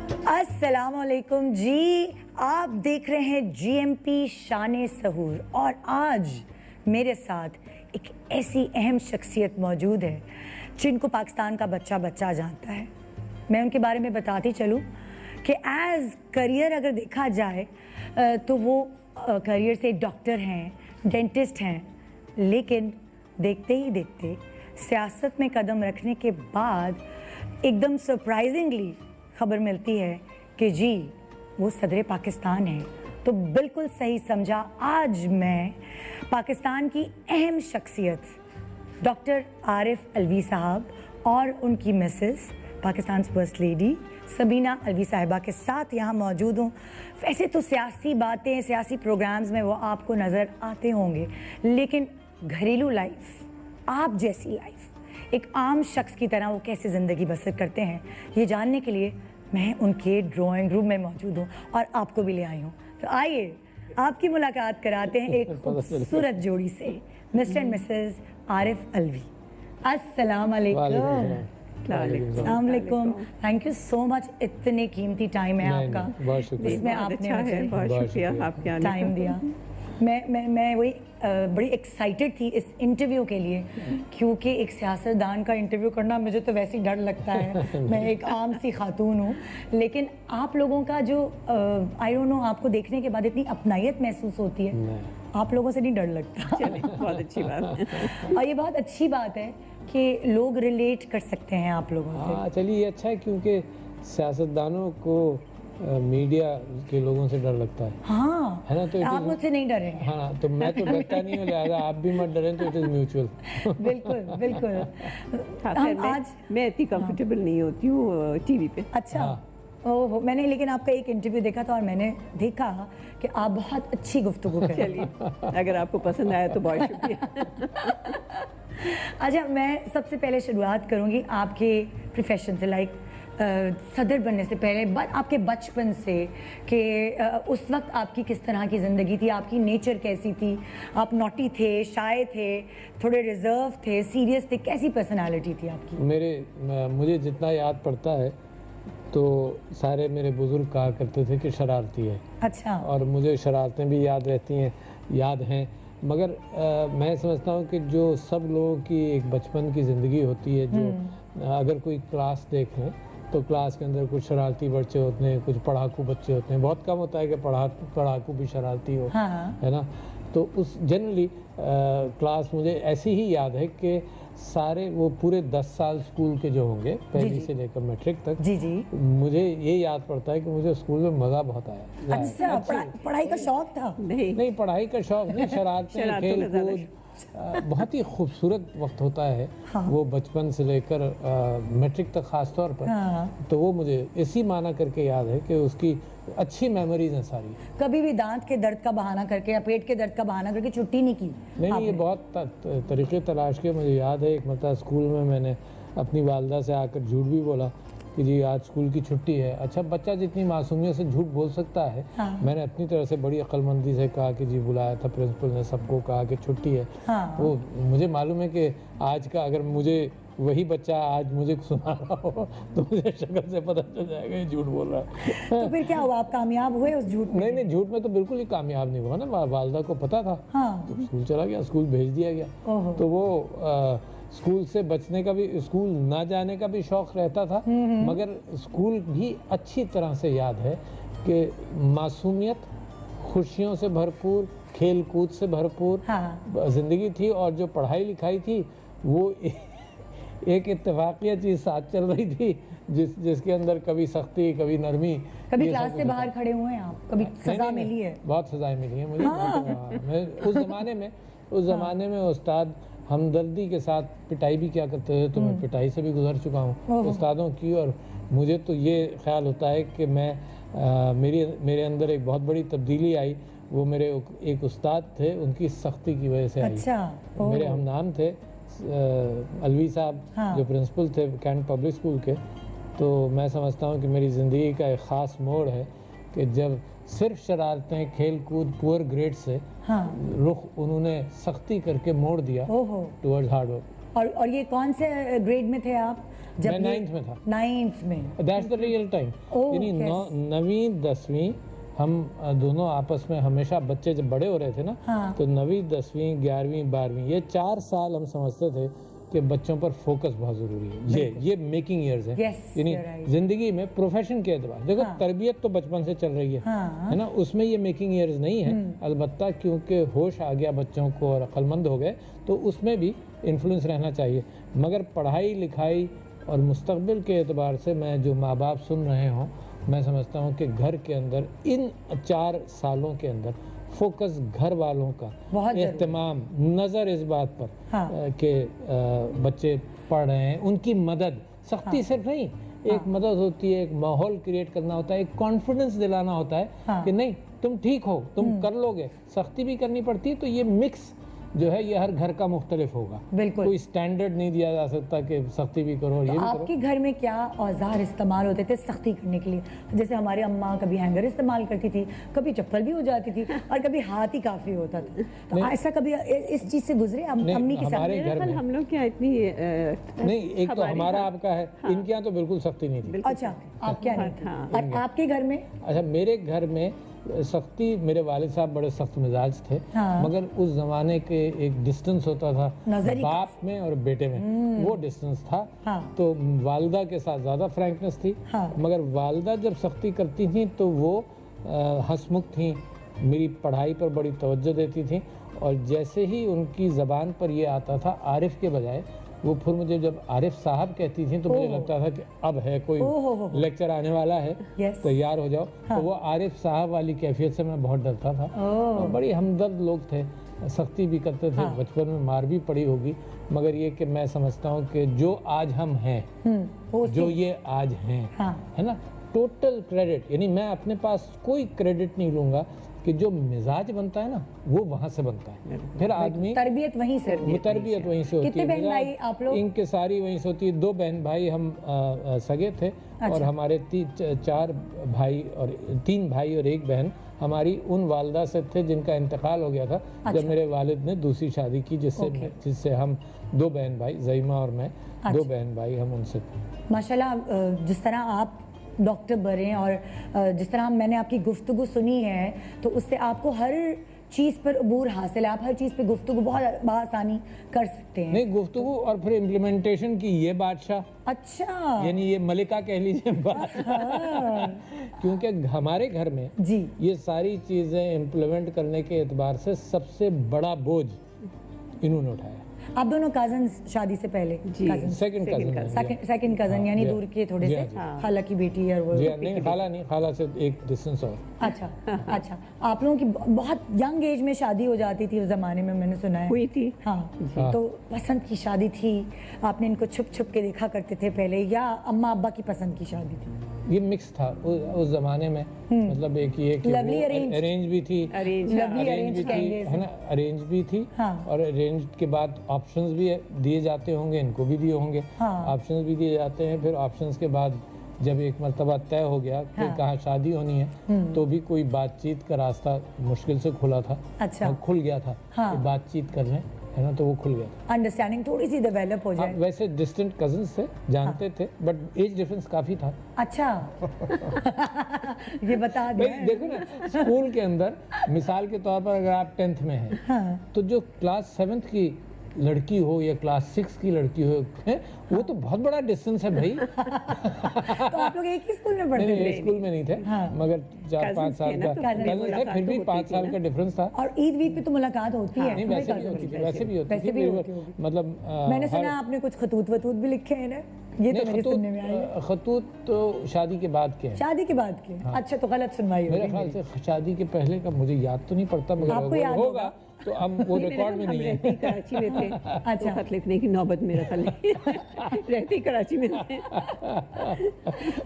अस्सलामुअलैकुम जी, आप देख रहे हैं जीएमपी शान सहूर और आज मेरे साथ एक ऐसी अहम शख्सियत मौजूद है जिनको पाकिस्तान का बच्चा बच्चा जानता है। मैं उनके बारे में बताती चलूँ कि एज करियर अगर देखा जाए तो वो करियर से डॉक्टर हैं, डेंटिस्ट हैं, लेकिन देखते ही देखते सियासत में कदम रखने के बाद एकदम सरप्राइजिंगली खबर मिलती है कि जी वो सदर पाकिस्तान है। तो बिल्कुल सही समझा, आज मैं पाकिस्तान की अहम शख्सियत डॉक्टर आरिफ अलवी साहब और उनकी Mrs Pakistan first lady Sabina Alvi साहिबा के साथ यहाँ मौजूद हूँ। वैसे तो सियासी बातें, सियासी प्रोग्राम्स में वो आपको नज़र आते होंगे, लेकिन घरेलू लाइफ, आप जैसी लाइफ, एक आम शख्स की तरह वो कैसे ज़िंदगी बसर करते हैं, ये जानने के लिए मैं उनके ड्राइंग रूम में मौजूद हूँ और आपको भी ले आई हूँ। तो आइए आपकी मुलाकात कराते हैं एक खूबसूरत जोड़ी से, mister and Mrs Arif Alvi. अस्सलाम वालेकुम। थैंक यू सो मच, इतने कीमती टाइम है आपका जिसमें आपने मुझे टाइम दिया। मैं वही बड़ी एक्साइटेड थी इस इंटरव्यू के लिए, क्योंकि एक सियासतदान का इंटरव्यू करना मुझे तो वैसे ही डर लगता है। मैं एक आम सी खातून हूँ, लेकिन आप लोगों का जो आई डोंट नो, आपको देखने के बाद इतनी अपनायत महसूस होती है, आप लोगों से नहीं डर लगता। बहुत अच्छी बात है। और ये बहुत अच्छी बात है कि लोग रिलेट कर सकते हैं आप लोगों से। हाँ चलिए, ये अच्छा है क्योंकि सियासतदानों को मीडिया के लोगों से डर लगता है। हाँ है ना, तो आप मुझसे नहीं डरे। हाँ, तो मैं तो डरता नहीं हूँ, लिहाजा आप भी मत डरें, तो इट इज म्यूचुअल। बिल्कुल बिल्कुल। हम आज मैं इतनी कंफर्टेबल नहीं होती हूँ टीवी पे। अच्छा। ओह, मैंने लेकिन आपका एक इंटरव्यू देखा था और मैंने देखा कि आप बहुत अच्छी गुफ्तगू कर रही हैं। चलिए, अगर आपको पसंद आया तो बहुत शुक्रिया। अच्छा, मैं सबसे पहले शुरुआत करूंगी आपके प्रोफेशन से, लाइक सदर बनने से पहले, आपके बचपन से, कि उस वक्त आपकी किस तरह की ज़िंदगी थी, आपकी नेचर कैसी थी, आप नॉटी थे, शाय थे, थोड़े रिजर्व थे, सीरियस थे, कैसी पर्सनालिटी थी आपकी? मुझे जितना याद पड़ता है तो सारे मेरे बुजुर्ग कहा करते थे कि शरारती है। अच्छा। और मुझे शरारतें भी याद रहती हैं, याद हैं, मगर मैं समझता हूँ कि जो सब लोगों की एक बचपन की ज़िंदगी होती है, जो अगर कोई क्लास देख लें तो क्लास के अंदर कुछ शरारती बच्चे होते हैं, कुछ पढ़ाकू बच्चे होते हैं। बहुत कम होता है कि पढ़ाकू भी शरारती हो। हाँ। है ना, तो उस जनरली क्लास मुझे ऐसी ही याद है कि सारे वो पूरे 10 साल स्कूल के जो होंगे, पहली से लेकर मैट्रिक तक, जी, मुझे ये याद पड़ता है कि मुझे स्कूल में मज़ा बहुत आया। अच्छा, पढ़ाई का शौक था? नहीं, पढ़ाई का शौक नहीं, शरारतें, खेल कूद, बहुत ही खूबसूरत वक्त होता है। हाँ। वो बचपन से लेकर मैट्रिक तक खास तौर पर। हाँ। तो वो मुझे इसी माना करके याद है कि उसकी अच्छी मेमोरीज हैं सारी। कभी भी दांत के दर्द का बहाना करके या पेट के दर्द का बहाना करके छुट्टी नहीं की? नहीं, ये बहुत तरीके तलाश के। मुझे याद है एक मतलब स्कूल में मैंने अपनी वालदा से आकर झूठ भी बोला कि जी आज स्कूल की छुट्टी है। अच्छा, बच्चा जितनी मासूमियत से झूठ बोल सकता है। हाँ। मैंने अपनी तरह से बड़ी अक्लमंदी से कहा कि जी बुलाया था प्रिंसिपल ने, सबको कहा कि छुट्टी है। हाँ। वो मुझे मालूम है कि आज का अगर मुझे वही बच्चा आज मुझे सुना रहा हो तो मुझे शक्ल से पता चल जाएगा ये झूठ बोल रहा है। तो फिर क्या हुआ, आप कामयाब हुए उस झूठ में? नहीं, झूठ में तो बिल्कुल ही कामयाब नहीं हुआ ना, वालदा को पता था। हाँ। तो स्कूल चला गया, स्कूल भेज दिया गया। तो वो स्कूल से बचने का भी, स्कूल ना जाने का भी शौक रहता था, मगर स्कूल भी अच्छी तरह से याद है कि मासूमियत, खुशियों से भरपूर, खेल कूद से भरपूर। हाँ। जिंदगी थी, और जो पढ़ाई लिखाई थी वो एक इत्तेफाकिया चीज साथ चल रही थी, जिसके अंदर कभी सख्ती, कभी नरमी। कभी क्लास से बाहर खड़े हुए हैं आप? कभी सजा मिली है? बहुत सजाएं मिली है मुझे। मैं उस जमाने में उस्ताद हमदर्दी के साथ पिटाई भी क्या करते थे, तो मैं पिटाई से भी गुजर चुका हूँ उस्तादों की। और मुझे तो ये ख्याल होता है कि मेरे अंदर एक बहुत बड़ी तब्दीली आई, वो मेरे एक उस्ताद थे, उनकी सख्ती की वजह से आई। अच्छा। मेरे हमनाम थे अलवी साहब। हाँ। जो प्रिंसिपल थे कैंट पब्लिक स्कूल के। तो मैं समझता हूँ कि मेरी ज़िंदगी का एक ख़ास मोड़ है कि जब सिर्फ शरारतें, खेल कूद, पुअर ग्रेड से रुख उन्होंने सख्ती करके मोड़ दिया टुवर्ड्स हार्ड वर्क। और ये कौन से ग्रेड में थे आप जब? मैं 9th में था। 9th में। That's the real time. यानी 9वीं 10वीं हम दोनों आपस में हमेशा, बच्चे जब बड़े हो रहे थे ना, तो 9वीं 10वीं 11वीं 12वीं ये 4 साल हम समझते थे कि बच्चों पर फोकस बहुत जरूरी है। ये मेकिंग ईयर्स है। यानी जिंदगी में प्रोफेशन के एतबार देखो, तरबियत तो बचपन से चल रही है ना, उसमें ये मेकिंग ईयर्स नहीं है। अलबत्ता क्योंकि होश आ गया बच्चों को और अक्लमंद हो गए, तो उसमें भी इन्फ्लुएंस रहना चाहिए। मगर पढ़ाई लिखाई और मुस्तकबिल के एतबार से मैं जो माँ बाप सुन रहे हों, मैं समझता हूँ कि घर के अंदर इन 4 सालों के अंदर फोकस घर वालों का, एहतमाम, नज़र इस बात पर कि बच्चे पढ़ रहे हैं, उनकी मदद, सख्ती सिर्फ नहीं, एक मदद होती है, एक माहौल क्रिएट करना होता है, एक कॉन्फिडेंस दिलाना होता है कि नहीं तुम ठीक हो, तुम कर लोगे। सख्ती भी करनी पड़ती है, तो ये मिक्स जो है ये हर घर का मुख्तलिफ होगा। बिल्कुल, कोई स्टैंडर्ड नहीं दिया जा सकता कि सख्ती भी करो और ये भी करो। आपके घर में क्या औजार इस्तेमाल होते थे सख्ती करने के लिए? जैसे हमारी अम्मा कभी हैंगर इस्तेमाल करती थी, कभी चप्पल भी हो जाती थी, और कभी हाथ ही काफी होता था। तो ऐसा कभी इस चीज से गुजरे अम्मी के साथ? हमारे घर में हम लोग क्या इतनी नहीं, एक तो हमारा आपका है, इनके यहाँ तो बिल्कुल सख्ती नहीं थी। अच्छा, आप क्या नहीं थी? और आपके घर में? अच्छा, मेरे घर में सख्ती, मेरे वालिद साहब बड़े सख्त मिजाज थे, मगर उस जमाने के एक डिस्टेंस होता था बाप में और बेटे में, वो डिस्टेंस था। तो वालिदा के साथ ज़्यादा फ्रैंकनेस थी, मगर वालिदा जब सख्ती करती थी तो वो हंसमुख थी, मेरी पढ़ाई पर बड़ी तवज्जो देती थी, और जैसे ही उनकी ज़बान पर ये आता था आरिफ के बजाय, वो फिर मुझे जब आरिफ साहब कहती थी तो मुझे लगता था कि अब है कोई लेक्चर आने वाला है, तैयार हो जाओ। तो वो आरिफ साहब वाली कैफियत से मैं बहुत डरता था। और बड़ी हमदर्द लोग थे, सख्ती भी करते थे, बचपन में मार भी पड़ी होगी, मगर ये कि मैं समझता हूँ कि जो आज हम हैं, जो ये आज हैं, है ना, टोटल क्रेडिट, यानी मैं अपने पास कोई क्रेडिट नहीं लूँगा कि जो मिजाज बनता है ना वो वहाँ से बनता है। फिर आदमी तरबियत वहीं से होती है। कितने बहन भाई आप लोग? इनके सारी वहीं से होती है। 2 बहन भाई हम सगे थे। अच्छा। और हमारे 4 भाई और 3 भाई और 1 बहन हमारी उन वालदा से थे जिनका इंतकाल हो गया था। अच्छा। जब मेरे वालिद ने दूसरी शादी की, जिससे हम 2 बहन भाई, ज़ईमा और मैं, 2 बहन भाई हम उनसे थे। माशाल्लाह, जिस तरह आप डॉक्टर बने और जिस तरह मैंने आपकी गुफ्तगू सुनी है, तो उससे आपको हर चीज़ पर अबूर हासिल है, आप हर चीज़ पे गुफ्तगू बहुत आसानी कर सकते हैं। नहीं, गुफ्तगू और फिर इम्प्लीमेंटेशन की ये बादशाह। अच्छा, यानी ये मलिका कह लीजिए क्योंकि हमारे घर में जी ये सारी चीज़ें इम्प्लीमेंट करने के एतबार से सबसे बड़ा बोझ इन्होंने उठाया। आप दोनों कजन्स शादी से पहले? सेकंड कजन यानी दूर के थोड़े से, खाला की बेटी और वो? नहीं, खाला नहीं, खाला से एक डिस्टेंस और। अच्छा अच्छा, आप लोगों की बहुत यंग एज में शादी हो जाती थी उस जमाने में, मैंने सुना है। हुई थी। हाँ। तो पसंद की शादी थी, आपने इनको छुप छुप के देखा करते थे पहले, या अम्मा अब्बा की पसंद की शादी थी? ये मिक्स था उस जमाने में। मतलब एक ये कि अरेंज भी थी, है ना, अरेंज भी थी। और अरेंज के बाद ऑप्शंस भी दिए जाते होंगे, इनको भी दिए होंगे। ऑप्शंस भी दिए जाते हैं। फिर ऑप्शंस के बाद जब एक मर्तबा तय हो गया कि कहाँ शादी होनी है, तो भी कोई बातचीत का रास्ता मुश्किल से खुला था। अच्छा। खुल गया था कि बातचीत कर लें, है ना, तो वो खुल गया था। अंडरस्टैंडिंग थोड़ी सी डेवलप हो जाए। वैसे डिस्टेंट कजिन्स से जानते थे, बट एज डिफरेंस काफी था। अच्छा ये बता दें। देखो ना, स्कूल के अंदर मिसाल के तौर पर अगर आप 10th में हैं, तो जो क्लास 7th की लड़की हो या क्लास 6 की लड़की हो, वो तो बहुत बड़ा डिस्टेंस है भाई। तो आप लोग एक ही स्कूल में पढ़ते थे? स्कूल में नहीं थे, मगर 4-5 साल का कज़न थे, फिर भी 5 साल का डिफरेंस था। और ईद वीद पे तो मुलाकात होती है? नहीं, वैसे भी होती थी। मतलब मैंने सुना आपने कुछ खतूत वतूत भी लिखे हैं ना, ये तो मेरे सुनने में आया। खतूत तो शादी के बाद के हैं। शादी के बाद के? अच्छा, तो गलत सुनवाई होगी। मेरे ख्याल से शादी के पहले का मुझे याद तो नहीं पड़ता, मगर होगा तो अब वो रिकॉर्ड में नहीं है। कराची में थे। अच्छा। खत लिखने की नौबत मेरा ख्याल रहती कराची में थे।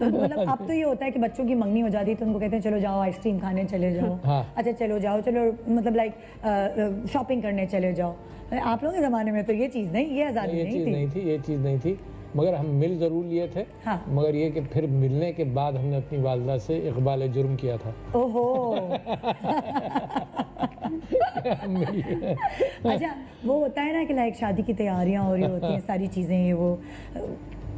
मतलब अब तो ये होता है कि बच्चों की मंगनी हो जाती है तो उनको कहते हैं चलो जाओ आइसक्रीम खाने चले जाओ। अच्छा, चलो मतलब लाइक शॉपिंग करने चले जाओ। आप लोगों के ज़माने में तो ये चीज़ नहीं, ये आज़ादी ये चीज़ नहीं थी, मगर हम मिल ज़रूर लिए थे। मगर ये कि फिर मिलने के बाद हमने अपनी वालिदा से इक़बाल जुर्म किया था। ओहो अच्छा, वो होता है ना कि लाइक शादी की तैयारियां हो रही होती हैं, सारी चीज़ें ये वो,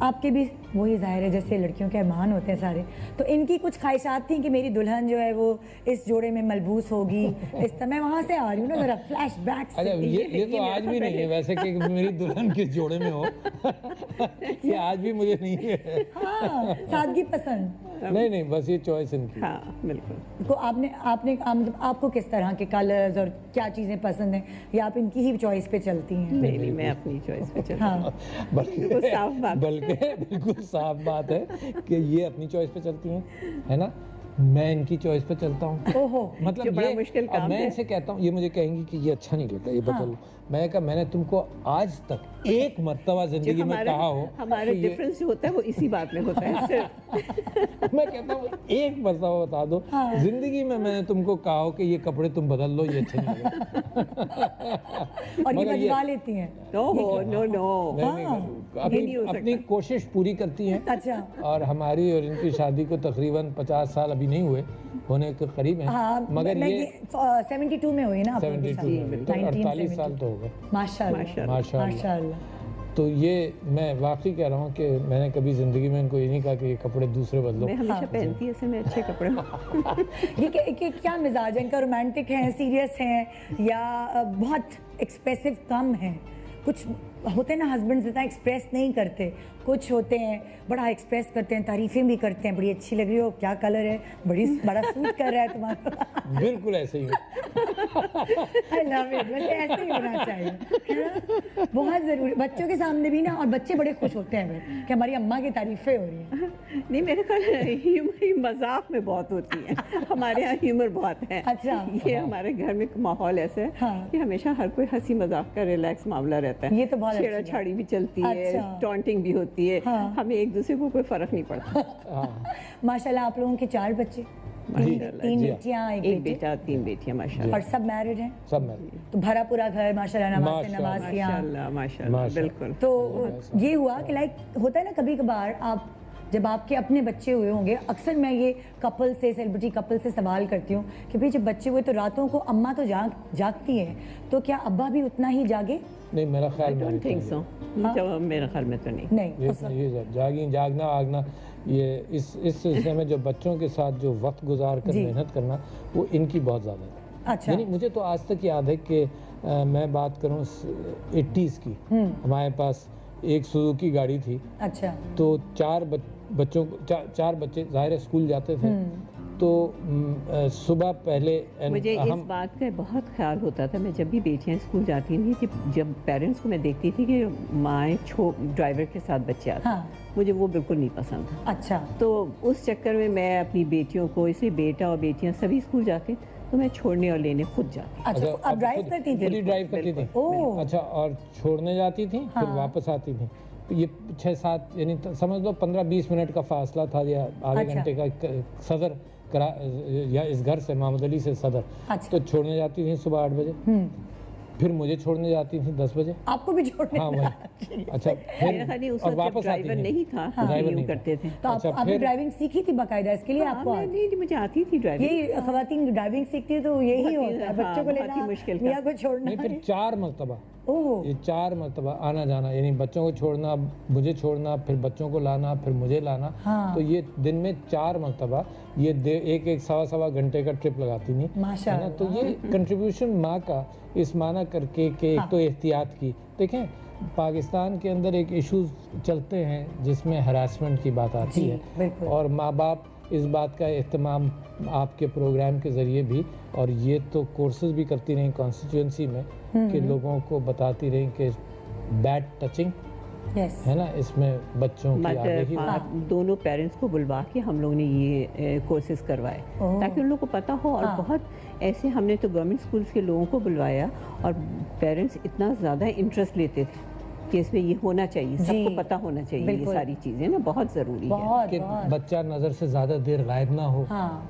आपके भी वही ज़ाहिर है जैसे लड़कियों के अरमान होते हैं सारे, तो इनकी कुछ ख्वाहिशात थी कि मेरी दुल्हन जो है वो इस जोड़े में मलबूस होगी, इस समय वहाँ से आ रही हूँ ना मेरा फ्लैश बैक। अच्छा, ये तो आज भी नहीं है वैसे कि मेरी दुल्हन किस जोड़े में हो। ये आज भी मुझे नहीं है। हाँ, सादगी पसंद। नहीं, बस ये चॉइस इनकी। हाँ बिल्कुल। को आपने मतलब आपको किस तरह के कलर्स और क्या चीज़ें पसंद हैं, या आप इनकी ही चॉइस पे चलती हैं? नहीं, मैं अपनी चॉइस पे चलती हूँ। हाँ, बल्कि बिल्कुल साफ बात है कि ये अपनी चॉइस पे चलती हैं, है ना, मैं इनकी चॉइस पे चलता हूँ। ओहो, मतलब बड़ा ये मुश्किल काम मैं है। इनसे कहता हूँ, ये मुझे कहेंगी कि ये अच्छा नहीं लगता, ये बदल। मैंने कहा मैंने तुमको आज तक एक मर्तबा जिंदगी में कहा हो, हमारा डिफरेंस जो होता है वो इसी बात में होता है सिर्फ। मैं कहता हूँ एक मर्तबा बता दो जिंदगी में मैंने तुमको कहा हो कि ये कपड़े तुम बदल लो, ये अच्छे नहीं लगे। और ये मगर बदलवा लेती हैं? नो अपनी कोशिश पूरी करती हैं। अच्छा, और हमारी और इनकी शादी को तकरीबन 50 साल अभी नहीं हुए, होने के करीब हैं। हाँ, मगर ये 72 में हुई ना आप लोगों की 72 शादी? में, तो 48 साल तो हो गए। माशाल्लाह माशाल्लाह। तो ये मैं वाकई कह रहा हूँ कि मैंने कभी ज़िंदगी में इनको ये नहीं कहा कि ये कपड़े दूसरे बदलो। मैं हमेशा पहनती ऐसे में अच्छे कपड़े। ये क्या मिजाज है इनका? रोमांटिक है, सीरियस है, या बहुत एक्सप्रेसिव कम है? कुछ होते हैं ना हस्बैंड्स इतना एक्सप्रेस नहीं करते, कुछ होते हैं बड़ा एक्सप्रेस करते हैं, तारीफें भी करते हैं, बड़ी अच्छी लग रही हो, क्या कलर है, बड़ा सूट कर रहा है तुम्हारा। बिल्कुल ऐसे ही आई लव इट। वैसे ऐसे ही होना चाहिए, है ना? बहुत ज़रूरी, बच्चों के सामने भी ना, और बच्चे बड़े खुश होते हैं फिर कि हमारी अम्मा की तारीफें हो रही हैं। नहीं, मेरे ख्याल मजाक में बहुत होती है, हमारे यहाँ ह्यूमर बहुत है। अच्छा, ये हमारे घर में माहौल ऐसा है हाँ। कि हमेशा हर कोई हंसी मजाक का रिलैक्स मामला रहता है। ये तो बहुत छेड़ा छाड़ी भी चलती है, अच्छा। टॉन्टिंग भी होती है, हाँ। हमें एक दूसरे को कोई फर्क नहीं पड़ता। माशाल्लाह आप लोगों के 4 बच्चे, तीन बेटियां, एक बेटा, 3 बेटियां माशाल्लाह। और सब मैरिड हैं? सब मैरिड। तो भरा पूरा घर माशाल्लाह, नवाज से नवासियां। माशाल्लाह बिल्कुल। तो ये हुआ कि लाइक होता है ना कभी कभार, आप जब आपके अपने बच्चे हुए होंगे, अक्सर मैं ये कपल से, सेलिब्रिटी कपल से सवाल करती हूँ कि भाई जब बच्चे हुए तो रातों को अम्मा तो जागती है, तो क्या अब्बा भी उतना ही जागे? नहीं, मेरा ख्याल में मेरे ख्याल में तो नहीं। ये जागी जागना आगना, ये इस सिलसिले में जो बच्चों के साथ जो वक्त गुजार कर मेहनत करना, वो इनकी बहुत ज़्यादा है। अच्छा, यानी मुझे तो आज तक याद है कि मैं बात करूँ 80s की, हमारे पास एक सुजुकी गाड़ी थी। अच्छा, तो 4 बच्चे ज़ाहिर है स्कूल जाते थे, तो सुबह पहले मुझे इस बात का बहुत ख्याल होता था, मैं जब भी बेटियां स्कूल जाती थी कि जब पेरेंट्स को मैं देखती थी कि माएँ ड्राइवर के साथ बच्चे आते, हाँ। मुझे वो बिल्कुल नहीं पसंद था। अच्छा, तो उस चक्कर में मैं अपनी बेटियों को, इसलिए बेटा और बेटियां सभी स्कूल जाते तो मैं छोड़ने और लेने खुद जाती। अच्छा, आप ड्राइव करती थी? खुद ड्राइव करती थी। ओह, अच्छा, और छोड़ने जाती थी, फिर वापस आती थी। तो ये 6-7 यानी समझ लो 15-20 मिनट का फासला था, या आधे घंटे का सदर या इस घर से मोहम्मद अली से सदर। अच्छा। तो छोड़ने जाती थी सुबह 8 बजे, फिर मुझे छोड़ने जाती थी 10 बजे। आपको भी छोड़ने? हाँ, वही। अच्छा, फिर और वापस आती थी। नहीं था, ड्राइवर नहीं करते थे। तो आपने ड्राइविंग सीखी थी बाकायदा इसके लिए? आपको नहीं, मुझे आती थी ड्राइविंग। ये खवातीन ड्राइविंग सीखती है तो यही होता है, बच्चों को लेना, मुश्किल मियां को छोड़ना। नहीं, फिर 4 मरतबा, ओह, ये 4 मरतबा आना जाना, यानी बच्चों को छोड़ना, मुझे छोड़ना, फिर बच्चों को लाना, फिर मुझे लाना। हाँ। तो ये दिन में 4 मरतबा ये एक सवा घंटे का ट्रिप लगाती नहीं, है ना। तो ये कंट्रीब्यूशन माँ का इस माना करके कि एक तो एहतियात की। देखें, पाकिस्तान के अंदर एक इश्यूज चलते हैं जिसमें हरासमेंट की बात आती है, और माँ बाप इस बात का एहतमाम आपके प्रोग्राम के ज़रिए भी, और ये तो कोर्सेज भी करती रही कॉन्स्टिट्यूंसी में कि लोगों को बताती रही कि बैड टचिंग है ना, इसमें बच्चों की आगे दोनों पेरेंट्स को बुलवा के हम लोग ने ये कोर्सेज करवाए ताकि उन लोग को पता हो। और बहुत ऐसे हमने तो गवर्नमेंट स्कूल्स के लोगों को बुलवाया, और पेरेंट्स इतना ज़्यादा इंटरेस्ट लेते थे कि इसमें ये होना चाहिए, सबको पता होना चाहिए, ये सारी चीज़ें ना बहुत ज़रूरी है कि बच्चा नज़र से ज़्यादा देर गायब ना हो,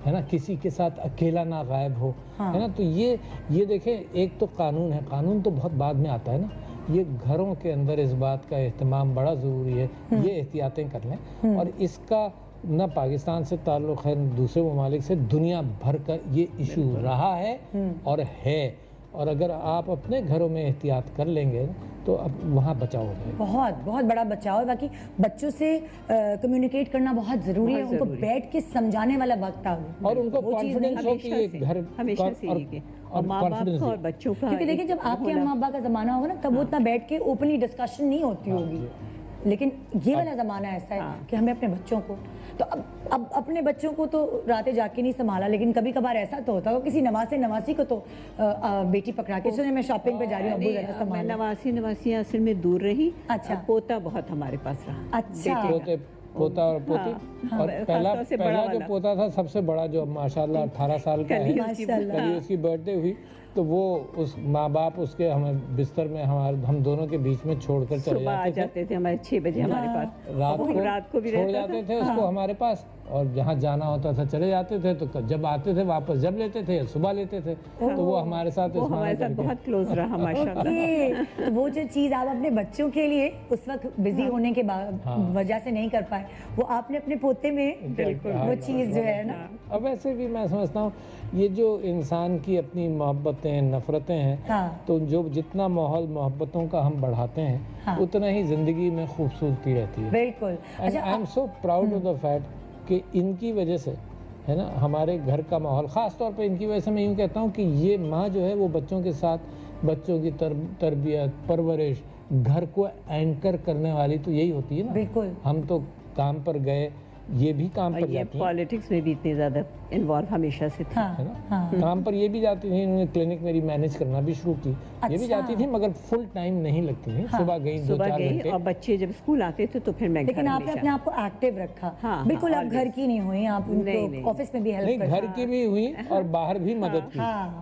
है ना, किसी के साथ अकेला ना गायब हो, है ना। तो ये देखें, एक तो कानून है, कानून तो बहुत बाद में आता है ना, ये घरों के अंदर इस बात का एहतमाम बड़ा ज़रूरी है, ये एहतियातें कर लें। और इसका न पाकिस्तान से ताल्लुक़ है, दूसरे ममालिक से, दुनिया भर का ये इशू रहा है और है। और अगर आप अपने घरों में एहतियात कर लेंगे तो अब वहाँ बचाव हो जाएगा। बहुत बहुत बड़ा बचाव है। बाकी बच्चों से कम्युनिकेट करना बहुत ज़रूरी है, उनको बैठ के समझाने वाला वक्त आ गया और उनको कॉन्फिडेंस हो कि ये घर हमेशा से और माँ बाप का और बच्चों का, क्योंकि देखिए जब आपके अम्मा अब्बा का ज़माना होगा ना तब वो उतना बैठ के ओपनली डिस्कशन नहीं होती होगी, लेकिन ये वाला ज़माना ऐसा है कि हमें अपने बच्चों को तो अब अपने बच्चों को तो रातें जाके नहीं संभाला, लेकिन कभी कभार ऐसा तो होता है किसी नवासी को तो बेटी पकड़ा के सुने मैं शॉपिंग पे जा रही हूँ, अब्बू जरा संभालो। नवासी असल में दूर रही। अच्छा। पोता बहुत हमारे पास रहा। अच्छा। पोता और पोती। और पहला जो पोता था सबसे बड़ा जो माशाल्लाह 18 साल का है, कल उसकी बर्थडे हुई तो वो उस माँ बाप उसके हमें बिस्तर में हम दोनों के बीच में छोड़कर चले जाते थे हमारे 6 बजे हमारे पास, रात को भी छोड़ जाते थे उसको हमारे पास, और जहाँ जाना होता था चले जाते थे, तो जब आते थे वापस जब लेते थे सुबह लेते थे, तो वो हमारे साथ बहुत क्लोज रहा माशाल्लाह। वो जो चीज़ आप अपने बच्चों के लिए उस वक्त बिजी होने के वजह से नहीं कर पाए, वो आपने अपने पोते में वो चीज़ जो है ना। अब वैसे भी मैं समझता हूँ ये जो इंसान की अपनी मोहब्बतें नफरतें हैं, तो जो जितना माहौल मोहब्बतों का हम बढ़ाते हैं उतना ही जिंदगी में खूबसूरती रहती है। बिल्कुल। I am so proud of the fact कि इनकी वजह से है ना हमारे घर का माहौल, ख़ास तौर पे इनकी वजह से मैं यूँ कहता हूँ कि ये माँ जो है वो बच्चों के साथ बच्चों की तरबियत परवरिश घर को एंकर करने वाली तो यही होती है ना। बिल्कुल। हम तो काम पर गए, ये भी काम पर जाती हैं, पॉलिटिक्स में भी इतनी ज़्यादा इन्वॉल्व हमेशा से थी, है ना। काम पर ये भी जाती थी, उन्होंने क्लिनिक मेरी मैनेज करना भी शुरू की। ये भी जाती थी मगर फुल टाइम नहीं लगती थी। सुबह गई 2-4 घंटे, और बच्चे जब स्कूल आते थे तो फिर मैं लेकिन आपने अपने आप को एक्टिव रखा। बिल्कुल आप घर की नहीं हुई, आप उनको ऑफिस में भी हेल्प नहीं, घर की भी हुई और बाहर भी मदद की,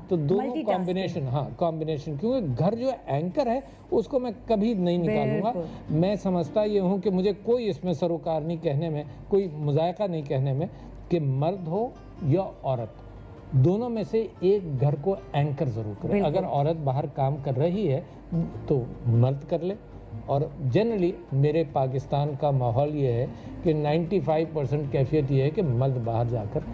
तो दोनों कॉम्बिनेशन। कॉम्बिनेशन, क्योंकि घर जो एंकर है उसको मैं कभी नहीं निकालूंगा। मैं समझता ये हूँ कि मुझे कोई इसमें सरोकार नहीं कहने में, कोई मुजायका नहीं कहने में कि मर्द हो या औरत, दोनों में से एक घर को एंकर जरूर करे। अगर औरत बाहर काम कर रही है तो मर्द कर ले, और जनरली मेरे पाकिस्तान का माहौल ये है कि 95% कैफियत ये है कि मर्द बाहर जाकर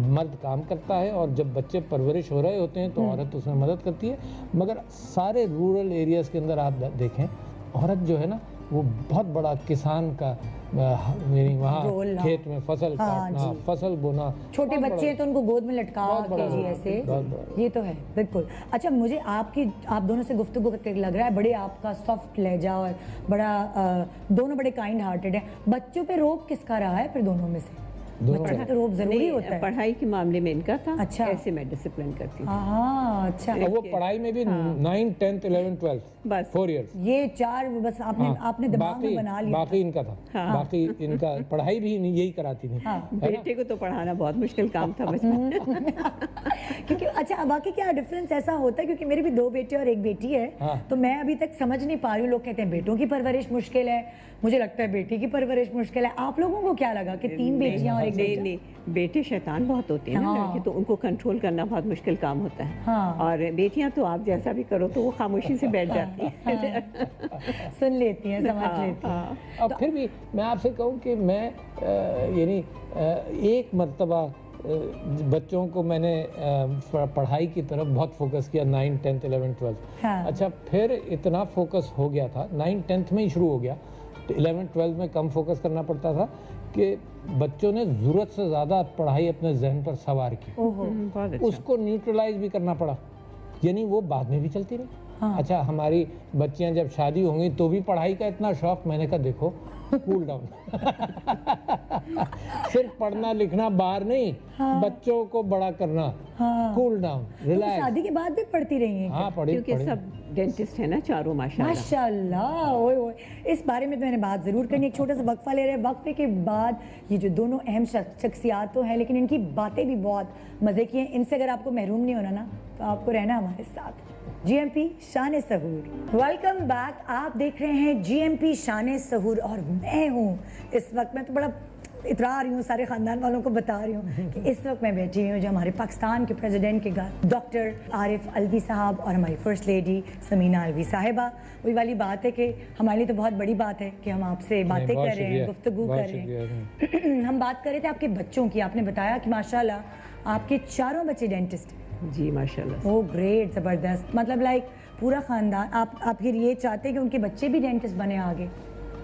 मर्द काम करता है, और जब बच्चे परवरिश हो रहे होते हैं तो औरत उसमें मदद करती है। मगर सारे रूरल एरियाज़ के अंदर आप देखें, औरत जो है ना वो बहुत बड़ा किसान का वहाँ खेत में फसल काटना, फसल बोना, छोटे बच्चे हैं तो उनको गोद में लटका के जी ऐसे, ये तो है बिल्कुल। अच्छा, मुझे आप दोनों से गुफ्तगू करके लग रहा है बड़े आपका सॉफ्ट लहजा और बड़ा दोनों बड़े काइंड हार्टेड हैं। बच्चों पे रोब किसका रहा है फिर दोनों में से? बच्चों पे तो रोब जरूरी होता है। पढ़ाई के मामले में इनका था। अच्छा। ऐसे मैं डिसिप्लिन करती हूँ। अच्छा। वो पढ़ाई में भी 9, 10, 11, 12 बस 4 इयर्स, ये 4 बस आपने दिमाग में बना लिया। बाकी इनका था। बाकी इनका पढ़ाई भी यही कराती थी। बेटे को तो पढ़ाना बहुत मुश्किल काम था बचपन क्योंकि अच्छा बाकी क्या डिफरेंस ऐसा होता है, क्योंकि मेरे भी 2 बेटे और 1 बेटी है, तो मैं अभी तक समझ नहीं पा रही हूँ। लोग कहते हैं बेटों की परवरिश मुश्किल है, मुझे लगता है बेटी की परवरिश मुश्किल है। आप लोगों को क्या लगा कि 3 बेटियां और 1 बेटा? नहीं, बेटे शैतान बहुत होते हैं ना लड़के, तो उनको कंट्रोल करना बहुत मुश्किल काम होता है। और बेटियां तो आप जैसा भी करो तो वो खामोशी से बैठ जाती हैं। सुन लेती हैं, समझ लेती हैं। अब फिर भी मैं आपसे कहूँ कि मैं यानी एक मर्तबा बच्चों को मैंने पढ़ाई की तरफ बहुत फोकस किया 9, 10, 11, 12। अच्छा, फिर इतना फोकस हो गया था, 9, 10 में ही शुरू हो गया, तो 11, 12 में कम फोकस करना पड़ता था कि बच्चों ने ज़रूरत से ज़्यादा पढ़ाई अपने जहन पर सवार की। उसको न्यूट्रलाइज भी करना पड़ा, यानी वो बाद में भी चलती रही। अच्छा, हमारी बच्चियां जब शादी होंगी तो भी पढ़ाई का इतना शौक, मैंने कहा देखो कूल डाउन सिर्फ पढ़ना लिखना बाहर नहीं, बच्चों को बड़ा करना, कूल डाउन, रिलैक्स। शादी के बाद भी पढ़ती रही हैं? हाँ, पढ़ी। क्योंकि सब डेंटिस्ट है ना चारों, माशाल्लाह। ओए इस बारे में तो मैंने बात जरूर करनी। एक छोटा सा वक्फा ले रहे हैं, वक्फे के बाद ये जो दोनों अहम शख्सियात तो हैं, लेकिन इनकी बातें भी बहुत मजे की हैं। इनसे अगर आपको महरूम नहीं होना ना तो आपको रहना हमारे साथ। GMP शान सहूर, वेलकम बैक। आप देख रहे हैं GMP शान सहूर और मैं हूँ इस वक्त, मैं तो बड़ा इतरा रही हूँ, सारे ख़ानदान वालों को बता रही हूँ कि इस वक्त मैं बैठी हुई हूँ जो हमारे पाकिस्तान के प्रेसिडेंट के घर, डॉक्टर आरिफ अलवी साहब और हमारी फर्स्ट लेडी समीना अलवी साहिबा। वही वाली बात है कि हमारे लिए तो बहुत बड़ी बात है कि हम आपसे बातें कर रहे हैं, गुफ्तगू कर रहे हैं। हम बात कर रहे थे आपके बच्चों की। आपने बताया कि माशाल्लाह आपके 4 बच्चे डेंटिस्ट हैं। जी माशाल्लाह। ओह ग्रेट, जबरदस्त। मतलब लाइक पूरा खानदान आप फिर ये चाहते हैं कि उनके बच्चे भी डेंटिस्ट बने आगे,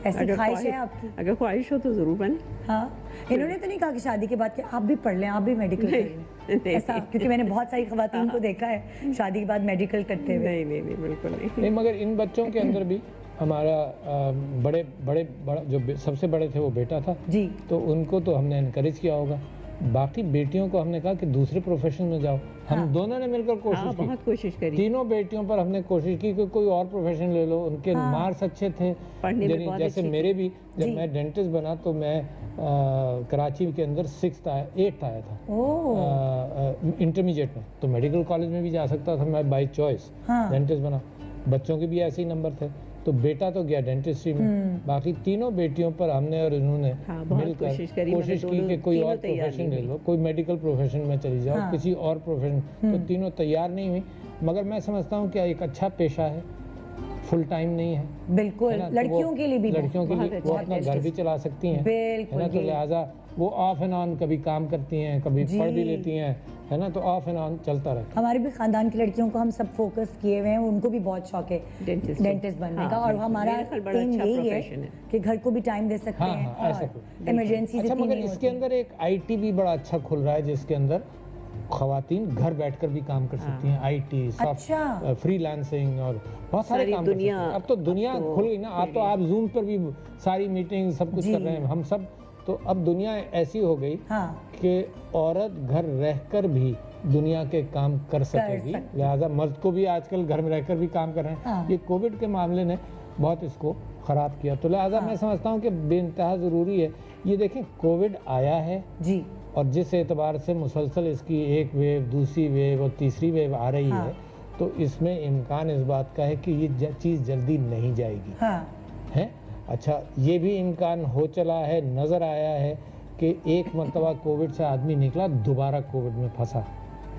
ऐसी ख्वाहिश है आपकी? अगर ख्वाहिश हो तो जरूर बने। हाँ, इन्होंने तो नहीं कहा कि शादी के बाद कि आप भी पढ़ लें, आप भी मेडिकल कर लें, ऐसा? क्योंकि मैंने बहुत सारी खवातीन को देखा है शादी के बाद मेडिकल करते हुए। नहीं बिल्कुल नहीं, मगर इन बच्चों के अंदर भी हमारा बड़ा जो सबसे बड़े थे वो बेटा था जी, तो उनको तो हमने इनकरेज किया होगा। बाकी बेटियों को हमने कहा कि दूसरे प्रोफेशन में जाओ। हम दोनों ने मिलकर कोशिश की, बहुत कोशिश करी। तीनों बेटियों पर हमने कोशिश की कि कोई और प्रोफेशन ले लो। उनके मार्क्स अच्छे थे, जैसे मेरे भी। जब मैं डेंटिस्ट बना तो मैं कराची के अंदर 8th आया था इंटरमीडिएट में, तो मेडिकल कॉलेज में भी जा सकता था मैं बाय चॉइस। डेंटिस्ट बना, बच्चों के भी ऐसे ही नंबर थे, तो बेटा तो गया डेंटिस्ट्री में। बाकी तीनों बेटियों पर हमने और इन्होंने मिलकर कोशिश की कि कोई और प्रोफेशन ले लो, कोई मेडिकल प्रोफेशन में चली जाओ, किसी और प्रोफेशन। तो तीनों तैयार नहीं हुई, मगर मैं समझता हूँ कि एक अच्छा पेशा है, फुल टाइम नहीं है। बिल्कुल, लड़कियों के लिए भी, लड़कियों के लिए वो अपना घर भी चला सकती हैं, है ना। तो लिहाजा वो ऑफ एंड ऑन कभी काम करती हैं, कभी पढ़ भी लेती हैं, है ना। तो ऑफ एंड ऑन चलता रहता है। हमारे भी खानदान की लड़कियों को हम सब फोकस किए हुए हैं, उनको भी बहुत शौक है डेंटिस्ट बनने का, और हमारा एम यही है कि घर को भी टाइम दे सकते हैं और इमरजेंसी। अच्छा, मगर इसके अंदर एक IT भी बड़ा अच्छा खुल रहा है, जिसके अंदर खवातीन घर बैठकर भी काम कर सकती हैं। IT, सॉफ्ट, फ्रीलांसिंग और बहुत सारे काम कर सकती हैं। अब तो दुनिया खुल गई ना, आप जूम पर भी सारी मीटिंग सब कुछ कर रहे हैं हम सब। तो अब दुनिया ऐसी हो गई कि औरत घर रहकर भी दुनिया के काम कर सकेगी। लिहाजा मर्द को भी आजकल घर में रहकर भी काम कर रहे हैं। ये कोविड के मामले ने बहुत इसको खराब किया, तो लिहाजा मैं समझता हूँ कि बेइंतहा ज़रूरी है। ये देखें, कोविड आया है जी, और जिस एतबार से मुसलसल इसकी एक वेव, दूसरी वेव और तीसरी वेव आ रही है, तो इसमें इम्कान इस बात का है कि ये चीज़ जल्दी नहीं जाएगी, है। अच्छा, ये भी इम्कान हो चला है, नज़र आया है कि एक मरतबा कोविड से आदमी निकला, दोबारा कोविड में फंसा,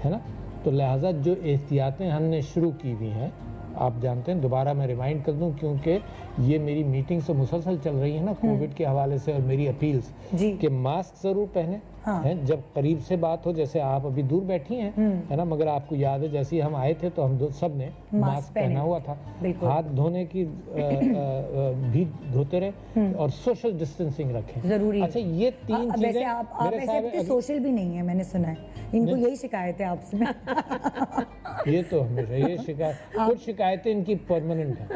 है ना। तो लिहाजा जो एहतियातें हमने शुरू की हुई हैं, आप जानते हैं, दोबारा मैं रिमाइंड कर दूं, क्योंकि ये मेरी मीटिंग से मुसलसल चल रही है ना कोविड के हवाले से, और मेरी अपील्स कि मास्क ज़रूर पहने, हैं, जब करीब से बात हो। जैसे आप अभी दूर बैठी हैं, है ना, मगर आपको याद है जैसे ही हम आए थे तो हम सब ने मास्क पहना हुआ था। हाथ धोने की भी धोते रहे और सोशल डिस्टेंसिंग रखें, जरूरी। अच्छा, ये 3 चीजें आप वैसे सोशल भी नहीं है, मैंने सुना है, इनको यही शिकायत है आपसे। ये तो हमेशा ये शिकायत, कुछ शिकायतें इनकी परमानेंट है।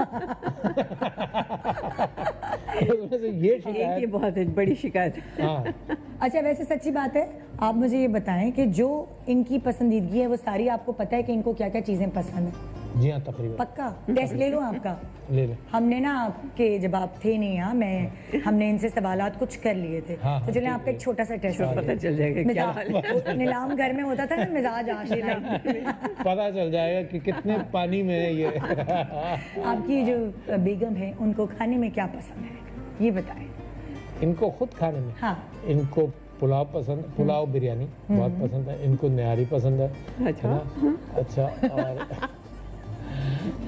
ये शिकायत बहुत बड़ी शिकायत है। हाँ। अच्छा, वैसे सच्ची बात है, आप मुझे ये बताएं कि जो इनकी पसंदीदगी है वो सारी आपको पता है कि इनको क्या क्या चीजें पसंद है? जी हाँ, तकरीबन। पक्का? टेस्ट ले लूं आपका? ले ले। हमने ना आपके, जब आप थे नहीं यहाँ, हमने इनसे सवालात कुछ कर लिए थे। तो चलिए आपका एक छोटा सा टेस्ट पता चल जाएगा क्या हाल है। नीलाम घर में होता था ना, मिजाज आशना, पता चल जाएगा कि कितने पानी में है ये। आपकी जो बेगम है, उनको खाने में क्या पसंद है ये बताएं। इनको खुद खाने में? हाँ। इनको पुलाव पसंद, पुलाव बिरयानी बहुत पसंद है इनको, निहारी पसंद है। अच्छा, अच्छा। और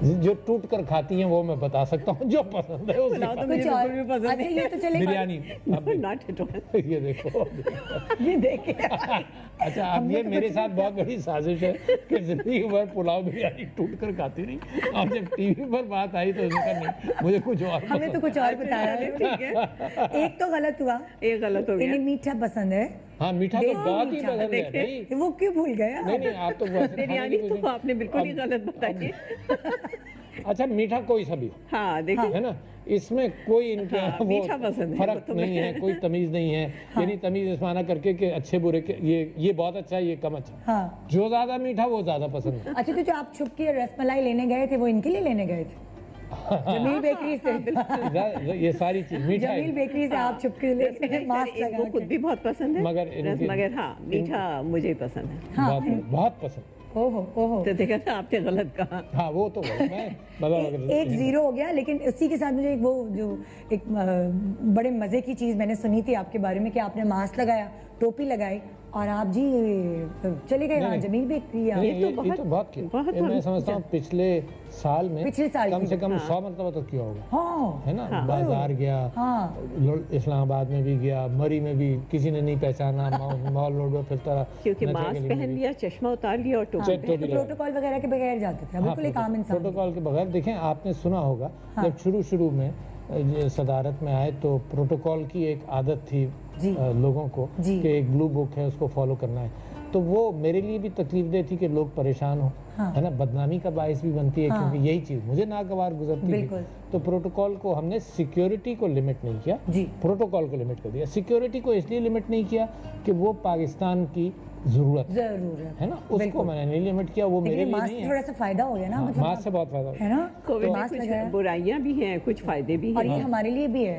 जो टूट कर खाती हैं वो मैं बता सकता हूँ, जो पसंद है उसको। तो मुझे बिल्कुल भी पसंद नहीं। ये तो चलेगा। बिरयानी ये देखो, ये देखे। अच्छा, अब ये मेरे साथ बहुत बड़ी साजिश है कि जिंदगी भर पुलाव बिरयानी टूट कर खाती रही, अब जब टीवी पर बात आई तो उसका नहीं, मुझे कुछ और, हमें तो कुछ और बताया। ठीक है, एक तो गलत हुआ, एक गलत हो गया। इन्हें मीठा पसंद है। हाँ, मीठा तो बहुत ही पसंद है भाई। वो क्यों भूल गए? नहीं, आप तो बिरयानी तो आपने बिल्कुल ही गलत बताई। अच्छा, मीठा कोई सा भी, हाँ देखिए, है ना, इसमें कोई इनके हाँ, मीठा पसंद है, फर्क नहीं है, कोई तमीज नहीं है। यानी तमीज इस माना करके कि अच्छे बुरे के, ये बहुत अच्छा है, ये कम अच्छा। हाँ। जो ज्यादा मीठा वो ज्यादा पसंद है। अच्छा, तो जो आप छुप के रसमलाई लेने गए थे वो इनके लिए लेने गए थे? जमील बेकरी से। ये सारी चीज मीठा, जमील बेकरी से आप छुप के लेके मास्क लगा के। खुद भी बहुत पसंद है, मगर हाँ, मीठा मुझे पसंद है, बहुत पसंद। ओहो। तो देखा था आपने गलत कहा। हाँ, वो तो एक 0 हो गया, लेकिन इसी के साथ मुझे वो जो एक बड़े मजे की चीज मैंने सुनी थी आपके बारे में कि आपने मास्क लगाया, टोपी लगाई और आप जी चले गए वहाँ जमीन बेच दिया। ये तो बहुत किया। मैं समझता हूँ पिछले साल में कम से कम 100 मरतबा तो किया होगा, है ना। बाजार गया, इस्लामाबाद में भी गया, मरी में भी किसी ने नहीं पहचाना, मॉल रोड में फिरता रहा, क्योंकि मास्क पहन लिया, चश्मा उतार लिया और टोपी। प्रोटोकॉल वगैरह के बगैर जाते थे, बिल्कुल एक आम इंसान। प्रोटोकॉल के बगैर। देखें, आपने सुना होगा जब शुरू में सदारत में आए तो प्रोटोकॉल की एक आदत थी लोगों को कि एक ब्लू बुक है उसको फॉलो करना है, तो वो मेरे लिए भी तकलीफदेह थी कि लोग परेशान हो, है ना, बदनामी का बायस भी बनती है, क्योंकि यही चीज मुझे नागवार गुजरती थी। तो प्रोटोकॉल को हमने सिक्योरिटी को लिमिट नहीं किया, प्रोटोकॉल को लिमिट कर दिया। सिक्योरिटी को इसलिए लिमिट नहीं किया कि वो पाकिस्तान की जरूरत है ना, उसको मैंने नहीं लिमिट किया, वो मेरे लिए नहीं है। थोड़ा सा फायदा हो गया ना, मतलब मास्क से बहुत फायदा है ना, कोविड में कुछ बुराइयां भी हैं, कुछ फायदे भी हैं, और ये हमारे लिए भी है।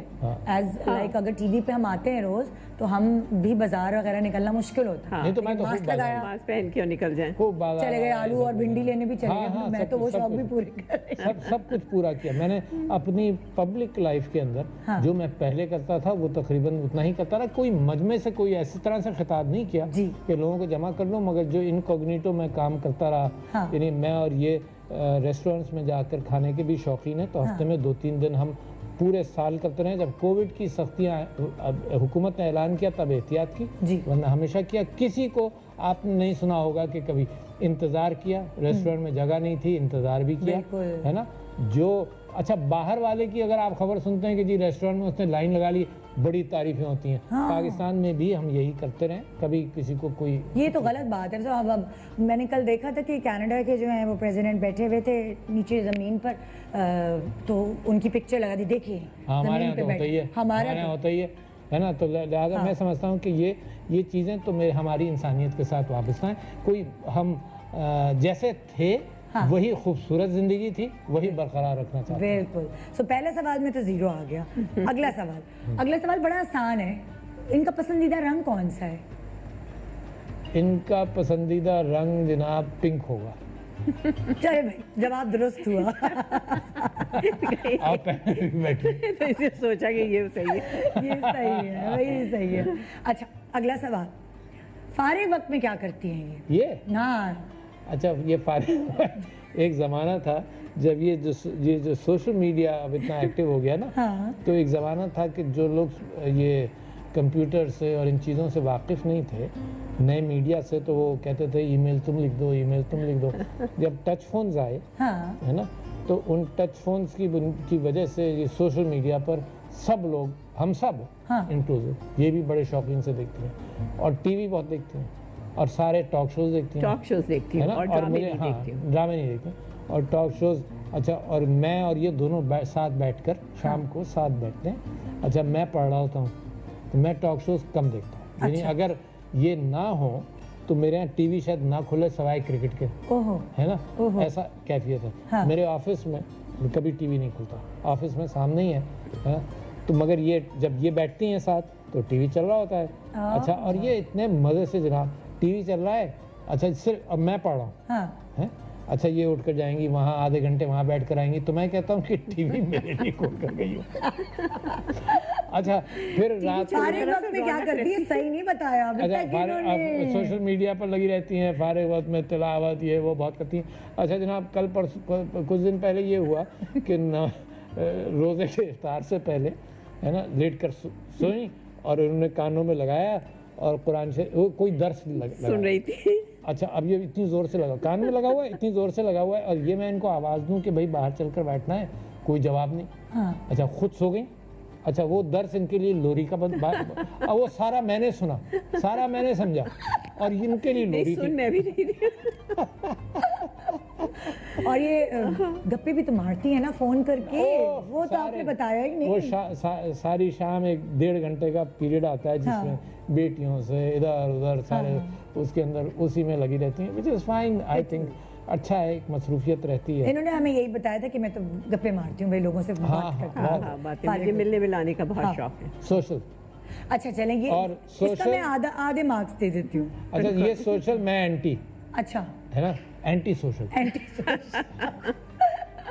एज लाइक अगर टीवी पे हम आते हैं रोज तो हम भी बाजार वगैरह निकलना मुश्किल होता है। नहीं तो मैं तो मास्क लगाया, मास्क पहन के निकल जाए, चले गए आलू और भिंडी लेने भी चले गए, मैं तो वो शौक भी पूरे कर सब कुछ पूरा किया मैंने अपनी पब्लिक लाइफ के अंदर। जो मैं पहले करता था वो तकरीबन उतना ही करता रहा, कोई मजमे से कोई ऐसी तरह से खिताब नहीं किया कि लोगों को जमा कर लो, मगर जो इनकॉग्निटो में काम करता रहा, यानी मैं और ये रेस्टोरेंट्स में जाकर खाने के भी शौकीन है, तो हफ्ते में 2-3 दिन हम पूरे साल करते रहे। जब कोविड की सख्तियां हुकूमत ने ऐलान किया तब एहतियात की, वरना हमेशा किया। किसी को आपने नहीं सुना होगा कि कभी इंतजार किया, रेस्टोरेंट में जगह नहीं थी, इंतजार भी किया, है ना। जो अच्छा बाहर वाले की अगर आप खबर सुनते हैं कि जी रेस्टोरेंट में उसने लाइन लगा ली, बड़ी तारीफें होती हैं। पाकिस्तान में भी हम यही करते रहे, कभी किसी को कोई, ये तो गलत बात है। तो अब मैंने कल देखा था कि कनाडा के जो है वो प्रेसिडेंट बैठे हुए थे नीचे जमीन पर, तो उनकी पिक्चर लगा दी, देखिए हमारे यहाँ तो होता ही है, हमारे यहाँ होता ही है ना। तो लिहाजा मैं समझता हूँ कि ये चीज़ें तो हमारी इंसानियत के साथ वापस आए। कोई हम जैसे थे वही खूबसूरत जिंदगी थी, वही बरकरार रखना चाहते हैं। बिल्कुल। सो पहले सवाल में तो 0 आ गया। अगला सवाल बड़ा आसान है। इनका पसंदीदा रंग कौन सा है? इनका पसंदीदा रंग जनाब पिंक होगा। चले भाई, जवाब दुरुस्त हुआ। आप बैठिए। तो इसे सोचा कि ये सही है, ये सही है, वही सही है। अच्छा, अगला सवाल, फारिग वक्त में क्या करती हैं ये? हाँ, अच्छा, ये फारिग एक ज़माना था जब ये जो सोशल मीडिया अब इतना एक्टिव हो गया ना, तो एक ज़माना था कि जो लोग ये कंप्यूटर से और इन चीज़ों से वाकिफ़ नहीं थे, नए मीडिया से, तो वो कहते थे ईमेल तुम लिख दो, ईमेल तुम लिख दो। जब टच फोन्स आए, है ना, तो उन टच फोन्स की वजह से ये सोशल मीडिया पर सब लोग, हम सब इंक्लूसिव, ये भी बड़े शौकीन से देखते हैं, और टीवी बहुत देखते हैं, और सारे टॉक शोज देखती हैं, है ना, और मुझे ड्रामे नहीं देखते, और टॉक शोज। अच्छा, और मैं और ये दोनों साथ बैठकर शाम को साथ बैठते हैं। अच्छा, मैं पढ़ रहा होता हूँ तो मैं टॉक शोज कम देखता हूँ, यानी अगर ये ना हो तो मेरे यहाँ टीवी शायद ना खुले सवाए क्रिकेट के, है ना, ऐसा कैफियत है। मेरे ऑफिस में कभी टीवी नहीं खुलता, ऑफिस में सामने ही है, तो मगर ये जब ये बैठती हैं साथ तो टीवी चल रहा होता है। अच्छा, और ये इतने मज़े से जनाब टीवी चल रहा है। अच्छा, सिर्फ अब मैं पढ़ रहा हूँ, अच्छा, ये उठ कर जाएंगी वहाँ, आधे घंटे वहाँ बैठ कर आएंगी, तो मैं कहता हूँ कि टीवी मेरे लिए खोल कर गई हो। अच्छा, फिर रात में क्या करती है, सही नहीं बताया। अच्छा, सोशल मीडिया पर लगी रहती हैं, फारिग वक्त में तिलावत ये वो बहुत करती हैं। अच्छा जनाब, कल कुछ दिन पहले ये हुआ कि रोज़े के इफ्तार से पहले, है ना, लेट कर सोई और उन्होंने कानों में लगाया और कुरान से कोई दर्स सुन रही थी। अच्छा, अब ये इतनी ज़ोर से लगा, कान में लगा हुआ है, इतनी ज़ोर से लगा हुआ है, और ये मैं इनको आवाज़ दूं कि भाई बाहर चलकर बैठना है, कोई जवाब नहीं। अच्छा, खुद सो गई। अच्छा, वो दर्स इनके लिए लोरी का और वो सारा मैंने सुना, सारा मैंने समझा, और इनके लिए लोरी थी। मैं भी नहीं थी। और ये गप्पे भी तो मारती है ना फोन करके, वो तो आपने बताया ही नहीं। वो सारी शाम 1-1.5 घंटे का पीरियड आता है जिसमें बेटियों से इधर उधर सारे उसके अंदर उसी में लगी रहती हैं, which is fine, I think अच्छा है, एक मसरूफियत रहती है। इन्होंने हमें यही बताया था कि मैं तो गप्पे मारती हूँ भाई, लोगों से बात करती हूँ, मुझे मिलने मिलाने का बहुत शौक है। सोशल। अच्छा चलेंगे, और सोशल मैं आधे मार्क्स दे देती हूँ। अच्छा, ये सोशल, मैं एंटी, अच्छा है ना, एंटी सोशल।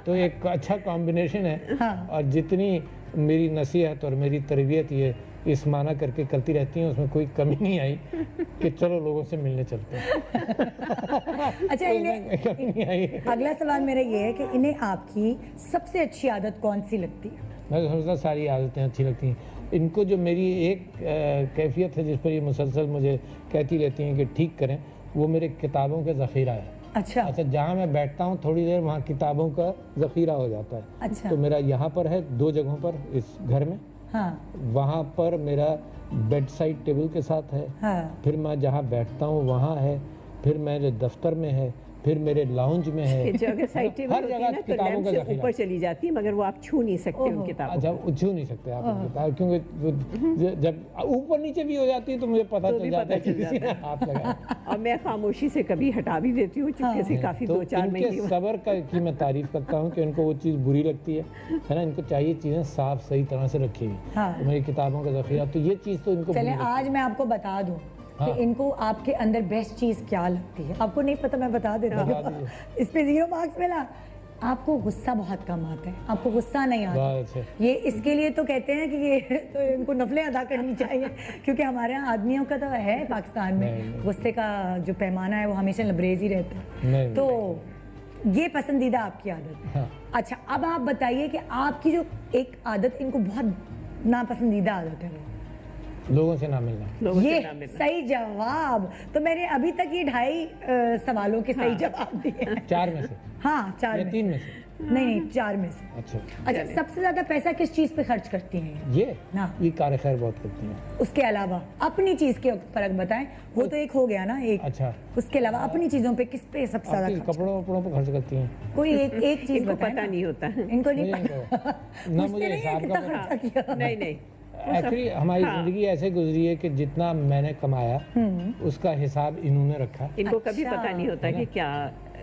तो एक अच्छा कॉम्बिनेशन है। और जितनी मेरी नसीहत और मेरी तरबियत ये इस माना करके करती रहती हैं, उसमें कोई कमी नहीं आई कि चलो लोगों से मिलने चलते हैं। अच्छा, इन्हें कमी नहीं आई। अगला सवाल मेरा ये है कि इन्हें आपकी सबसे अच्छी आदत कौन सी लगती है? मैं समझता सारी आदतें अच्छी लगती हैं इनको। जो मेरी एक कैफियत है जिस पर ये मुसलसल मुझे कहती रहती हैं कि ठीक करें, वो मेरे किताबों का ज़ख़ीरा है। अच्छा, जहाँ मैं बैठता हूँ थोड़ी देर वहाँ किताबों का ज़ख़ीरा हो जाता है। अच्छा। तो मेरा यहाँ पर है 2 जगहों पर इस घर में। हाँ, वहाँ पर मेरा बेड साइड टेबल के साथ है। हाँ। फिर मैं जहाँ बैठता हूँ वहाँ है। फिर मेरे दफ्तर में है। फिर मेरे लाउंज में है। जगह साइड टेबल हर होती है जगह ना, तो किताबों लैंप का से ज़ख़ीरा। ऊपर चली जाती है, मगर वो आप छू नहीं सकते उन किताबों अच्छा, को। छू नहीं सकते आप उनकी किताब, क्योंकि जब ऊपर नीचे भी हो जाती है तो मुझे पता तो चल भी जाता है पता कि चल किसी ने जाता हाथ लगाया। और मैं खामोशी से कभी हटा भी देती हूँ, चुपके से काफी तो 2-4 इनके महीने सब्र की मैं तारीफ करता हूँ कि इनको वो चीज़ बुरी लगती है ना। इनको चाहिए चीज़ें साफ सही तरह से रखी हुई। हाँ। तो मेरी किताबों का ज़ख़ीरा, तो ये चीज़ तो इनको चले बुरी लगती आज मैं आपको बता दूं हाँ। कि इनको आपके अंदर बेस्ट चीज क्या लगती है। आपको नहीं पता, मैं बता देती बता हूँ। दीजिए। इस पे 0 मार्क्स मिला। आपको गुस्सा बहुत कम आता है, आपको गुस्सा नहीं है। आता। बहुत अच्छे। ये इसके लिए तो कहते हैं कि ये तो इनको नफलें अदा करनी चाहिए, क्योंकि हमारे यहाँ आदमियों का तो है पाकिस्तान में नहीं। गुस्से का जो पैमाना है वो हमेशा लबरेज ही रहता है। नहीं, तो ये पसंदीदा आपकी आदत है। हाँ। अच्छा, अब आप बताइए कि आपकी जो एक आदत इनको बहुत नापसंदीदा आदत है वो। लोगों से ना मिलना। लोगों ये से ना मिलना। सही जवाब। तो मैंने अभी तक ये 2.5 सवालों के सही जवाब दिए हैं। 4 में से हाँ, 4 या में 3 से। में से? नहीं, 4 में से। अच्छा, अच्छा, सबसे ज्यादा पैसा किस चीज पे खर्च करती हैं ये? ये हाँ। ये कार खैर बहुत करती हैं। उसके अलावा अपनी चीज के फर्क बताएं। वो तो एक हो गया ना, एक। अच्छा। उसके अलावा अपनी चीजों पे किस पे सबसे ज्यादा आपके खर्च? कपड़ों वपड़ों पर खर्च करती हैं? कोई एक चीज इनको बताएं पता ना। नहीं होता है। इनको मुझे नहीं नहीं पता। पता। ना पूछते मुझे नहीं हैं हिसाब कितना का खर्चा किया। नहीं नहीं, एक्चुअली हमारी हाँ। जिंदगी ऐसे गुजरी है कि जितना मैंने कमाया उसका हिसाब इन्होंने रखा। इनको कभी अच्छा। पता नहीं होता कि क्या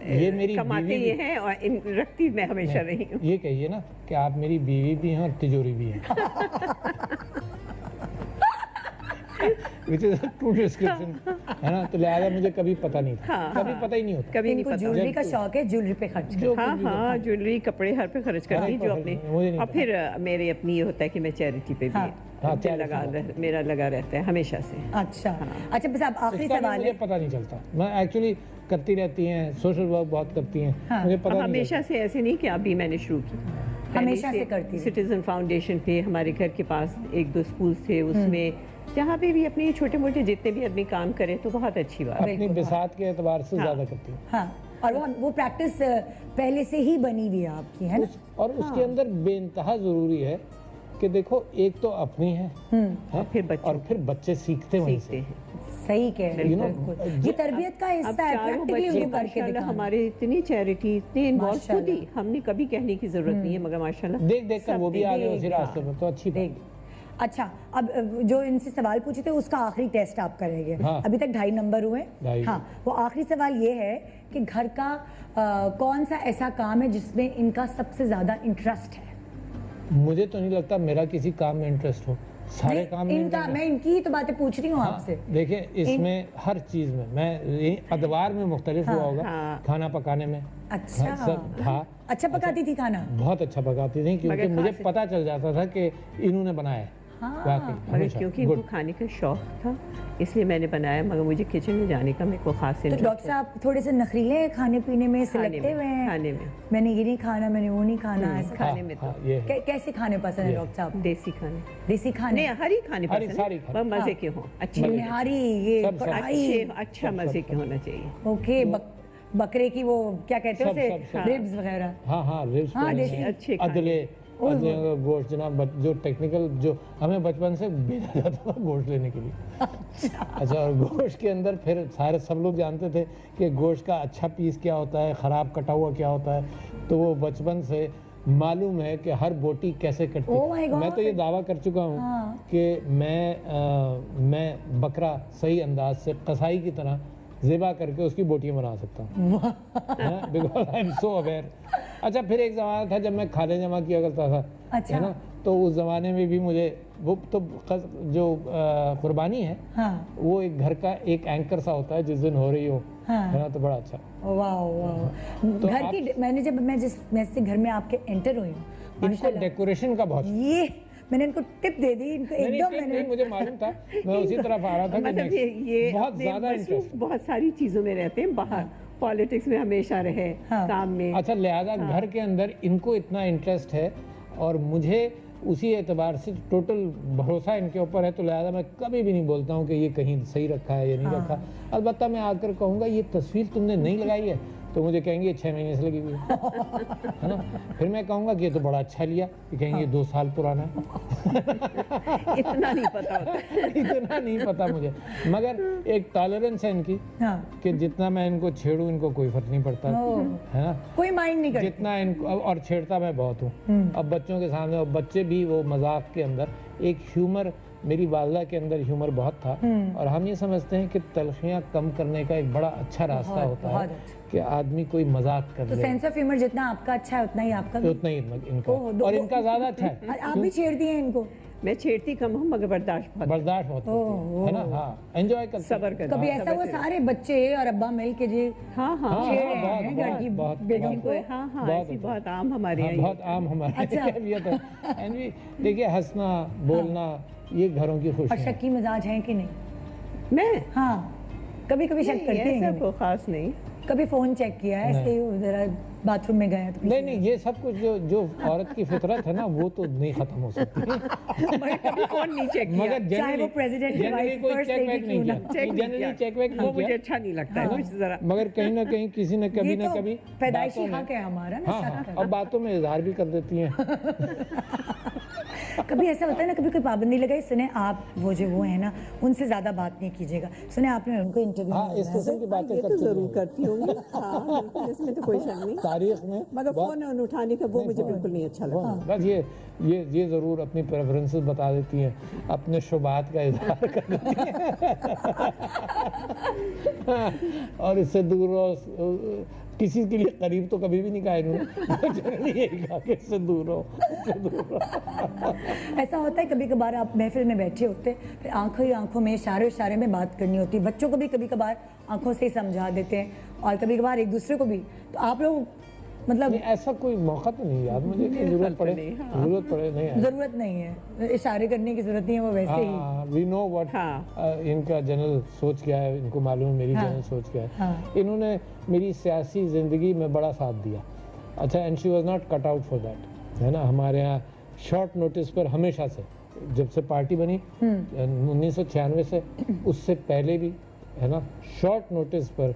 ये मेरी कमाते बीवी ये भी- हैं और इन रखती मैं हमेशा रही हूँ। ये कहिए ना कि आप मेरी बीवी भी हैं और तिजोरी भी हैं। Which is a true description, है ना। तो लिहाजा मुझे कभी पता नहीं था। हाँ, कभी पता ही नहीं होता। कभी नहीं इनको पता। ज्वेलरी का शौक है, ज्वेलरी पे खर्च जो करते हाँ कुछ भी हाँ, ज्वेलरी कपड़े हर पे खर्च करती हाँ, जो मुझे अपने। नहीं और पता। फिर मेरे अपनी ये होता है कि मैं चैरिटी पे भी हाँ। हाँ, मुझे charity मेरा लगा रहता है हमेशा से। अच्छा। अच्छा, बस अब आखिरी इसका भी सवाल मुझे है। पता नहीं चलता। मैं एक्चुअली करती रहती हैं, सोशल वर्क बहुत करती हैं। हाँ। मुझे पता नहीं हमेशा से ऐसे नहीं कि अभी मैंने शुरू की। हमेशा से करती हैं। सिटीजन फाउंडेशन पे हमारे घर के पास 1-2 स्कूल थे, उसमें जहाँ पे भी अपने छोटे मोटे जितने भी आदमी काम करे तो बहुत अच्छी बात है। अपनी बिल्कुल, बिसात के एतबार से हाँ। ज्यादा करती हूँ। हाँ, और वो प्रैक्टिस पहले से ही बनी हुई है आपकी, है ना? और उसके अंदर बेइंतहा जरूरी है कि देखो, एक तो अपनी है, हाँ? फिर बच्चों और फिर बच्चे सीखते वहीं सीखते से। हैं। सही कह रहे You हैं, know, बिल्कुल। ये तरबियत का अब हिस्सा है, चारों प्रैक्टिकली बच्चे उनको करके माशाल्लाह दिखाना। हमारे इतनी चैरिटी इतने इन्वॉल्व खुद ही, माशाल्लाह। हमने कभी कहने की जरूरत नहीं है, मगर माशाल्लाह देख देख कर वो भी आ गए उसी देख, रास्ते पर, तो अच्छी बात। देख। अच्छा, अब जो इनसे सवाल पूछे थे उसका आखिरी टेस्ट आप करेंगे। हाँ। अभी तक 2.5 नंबर हुए। 2.5। हाँ, वो आखिरी सवाल ये है कि घर का कौन सा ऐसा काम है जिसमें इनका सबसे ज्यादा इंटरेस्ट है? मुझे तो नहीं लगता मेरा किसी काम में इंटरेस्ट हो। सारे नहीं, काम में इनका, interest मैं इनकी ही तो बातें पूछ रही हूँ हाँ, आपसे। देखिए इसमें हर चीज में मैं अदवार में मुख्तलिफ हुआ होगा। हाँ। खाना पकाने में अच्छा, सब था। अच्छा पकाती थी खाना? बहुत अच्छा पकाती थी, क्योंकि मगर मुझे खास- पता चल जाता था कि इन्होंने बनाया है। हाँ। वाकई, मगर हमेशा। क्योंकि इनको Good। खाने का शौक था इसलिए मैंने बनाया, मगर मुझे किचन में जाने का मेरे को खास तो इंटरेस्ट डॉक्टर साहब थोड़े से नखरीले हैं खाने पीने में, सिलेक्टिव हैं? खाने में मैंने ये नहीं खाना, मैंने वो नहीं खाना, ऐसा खाने में तो हाँ, ये है। कैसे खाने पसंद है ये। डॉक्टर साहब? देसी खाने देसी खाने? नहीं, हरी खाने हरी, पसंद सारी है, खाने। पर मजे हाँ। के हों, अच्छे निहारी, ये सब, सब। कढ़ाई। अच्छा मजे के होना चाहिए। ओके, बकरे की वो क्या कहते हैं सब, उसे, सब, सब। रिब्स वगैरह। हाँ हाँ, रिब्स हाँ, बने देसी। हैं। अच्छे खाने। अदले का गोश्त जनाब, जो टेक्निकल, जो हमें बचपन से भेजा जाता था गोश्त लेने के लिए। अच्छा, और गोश्त के अंदर फिर सारे सब लोग जानते थे कि गोश्त का अच्छा पीस क्या होता है, ख़राब कटा हुआ क्या होता है। तो वो बचपन से मालूम है कि हर बोटी कैसे कटती Oh my God। मैं तो ये दावा कर चुका हूँ हाँ। कि मैं बकरा सही अंदाज से कसाई की तरह ज़िबा करके उसकी बोटियाँ बना सकता हूँ, because I am so aware. अच्छा, फिर एक ज़माना था जब मैं खाने जमा किया करता था, अच्छा। है ना। तो उस ज़माने में भी मुझे वो तो जो कुर्बानी है, हाँ, वो एक घर का एक एंकर सा होता है जिस दिन हो रही हो, हाँ। है ना, तो बड़ा अच्छा। वाह वाह। घर की मैं जिस घर में आपके एंटर हुई हूँ, इनको डेकोरेशन का बहुत ये मैंने इनको टिप दे दी, इनको एकदम मैंने मुझे मालूम था, मैं उसी तरफ आ रहा था कि मतलब next, ये बहुत अपने ज्यादा मसरूफ इंटरेस्ट। बहुत सारी चीजों में रहते हैं, बाहर पॉलिटिक्स में हमेशा रहे, काम में। अच्छा, लिहाजा घर के अंदर इनको इतना इंटरेस्ट है और मुझे उसी एतबार से टोटल भरोसा इनके ऊपर है, तो लिहाजा मैं कभी भी नहीं बोलता हूँ कि ये कहीं सही रखा है या नहीं रखा। अलबत्ता मैं आकर कहूँगा ये तस्वीर तुमने नहीं लगाई है, तो मुझे कहेंगे 6 महीने से लगी हुई है ना। फिर मैं कहूँगा कि ये तो बड़ा अच्छा लिया, ये कहेंगे 2 साल पुराना है। इतना नहीं पता होता। इतना नहीं पता मुझे, मगर एक टॉलरेंस है इनकी कि जितना मैं इनको छेड़ूं इनको कोई फर्क नहीं पड़ता, है ना, कोई माइंड नहीं करता। जितना इनको, और छेड़ता मैं बहुत हूँ अब बच्चों के सामने, और बच्चे भी वो मजाक के अंदर एक ह्यूमर, मेरी वालदा के अंदर ह्यूमर बहुत था, और हम ये समझते हैं कि तलखियाँ कम करने का एक बड़ा अच्छा रास्ता होता है कि आदमी कोई मजाक कर ले। तो सेंस ऑफ ह्यूमर जितना आपका अच्छा है उतना ही आपका भी। उतना ही इनका, और इनका ज्यादा अच्छा है। आप भी छेड़ती हैं इनको? मैं छेड़ती कम हूँ मगर बर्दाश्त बहुत होती है ना। हाँ, एंजॉय कर, सबर कर। कभी ऐसा वो सारे बच्चे और अब्बा मिल के जी हाँ बेगम को? ऐसी बहुत आम हमारे यहाँ, बहुत आम हमारे कैफियत है। एंड भी देखिए, हंसना बोलना ये घरों की खुशी और शक्की मिजाज है कि नहीं? मैं कभी कभी शक करते हैं? कोई खास नहीं। कभी फोन चेक किया है ऐसे ही, जरा बाथरूम में गए तो? नहीं, ये सब कुछ जो औरत की फितरत है ना, वो तो नहीं खत्म हो सकती। मगर कभी फोन नहीं चेक किया, मगर चाहे वो प्रेसिडेंट की वाइफ, कोई फर्स्ट चेक लेडी बैक नहीं किया, जनरली चेक बैक नहीं वो मुझे किया, अच्छा नहीं लगता है जरा। मगर कहीं ना कहीं किसी ने कभी ना कभी पैदाइशी हक है हमारा ना शक करना। और बातों में इजहार भी कर देती हैं। कभी ऐसा होता है ना, कभी कोई पाबंदी लगाई, सुने आप वो है ना, उनसे ज्यादा बात नहीं कीजिएगा, सुने आपने उनको इंटरव्यू इस किस्म की बातें ये तो जरूर करती होंगी, इसमें तो कोई शक नहीं। तारीख में मगर फोन उठाने का वो मुझे बिल्कुल नहीं अच्छा लगता। बस ये जरूर अपनी प्रेफरेंसेस बता देती हैं, अपने शुबात का इजहार कर देती हैं। और इससे दूर रहो, किसी के लिए करीब तो कभी भी नहीं कहा इन्होंने, यही कहा कि इससे दूर रहो, इससे दूर रहो। ऐसा होता है कभी कभार आप महफिल में बैठे होते, फिर आंखों ही आंखों में, इशारे में बात करनी होती है। बच्चों को भी कभी कभार आंखों से ही समझा देते हैं, और कभी कभार एक दूसरे को भी। तो आप लोग मतलब ऐसा कोई मौका तो नहीं याद मुझे कि जरूरत पड़े नहीं, जरूरत नहीं है, इशारे करने की जरूरत नहीं है, वो वैसे ही। वी नो व्हाट इनका जनरल सोच क्या है, इनको मालूम है मेरी जनरल सोच क्या है। इन्होंने मेरी सियासी जिंदगी में बड़ा साथ दिया। अच्छा, and she was not cut out for that, है ना। हमारे यहाँ शॉर्ट नोटिस पर हमेशा से, जब से पार्टी बनी 1996 से, उससे पहले भी, है ना, शॉर्ट नोटिस पर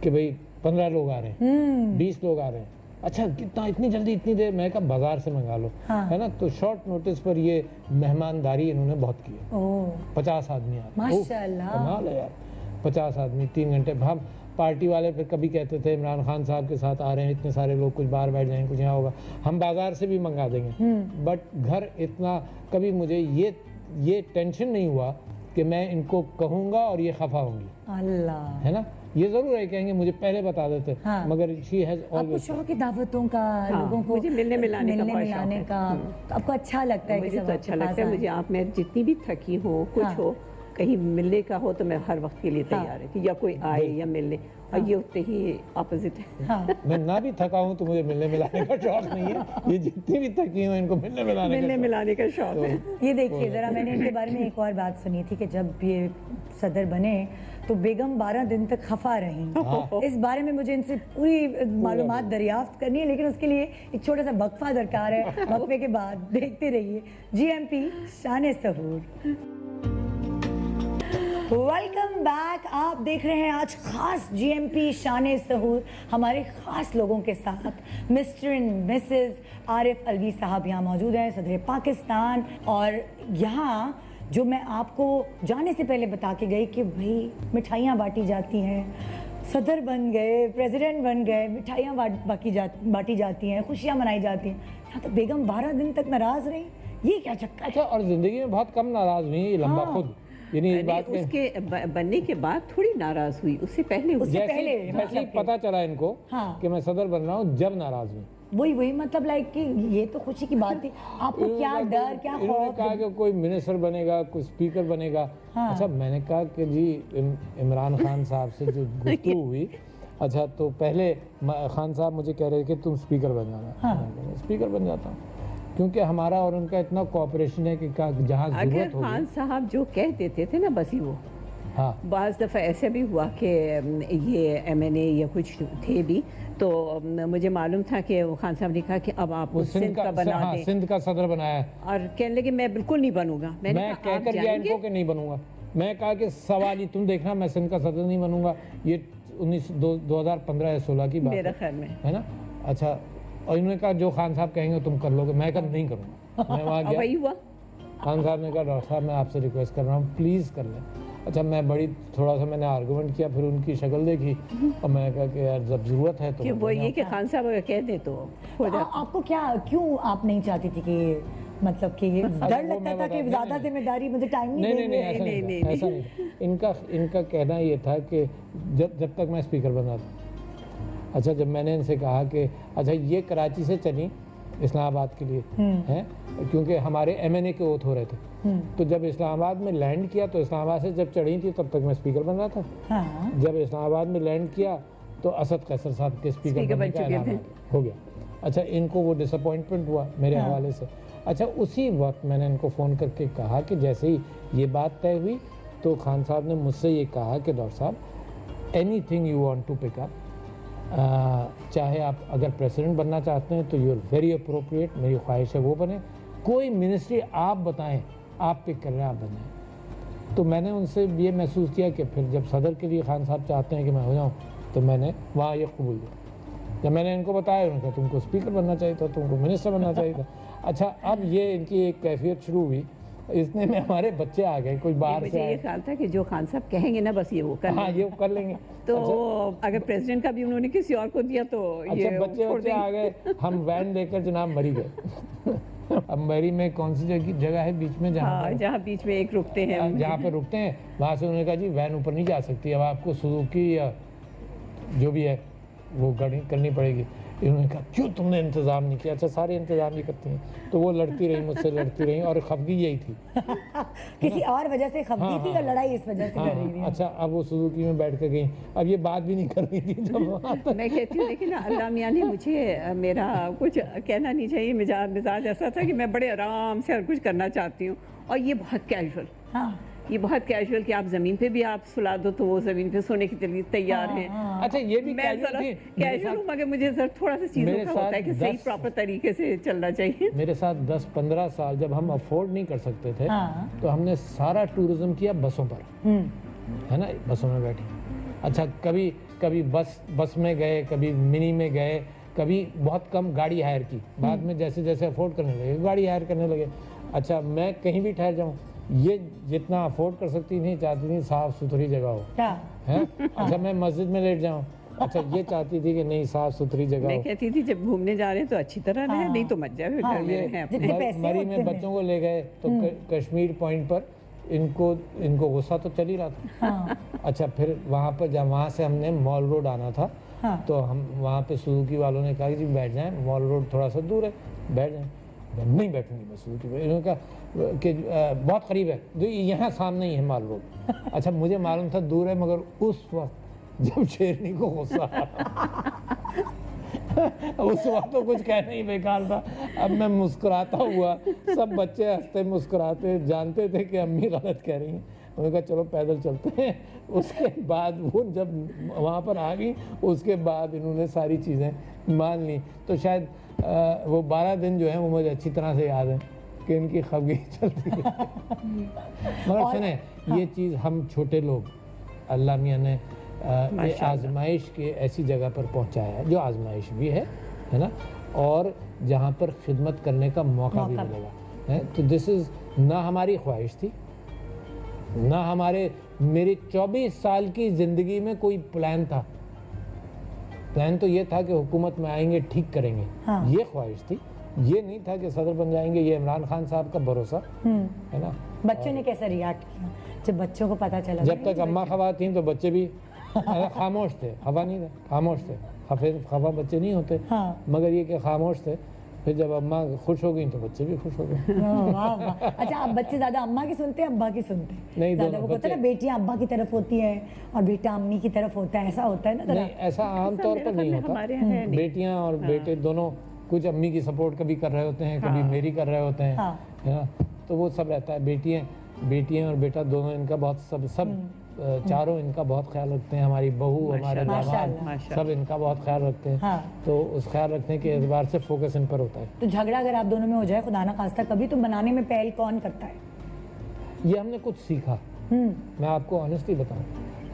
कि भाई 15 लोग आ रहे हैं, 20 लोग आ रहे हैं, अच्छा कितना, इतनी जल्दी, इतनी देर, मैं कहा बाजार से मंगा लो, है ना। तो शॉर्ट नोटिस पर ये मेहमानदारी इन्होंने बहुत की है। 50 आदमी आ रहे, माशाल्लाह, कमाल है यार, 50 आदमी 3 घंटे। हम पार्टी वाले फिर कभी कहते थे इमरान खान साहब के साथ आ रहे हैं इतने सारे लोग, कुछ बाहर बैठ जाएंगे, कुछ यहाँ होगा, हम बाजार से भी मंगा देंगे। बट घर इतना कभी मुझे ये टेंशन नहीं हुआ कि मैं इनको कहूँगा और ये खफा होंगी, अल्लाह, है ना। ये जरूर है, कहेंगे मुझे पहले बता देते, मगर शी हैज आपको शौक है दावतों का, लोगों को मुझे मिलने मिलाने का, तो आपको अच्छा लगता है? मुझे तो अच्छा लगता है। मुझे आप में जितनी भी थकी हो, कुछ हो, कहीं मिलने का हो, तो मैं हर वक्त के लिए तैयार है कि या कोई आए या मिलने, और ये उतने ही ऑपोजिट है। मैं ना भी थका हूँ तो मुझे मिलने मिलाने का शौक नहीं है। ये जितनी भी थकी हूँ इनको मिलने मिलाने का शौक है। ये देखिए जरा, मैंने इनके बारे में एक और बात सुनी थी कि जब ये सदर बने तो बेगम 12 दिन तक खफा रही। इस बारे में मुझे इनसे पूरी मालूमात दरियाफ्त करनी है, लेकिन उसके लिए एक छोटा सा वक्फा दरकार है। वक्फे के बाद देखते रहिए GMP शान सहूर। वेलकम बैक, आप देख रहे हैं आज खास GMP शान सहूर, हमारे खास लोगों के साथ mister and Mrs Arif Alvi साहब यहाँ मौजूद हैं, सदर पाकिस्तान। और यहाँ जो मैं आपको जाने से पहले बता के गई कि भाई मिठाइयाँ बांटी जाती हैं, सदर बन गए, प्रेसिडेंट बन गए, मिठाइयाँ बांटी जाती हैं, खुशियाँ मनाई जाती हैं। यहाँ तो बेगम 12 दिन तक नाराज रही, ये क्या चक्कर है? अच्छा, और जिंदगी में बहुत कम नाराज हुई लंबा खुद, यानी इस बात में उसके बनने के बाद थोड़ी नाराज हुई, उससे पहले जैसे पता चला इनको कि मैं सदर बन रहा हूँ, जब नाराज हुई। वही मतलब लाइक कि ये तो खुशी की बात थी, आपको क्या डर, क्या खौफ? कहा कि कोई मिनिस्टर बनेगा, कोई स्पीकर बनेगा। अच्छा, मैंने कहा कि जी इमरान खान साहब से जो गुफ्तगू हुई, अच्छा तो पहले खान साहब मुझे कह रहे कि तुम स्पीकर बन जाना, स्पीकर बन जाता हूँ। क्योंकि हमारा और उनका इतना कोऑपरेशन है कि जहाँ अगर जरूरत होगी। खान साहब जो कह देते थे ना बस ही वो, हाँ बाज़ दफ़ा ऐसे भी हुआ कि ये MNA या कुछ थे भी, तो मुझे मालूम था कि वो खान साहब ने कहा कि अब आप सिंध का बना हाँ, दें, सिंध का सदर बनाया है। और कहने लगे मैं बिल्कुल नहीं बनूंगा। मैं कहा, आप कहकर गया जाएंगे? इनको कि नहीं बनूंगा। मैं कहा कि सवाल ही तुम देखना, मैं सिंध का सदर नहीं बनूंगा। ये 2015 या 16 की बात मेरा ख्याल में है ना। अच्छा, और इन्होंने कहा जो खान साहब कहेंगे तुम कर लोगे। मैं कहा नहीं करूँगा। मैं वहाँ गया, वही हुआ। खान साहब ने कहा डॉक्टर साहब मैं आपसे रिक्वेस्ट कर रहा हूँ प्लीज़ कर लें। अच्छा, मैं थोड़ा सा मैंने आर्गूमेंट किया, फिर उनकी शक्ल देखी और मैंने कहा कि यार जब ज़रूरत है तो कि वो ये कि खान साहब अगर कह दे तो हो जाता। आपको क्या, क्यों आप नहीं चाहती थी कि मतलब कि ये डर वो लगता मैं था कि बता- ज़्यादा नहीं, जिम्मेदारी मुझे टाइम नहीं नहीं देंगे? ऐसा नहीं नहीं, था, ऐसा नहीं था। इनका कहना ये था कि जब तक मैं स्पीकर बना था। अच्छा, जब मैंने इनसे कहा कि अच्छा ये कराची से चली इस्लामाबाद के लिए हैं, क्योंकि हमारे MNA के ओथ हो रहे थे, तो जब इस्लामाबाद में लैंड किया तो इस्लामाबाद से जब चढ़ी थी तब तक मैं स्पीकर बन रहा था। हाँ। जब इस्लामाबाद में लैंड किया तो असद कैसर साहब के स्पीकर बनने का ऐलान हो गया। अच्छा, इनको वो डिसअपॉइंटमेंट हुआ मेरे हवाले से। अच्छा, उसी वक्त मैंने इनको फ़ोन करके कहा कि जैसे ही ये बात तय हुई तो खान साहब ने मुझसे ये कहा कि डॉक्टर साहब anything you want to pick up, चाहे आप अगर प्रेसिडेंट बनना चाहते हैं तो यू आर वेरी अप्रोप्रिएट, मेरी ख्वाहिश है वो बने। कोई मिनिस्ट्री आप बताएं, आप पिक कर रहे हैं, आप बनाएं। तो मैंने उनसे ये महसूस किया कि फिर जब सदर के लिए खान साहब चाहते हैं कि मैं हो जाऊँ, तो मैंने वहाँ ये कबूल किया। जब मैंने इनको बताया, उन्होंने कहा तुमको स्पीकर बनना चाहिए था, तुमको मिनिस्टर बनना चाहिए था। अच्छा, अब ये इनकी एक कैफियत शुरू हुई, इतने में हमारे बच्चे आ गए, कोई बाहर से मुझे ये आए। ख्याल था कि जो खान साहब कहेंगे ना बस ये वो कर हाँ, लेंगे। ये कर लेंगे। तो अगर प्रेसिडेंट का भी उन्होंने किसी और को दिया तो अच्छा, ये बच्चे छोड़ आ देंगे। गए, हम वैन लेकर जनाब मरी गए। अब मरी में कौन सी जगह है बीच में हाँ, जहाँ बीच में एक रुकते हैं, जहाँ पे रुकते हैं, वहाँ से उन्होंने कहा जी वैन ऊपर नहीं जा सकती, अब आपको सुजुकी या जो भी है वो गाड़ी करनी पड़ेगी। इन्होंने कहा क्यों तुमने इंतज़ाम नहीं किया? अच्छा, सारे इंतज़ाम ही करती हैं। तो वो लड़ती रही मुझसे, लड़ती रही, और खफगी यही थी। किसी और वजह से खफगी थी या लड़ाई इस वजह से कर रही थी? अच्छा, अब वो सुजुकी में बैठ कर गई, अब ये बात भी नहीं कर रही थी जब वहाँ तक। मैं कहती हूँ लेकिन अल्लाह मियाँ ने मुझे मेरा कुछ कहना नहीं चाहिए, मिजाज ऐसा था कि मैं बड़े आराम से हर कुछ करना चाहती हूँ, और ये बहुत कैजुअल। हाँ। ये बहुत कैजुअल कि आप ज़मीन पे भी आप सुला दो तो वो ज़मीन पे सोने के लिए तैयार हैं। अच्छा, ये भी मैं कैजुअल थी मेरे कैजुअल हूँ, साथ। मगर मुझे सर थोड़ा सा चीज़ों मेरे का होता है कि साथ सही 10 प्रॉपर तरीके से चलना चाहिए। मेरे साथ 10-15 साल जब हम अफोर्ड नहीं कर सकते थे, हाँ। तो हमने सारा टूरिज्म किया बसों पर, है ना, बसों में बैठे। अच्छा, कभी बस में गए, कभी मिनी में गए, कभी बहुत कम गाड़ी हायर की। बाद में जैसे जैसे अफोर्ड करने लगे गाड़ी हायर करने लगे। अच्छा, मैं कहीं भी ठहर जाऊँ, ये जितना अफोर्ड कर सकती नहीं चाहती थी साफ़ सुथरी जगह हो, क्या है। अच्छा, मैं मस्जिद में लेट जाऊँ, अच्छा ये चाहती थी कि नहीं साफ़ सुथरी जगह मैं हो। कहती थी जब घूमने जा रहे हैं तो अच्छी तरह रहे, नहीं तो मत जाए, घर में रहें अपने। जितने पैसे मरी उतने में में। बच्चों को ले गए तो कश्मीर पॉइंट पर इनको गुस्सा तो चल ही रहा था। हाँ। अच्छा, फिर वहाँ पर जब वहाँ से हमने मॉल रोड आना था, हाँ। तो हम वहाँ पे सुजुकी वालों ने कहा कि जी बैठ जाएं, मॉल रोड थोड़ा सा दूर है, बैठ जाएं। मैं नहीं बैठूंगी मैं सुजुकी पे। इन्होंने कहा कि बहुत करीब है, जो यहाँ सामने ही है मॉल रोड। अच्छा, मुझे मालूम था दूर है, मगर उस वक्त जब शेरनी को गुस्सा उस वक्त तो कुछ कहना ही बेकार था। अब मैं मुस्कुराता हुआ, सब बच्चे हंसते मुस्कुराते, जानते थे कि अम्मी गलत कह रही हैं। उन्होंने कहा चलो पैदल चलते हैं। उसके बाद वो जब वहाँ पर आ गई, उसके बाद इन्होंने सारी चीज़ें मान ली। तो शायद वो 12 दिन जो है वो मुझे अच्छी तरह से याद है कि इनकी खबगी चलती है। मगर सुने, ये चीज़ हम छोटे लोग, अल्लाह मियाँ ने ये आजमाइश के ऐसी जगह पर पहुंचाया है जो आजमाइश भी है ना, और जहां पर खिदमत करने का मौका भी मिलेगा, है। तो दिस इज़ ना हमारी ख्वाहिश थी, ना मेरी 24 साल की ज़िंदगी में कोई प्लान था। प्लान तो ये था कि हुकूमत में आएंगे ठीक करेंगे, हाँ। ये ख्वाहिश थी। ये नहीं था कि सदर बन जाएंगे, ये इमरान खान साहब का भरोसा, है ना। बच्चों ने कैसे रिएक्ट किया जब बच्चों को पता चला? जब तक अम्मा खवा थी तो बच्चे भी खामोश थे, खफा नहीं थे, खामोश थे। खफा बच्चे नहीं होते, हाँ। मगर ये कि खामोश थे। फिर जब अम्मा खुश हो गई तो बच्चे भी खुश हो गए। अच्छा, आप बच्चे ज्यादा अम्मा की सुनते हैं अब्बा की सुनते हैं? नहीं, ज्यादा वो कहते हैं ना बेटियां अब्बा की तरफ होती है और बेटा अम्मी की तरफ होता है, ऐसा होता है ना? नहीं, ऐसा आमतौर पर नहीं होता। बेटियां और बेटे दोनों कुछ अम्मी की सपोर्ट कभी कर रहे होते हैं, कभी मेरी कर रहे होते हैं, है ना, तो वो सब रहता है। बेटियां और बेटा दोनों इनका बहुत सब चारों इनका बहुत ख्याल रखते हैं। हमारी बहू, हमारे दामाद सब इनका बहुत ख्याल रखते हैं। तो उस ख्याल रखने के एतबार से फोकस इन पर होता है। तो झगड़ा अगर आप दोनों में हो जाए खुदा ना खास्ता कभी, तो बनाने में पहल कौन करता है? ये हमने कुछ सीखा, मैं आपको ऑनेस्टली बताऊं,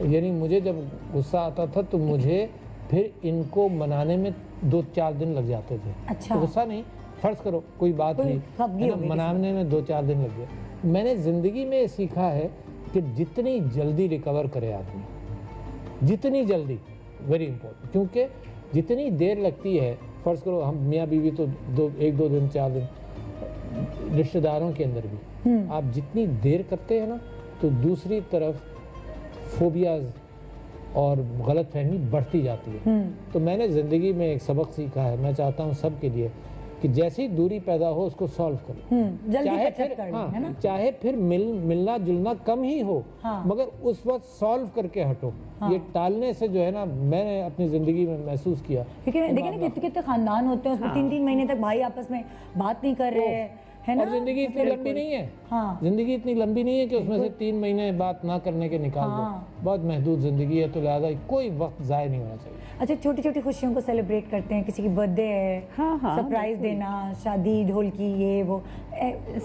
यानी मुझे जब गुस्सा आता था तो मुझे फिर इनको मनाने में 2-4 दिन लग जाते थे। अच्छा। तो गुस्सा नहीं, फर्ज करो कोई बात हुई, मनाने में 2-4 दिन लग गए। मैंने जिंदगी में सीखा है कि जितनी जल्दी रिकवर करे आदमी, जितनी जल्दी, वेरी इंपॉर्टेंट, क्योंकि जितनी देर लगती है, फर्ज करो हम मियाँ बीवी तो 1-2 दिन 4 दिन, रिश्तेदारों के अंदर भी आप जितनी देर करते हैं ना, तो दूसरी तरफ फोबियाज और गलत फहमी बढ़ती जाती है। तो मैंने ज़िंदगी में एक सबक सीखा है, मैं चाहता हूँ सबके लिए कि जैसी दूरी पैदा हो उसको सॉल्व करो, चाहे फिर मिलना जुलना कम ही हो, मगर उस वक्त सॉल्व करके हटो। ये टालने से जो है ना, मैंने अपनी जिंदगी में महसूस किया। देखिए ना कितने खानदान होते हैं, उसमें 3-3 महीने तक भाई आपस में बात नहीं कर रहे हैं, है ना? और जिंदगी इतनी लंबी नहीं है, जिंदगी इतनी लंबी नहीं है कि उसमें से 3 महीने बात ना करने के निकाल दो। बहुत महदूद जिंदगी है, तो लिहाजा कोई वक्त जाया नहीं होना चाहिए। अच्छा, छोटी छोटी खुशियों को सेलिब्रेट करते हैं, किसी की बर्थडे है, सरप्राइज देना, शादी, ढोलकी, ये वो,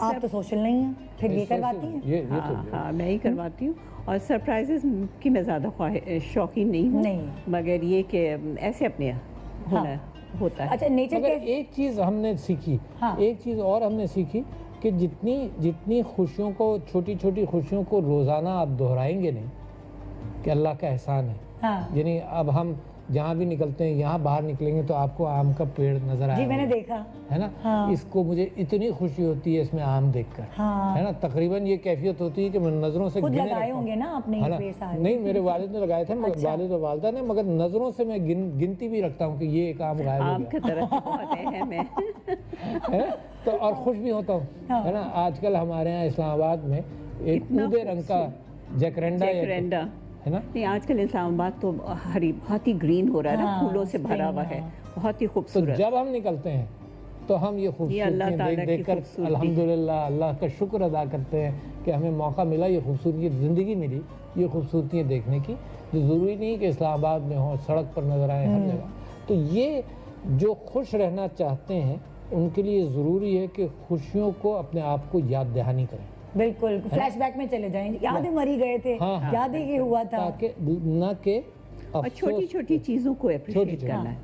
आप तो सोशल नहीं है, फिर ये करवाती हैं? हाँ, मैं ही करवाती हूँ। और सरप्राइजेस की मैं ज़्यादा शौकीन नहीं हूँ, मगर ये कि ऐसे अपने होता है। अच्छा, नेचर मगर एक चीज़ हमने सीखी, एक चीज़ और हमने सीखी कि जितनी खुशियों को, छोटी छोटी खुशियों को रोज़ाना आप दोहराएंगे नहीं, कि अल्लाह का एहसान है। यानी अब हम जहाँ भी निकलते हैं, यहाँ बाहर निकलेंगे तो आपको आम का पेड़ नजर आएगा। जी, मैंने देखा है ना। इसको मुझे इतनी खुशी होती है इसमें आम देखकर, है ना। तकरीबन ये कैफियत होती है कि मैं नजरों से गिने लगाए होंगे ना आपने, है ना। नहीं, मेरे वालिद ने लगाए थे, वालिद और वालिदा ने, मगर नजरों से मैं गिनती भी रखता हूँ कि ये एक आम गायब हो गया। तो और खुश भी होता हूँ, है ना। आजकल हमारे यहाँ इस्लामाबाद में एक ऊदे रंग का जैकरेंडा है ना। नहीं, आजकल इस्लामाबाद तो हरी, बहुत ही ग्रीन हो रहा है ना, फूलों से भरा हुआ है, बहुत ही खूबसूरत। तो जब हम निकलते हैं तो हम ये खूबसूरती देखकर अल्हम्दुलिल्लाह अल्लाह का शुक्र अदा करते हैं कि हमें मौका मिला, ये खूबसूरती, ज़िंदगी मिली ये खूबसूरतियाँ देखने की, जो ज़रूरी नहीं कि इस्लामाबाद में हो, सड़क पर नजर आए हर जगह। तो ये जो खुश रहना चाहते हैं उनके लिए ज़रूरी है कि खुशियों को अपने आप को याद दहानी करें। बिल्कुल, फ्लैशबैक में चले जाएंगे, यादें मरी गए थे, यादें ये हुआ था, ना के छोटी छोटी चीजों को अप्रिशिएट करना है।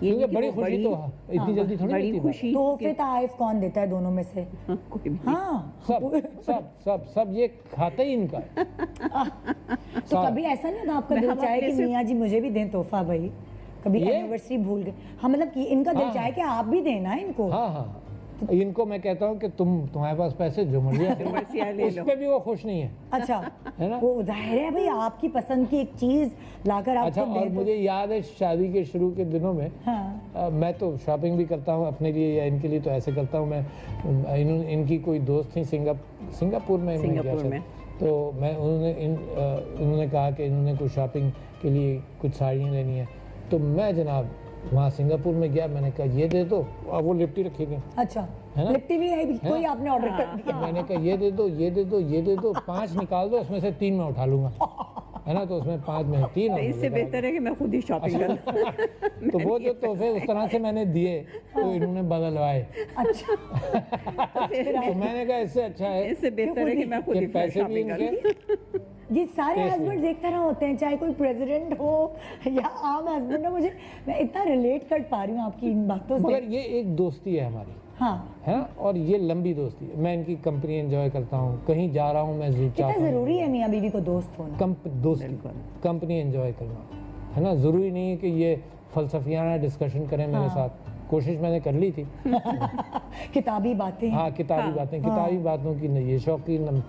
ये बड़ी खुशी तो इतनी जल्दी थोड़ी मिलती है। खुशी तोहफे ताइफ कौन देता है दोनों में से? कोई भी। सब ये खाते ही इनका। तो कभी ऐसा नहीं होता आपका दिल चाहे कि मियाँ जी मुझे भी दें तोहफा? भाई कभी एनिवर्सरी भूल गए? हाँ, मतलब कि इनका दिल चाहे कि आप भी देना है इनको। हाँ, इनको मैं कहता हूँ कि तुम्हारे पास पैसे जो मर्जी उस पे भी वो खुश नहीं है। अच्छा, है ना। वो जाहिर है भाई, आपकी पसंद की एक चीज लाकर आपको अच्छा, और मुझे याद है शादी के शुरू के दिनों में मैं तो शॉपिंग भी करता हूँ अपने लिए या इनके लिए, तो ऐसे करता हूँ मैं। इनकी कोई दोस्त थी सिंगापुर में, तो मैं उन्होंने कहा कि इन्होंने कोई शॉपिंग के लिए कुछ साड़ियाँ लेनी है, तो मैं जनाब वहाँ सिंगापुर में गया, मैंने कहा ये दे दो, और वो लिप्टी रखी गई। अच्छा, है ना, लिप्टी भी है, कोई आपने ऑर्डर कर दिया। मैंने कहा ये दे दो, ये दे दो, ये दे दो, 5 निकाल दो, उसमें से 3 मैं उठा लूंगा, है ना। तो उसमें 5 में 3, इससे बेहतर है कि मैं खुद ही शॉपिंग करूं। तो वो जो तोहफे उस तरह से मैंने दिए तो इन्होंने बदलवाए। अच्छा, तो मैंने कहा इससे अच्छा है, इससे बेहतर है कि मैं खुद ही पैसे भी इनके। ये सारे हस्बैंड एक तरह होते हैं, चाहे कोई प्रेसिडेंट हो या आम हस्बैंड हो। मैं इतना रिलेट कर पा रही हूँ आपकी इन बातों से। मगर ये एक दोस्ती है हमारी, है, और ये लंबी दोस्ती है। मैं इनकी कंपनी एंजॉय करता हूँ, कहीं जा रहा हूँ मैं कितना जरूरी है मियाँ बीवी को दोस्त होना, दोस्ती, कंपनी एंजॉय करना, है ना। जरूरी नहीं है कि ये फलसफियाना डिस्कशन करें मेरे साथ, कोशिश मैंने कर ली थी। किताबी बातें, हाँ, किताबी बातों की नहीं, ये शौकीन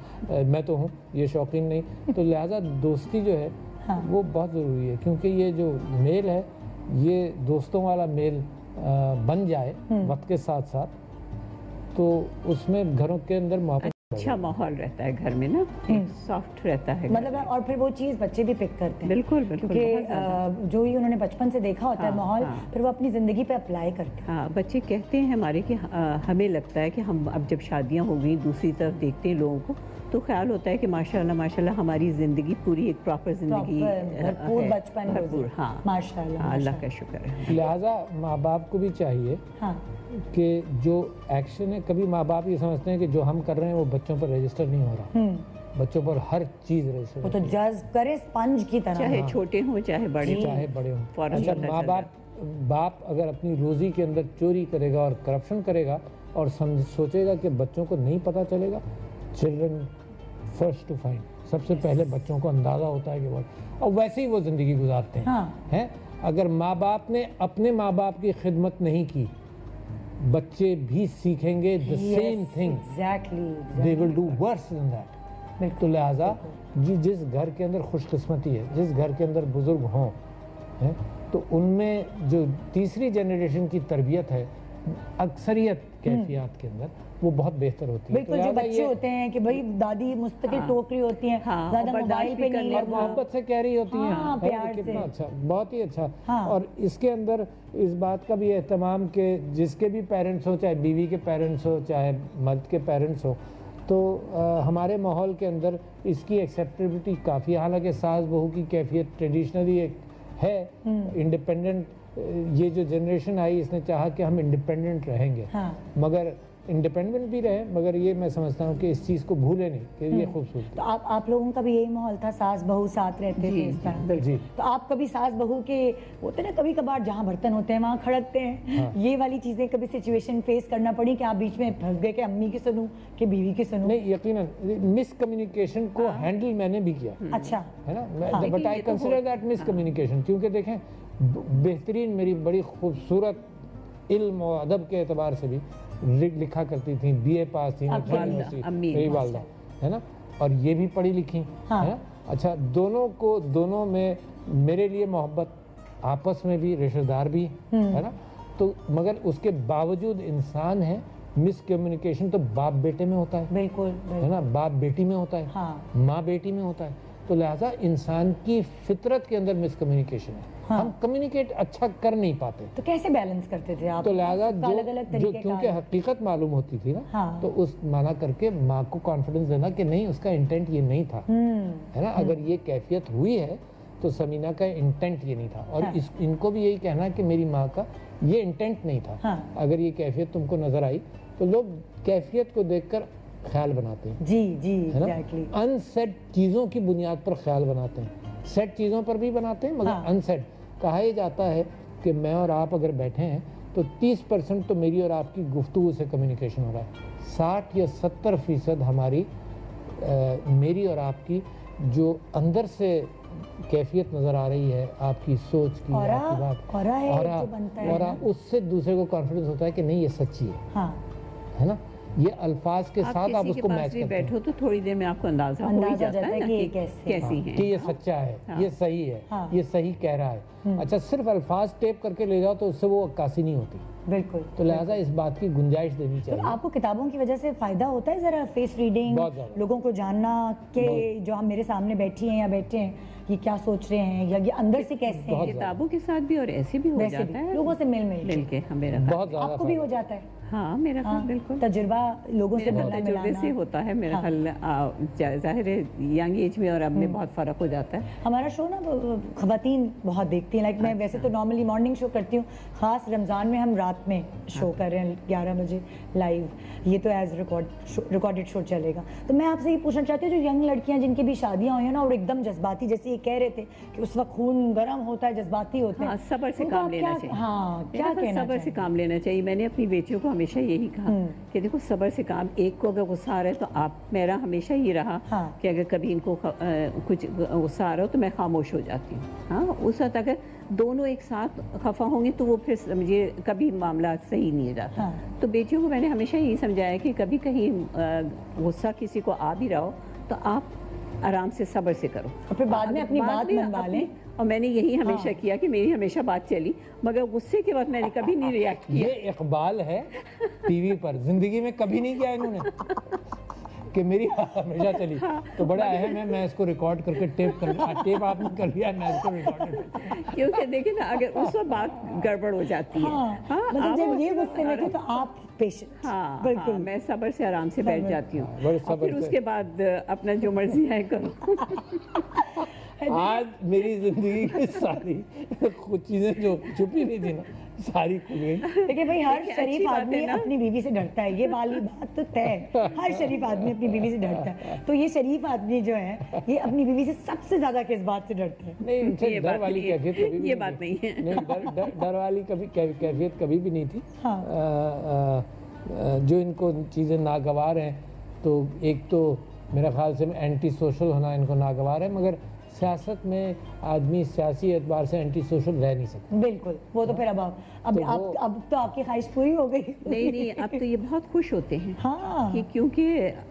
मैं तो हूँ, ये शौकीन नहीं, तो लिहाजा दोस्ती जो है वो बहुत ज़रूरी है, क्योंकि ये जो मेल है, ये दोस्तों वाला मेल बन जाए वक्त के साथ साथ, तो उसमें घरों के अंदर मोहब्बत अच्छा माहौल रहता है घर में ना, एक सॉफ्ट रहता है मतलब और फिर वो चीज़ बच्चे भी पिक करते हैं। बिल्कुल बिल्कुल, क्योंकि जो ही उन्होंने बचपन से देखा होता है माहौल, फिर वो अपनी ज़िंदगी पे अप्लाई करते हैं। हाँ, बच्चे कहते हैं हमारे कि हमें लगता है कि हम अब जब शादियां हो गई दूसरी तरफ देखते हैं लोगों को, तो ख्याल होता है कि माशाल्लाह माशाल्लाह हमारी ज़िंदगी पूरी एक प्रॉपर ज़िंदगी भरपूर बचपन, भरपूर। हाँ माशाल्लाह, अल्लाह का शुक्र है। लिहाजा माँ बाप को भी चाहिए कि जो एक्शन है, कभी माँ बाप ये समझते हैं कि जो हम कर रहे हैं वो बच्चों पर रजिस्टर नहीं हो रहा, बच्चों पर हर चीज रजिस्टर वो तो जज करे स्पंज की तरह, चाहे छोटे हों चाहे बड़े हों। अच्छा, माँ बाप अगर अपनी रोजी के अंदर चोरी करेगा और करप्शन करेगा और सोचेगा कि बच्चों को नहीं पता चलेगा, चिल्ड्रन फर्स्ट टू फाइंड, सबसे पहले बच्चों को अंदाजा होता है कि वो, और वैसे ही वो जिंदगी गुजारते हैं। हैं? अगर माँ बाप ने अपने माँ बाप की खिदमत नहीं की, बच्चे भी सीखेंगे the same thing, they will do worse than that. तो लिहाजा जिस घर के अंदर खुशकिस्मती है, जिस घर के अंदर बुजुर्ग हों, तो उनमें जो तीसरी जनरेशन की तरबियत है अक्सरियत कैफियत के अंदर वो बहुत बेहतर होती है। बिल्कुल, जो बच्चे होते हैं कि भाई दादी मुस्तकिल टोक रही होती हैं, ज़्यादा मोबाइल पे नहीं, और मोहब्बत से कह रही होती हैं, प्यार से। कितना अच्छा, बहुत ही अच्छा। और इसके अंदर इस बात का भी एहतमाम कि जिसके भी पेरेंट्स हो, चाहे बीवी के पेरेंट्स हो चाहे मर्द के पेरेंट्स हो, तो हमारे माहौल के अंदर इसकी एक्सेप्टेबिलिटी काफ़ी, हालांकि सास बहू की कैफियत ट्रेडिशनली एक है इंडिपेंडेंट, ये जो जनरेशन आई इसने चाहा कि हम इंडिपेंडेंट रहेंगे, मगर इंडिपेंडेंट भी रहे, मगर ये मैं समझता हूँ कि इस चीज़ को भूले नहीं कि ये खूबसूरत। तो आप लोगों का भी यही माहौल था, सास बहू साथ रहते थे इस तरह? जी। तो आप कभी सास बहू के होते ना, कभी कभार जहाँ बर्तन होते हैं वहाँ खड़कते हैं, ये वाली चीज़ें कभी सिचुएशन फेस करना पड़ी कि आप बीच में फंस गए कि अम्मी की सुनूं कि बीवी की सुनूं? नहीं, यकीनन मिसकम्युनिकेशन को हैंडल मैंने भी किया। अच्छा, है ना, but I consider that miscommunication, क्योंकि देखें बेहतरीन मेरी बड़ी खूबसूरत इल्म और अदब के एतबार से भी लिखा करती थी, बीए पास थी मेरी वालदा, है ना, और ये भी पढ़ी लिखी, है ना। अच्छा, दोनों में मेरे लिए मोहब्बत, आपस में भी, रिश्तेदार भी, है ना। तो मगर उसके बावजूद इंसान है, मिसकम्युनिकेशन तो बाप बेटे में होता है, बिल्कुल, है ना, बाप बेटी में होता है, माँ बेटी में होता है। तो लिहाजा इंसान की फितरत के अंदर मिसकम्युनिकेशन है, हम कम्युनिकेट अच्छा कर नहीं पाते। तो कैसे बैलेंस करते थे आप? तो लिहाजा जो क्योंकि हकीकत मालूम होती थी ना, तो उस माना करके माँ को कॉन्फिडेंस देना कि नहीं, उसका इंटेंट ये नहीं था, है ना। अगर ये कैफियत हुई है तो समीना का इंटेंट ये नहीं था, और इनको भी यही कहना कि मेरी माँ का ये इंटेंट नहीं था। अगर ये कैफियत तुमको नजर आई तो लोग कैफियत को देखकर ख्याल बनाते हैं, जी एग्जैक्टली। अनसेट चीज़ों की बुनियाद पर ख्याल बनाते हैं, सेट चीज़ों पर भी बनाते हैं, मगर अनसेट। कहा यह जाता है कि मैं और आप अगर बैठे हैं तो 30% तो मेरी और आपकी गुफ्तगू से कम्युनिकेशन हो रहा है, 60 या 70% हमारी मेरी और आपकी जो अंदर से कैफियत नज़र आ रही है, आपकी सोच की, आपकी बात, और उससे दूसरे को कॉन्फिडेंस होता है कि नहीं ये सच्ची है ना। ये अल्फाज के साथ आप उसको मैच करते बैठो तो थोड़ी देर में आपको अंदाजा हो ही जाता है कि कैसी है, कि ये सच्चा है, ये सही है, ये सही कह रहा है। अच्छा, सिर्फ अल्फाज टेप करके ले जाओ तो उससे वो अक्कासी नहीं होती। बिल्कुल। तो लिहाजा इस बात की गुंजाइश देनी चाहिए। तो आपको किताबों की वजह से फायदा होता है जरा फेस रीडिंग, लोगों को जानना कि जो हम मेरे सामने बैठी हैं या बैठे हैं ये क्या सोच रहे हैं, या ये अंदर से कैसे हैं? किताबों के साथ भी और ऐसे भी हो जाता है, लोगों से मिल के मेरा बहुत आपको भी हो जाता है? हाँ, मेरा ख्याल बिल्कुल तजुर्बा लोगों से तजुर्बे से होता है मेरा ख्याल। जाहिर है यंग एज में और अब में बहुत फ़र्क हो जाता है। हमारा शो ना ख़वातीन बहुत देखती हैं, लाइक मैं वैसे तो नॉर्मली मॉर्निंग शो करती हूँ, ख़ास रमज़ान में हम रात में शो कर रहे हैं 11 बजे लाइव, ये तो एज रिकॉर्डेड शो चलेगा। तो मैं आपसे ये पूछना चाहती हूँ, जो यंग लड़कियाँ जिनकी भी शादियाँ हुई हैं ना और एकदम जज्बाती, जैसे ये कह रहे थे कि उस वक्त खून गर्म होता है, जज्बाती होते हैं, सब्र से काम लेना चाहिए। हाँ, क्या कहना? सब्र से काम लेना चाहिए। मैंने अपनी बेटियों को हमेशा यही कहा कि देखो सब्र से काम, एक को अगर गुस्सा आ रहा है तो आप, मेरा हमेशा ये रहा कि अगर कभी इनको कुछ गुस्सा आ रहा हो तो मैं खामोश हो जाती हूँ। हाँ, उस वक्त अगर दोनों एक साथ खफा होंगे तो वो फिर समझिए कभी मामला सही नहीं जाता। तो बेटियों को मैंने हमेशा यही समझाया कि कभी कहीं गुस्सा किसी को आ भी रहा हो तो आप आराम से सब्र से करो, और फिर बाद में अपनी बात मनवा लें। और मैंने यही हमेशा किया कि मेरी हमेशा बात चली, मगर गुस्से के वक्त मैंने कभी नहीं रिएक्ट किया। ये इकबाल है टीवी पर, जिंदगी में कभी नहीं किया इन्होंने। कि मेरी हमेशा चली। तो बड़ा अहम है, मैं इसको रिकॉर्ड करके टेप आपने कर लिया, मैं इसको रिकॉर्ड क्योंकि देखिए ना, अगर उस वक्त बात गड़बड़ हो जाती है, मतलब जब ये गुस्से में थे तो आप पेशेंट। हाँ, बिल्कुल। मैं सब्र से आराम से बैठ जाती हूँ, बड़े और सब्र फिर से। उसके बाद अपना जो मर्जी है करो। आज मेरी जिंदगी की सारी कुछ चीजें जो छुपी नहीं थी ना, सारी खुल गई। देखिए भाई, हर देखिए, शरीफ अच्छी बात आदमी है ना। अपनी बीवी से डरता है, ये वाली बात तो तय है। हर शरीफ आदमी अपनी बीवी से डरता है। तो ये शरीफ आदमी जो है, ये अपनी बीवी से सबसे ज्यादा किस बात से डरता है? नहीं, इनसे ये डर बात वाली नहीं है। कैफियत कभी भी ये नहीं बात थी। नहीं है। नहीं, डर वाली कैफियत कभी भी नहीं थी। हाँ। जो इनको चीज़ें नागवार हैं, तो एक तो मेरा ख्याल से एंटी सोशल होना इनको नागवार है, मगर सियासत में आदमी सियासी एतबार से एंटी सोशल रह नहीं सकता। बिल्कुल, वो तो फिर अब अब तो आपकी ख्वाहिश पूरी हो गई। नहीं, अब तो ये बहुत खुश होते हैं हाँ। कि क्योंकि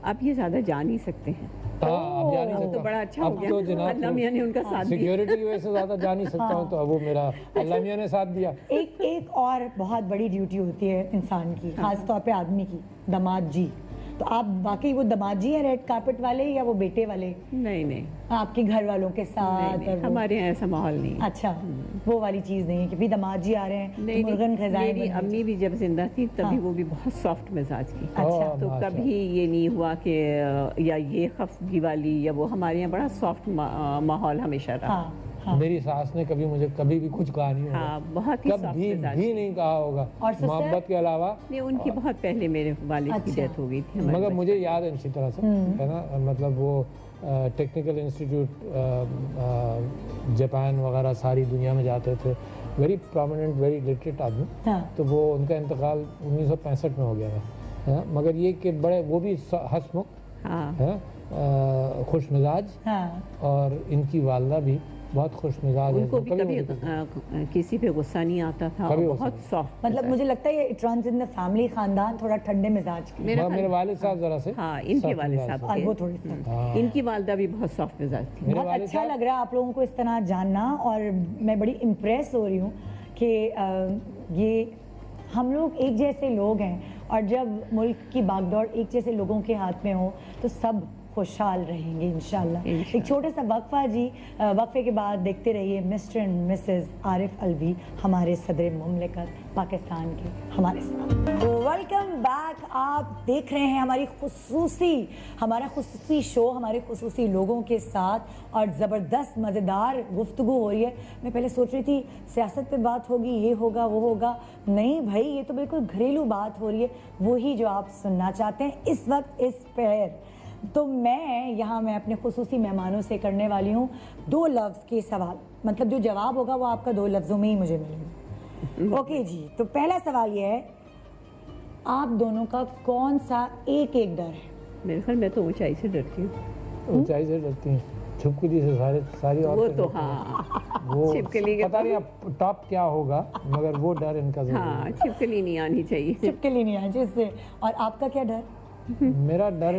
अब ये ज्यादा जा नहीं सकते हैं। हाँ, अब जा नहीं अब सकता। तो बड़ा अच्छा हो अब गया। तो जनाब अल्लाह मियां ने उनका साथ दिया। सिक्योरिटी की वजह से ज़्यादा जा नहीं सकता हूँ, तो अब वो मेरा अल्लाह मियां ने साथ दिया। एक और बहुत बड़ी ड्यूटी होती है इंसान की, खास तौर पे आदमी की, दामाद जी। तो आप वाकई वो दामाद जी हैं रेड कार्पेट वाले, या वो बेटे वाले नहीं, आपके घर वालों के साथ? नहीं, और वो- हमारे यहाँ ऐसा माहौल नहीं है। अच्छा, वो वाली चीज नहीं है कि भी दामाद जी आ रहे हैं नहीं, तो मुर्गन खजाए मेरी अम्मी भी जब जिंदा थी तभी हाँ। वो भी बहुत सॉफ्ट मिजाज की। अच्छा। तो माशाअल्लाह। कभी ये नहीं हुआ कि या ये खफगी वाली या वो, हमारे यहाँ बड़ा सॉफ्ट माहौल हमेशा रहा। हाँ, मेरी सास ने कभी मुझे कभी भी कुछ कहा नहीं होगा, हाँ, बहुत ही सॉफ्ट कभी मिजाज भी की। नहीं कहा होगा, और ससुर? मोहब्बत के अलावा। नहीं, उनकी बहुत पहले मेरे वालिद की अच्छा। डेथ हो गई थी हमारे मगर बचपन मुझे याद है अच्छी तरह से, है ना, मतलब वो टेक्निकल इंस्टीट्यूट जापान वगैरह सारी दुनिया में जाते थे, वेरी प्रोमिनेंट, वेरी लिटरेट आदमी। हाँ। तो वो उनका इंतकाल 1965 में हो गया है, मगर ये कि बड़े वो भी हंसमुख हाँ। है, खुश मिजाज, हाँ। और इनकी वालदा भी बहुत खुश मिजाज है। उनको भी कभी मुझे किसी पे गुस्सा नहीं आता था, और कभी गुस्सा बहुत नहीं। सॉफ्ट। मतलब मुझे लगता है ये it runs in the family, खानदान थोड़ा ठंडे मिजाज की। मेरे वालिद साहब जरा से हाँ, इनके सख्त वालिद मिजाज साहब थे। और वो थोड़ी सी हाँ। इनकी वालदा भी बहुत सॉफ्ट मिजाज थी। मेरे बहुत वालिद अच्छा साहब- लग रहा है आप लोगों को इस तरह जानना, और मैं बड़ी इम्प्रेस हो रही हूँ कि ये हम लोग एक जैसे लोग हैं, और जब मुल्क की बागडोर एक जैसे लोगों के हाथ में हो तो सब खुशहाल रहेंगे इंशाल्लाह। एक छोटा सा वक्फा जी, वक्फे के बाद देखते रहिए mister and Mrs Arif Alvi, हमारे सदर मुमलिकत पाकिस्तान के हमारे साथ। Welcome back. आप देख रहे हैं हमारा खुसूसी शो, हमारे खुसूसी लोगों के साथ, और ज़बरदस्त मज़ेदार गुफ्तगू हो रही है। मैं पहले सोच रही थी सियासत पे बात होगी, ये होगा वो होगा, नहीं भाई, ये तो बिल्कुल घरेलू बात हो रही है, वही जो आप सुनना चाहते हैं इस वक्त इस पैर। तो मैं अपने खुसूसी मेहमानों से करने वाली हूँ 2 लफ्ज़ के सवाल, मतलब जो जवाब होगा वो आपका 2 लफ्ज़ों में ही मुझे मिलेगा। ओके जी, तो पहला सवाल ये है, आप दोनों का कौन सा एक डर है? मेरे ख्याल मैं तो ऊंचाई से डरती हूँ। ऊंचाई से डरती हैं, छिपकली से सारी वो औरतें तो डरती हैं। हाँ, वो छिपकली के पता नहीं अब टॉप क्या होगा, मगर वो डर इनका जरूर हाँ, है। छिपकली नहीं आनी चाहिए। चिपकली नहीं है जिससे। और आपका क्या डर? मेरा डर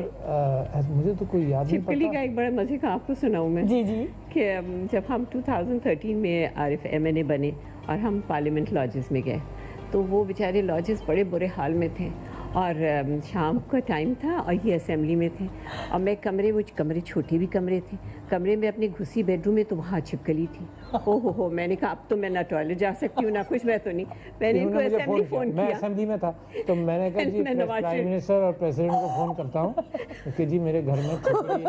मुझे तो कोई याद नहीं छिपकली का पड़ता। एक बड़ा मजे का आपको सुनाऊँ मैं जी जी। कि जब हम 2013 में आरिफ MNA बने और हम पार्लियामेंट लॉजेस में गए, तो वो बेचारे लॉजेस बड़े बुरे हाल में थे, और शाम का टाइम था और ये असेंबली में थे, और मैं वो कमरे छोटे भी कमरे थे, कमरे में अपनी घुसी बेडरूम में, तो वहाँ छिपकली थी। हो मैंने कहा अब तो मैं ना टॉयलेट जा सकती हूँ ना कुछ, मैं तो नहीं। मैंने इनको इन्होंने मुझे असेंबली फ़ोन मैं किया। असेंबली में था, तो मैंने कहा जी मैं नवाज प्राइम शरीफ- मिनिस्टर और प्रेसिडेंट को फ़ोन करता हूँ कि जी मेरे घर में छिपकली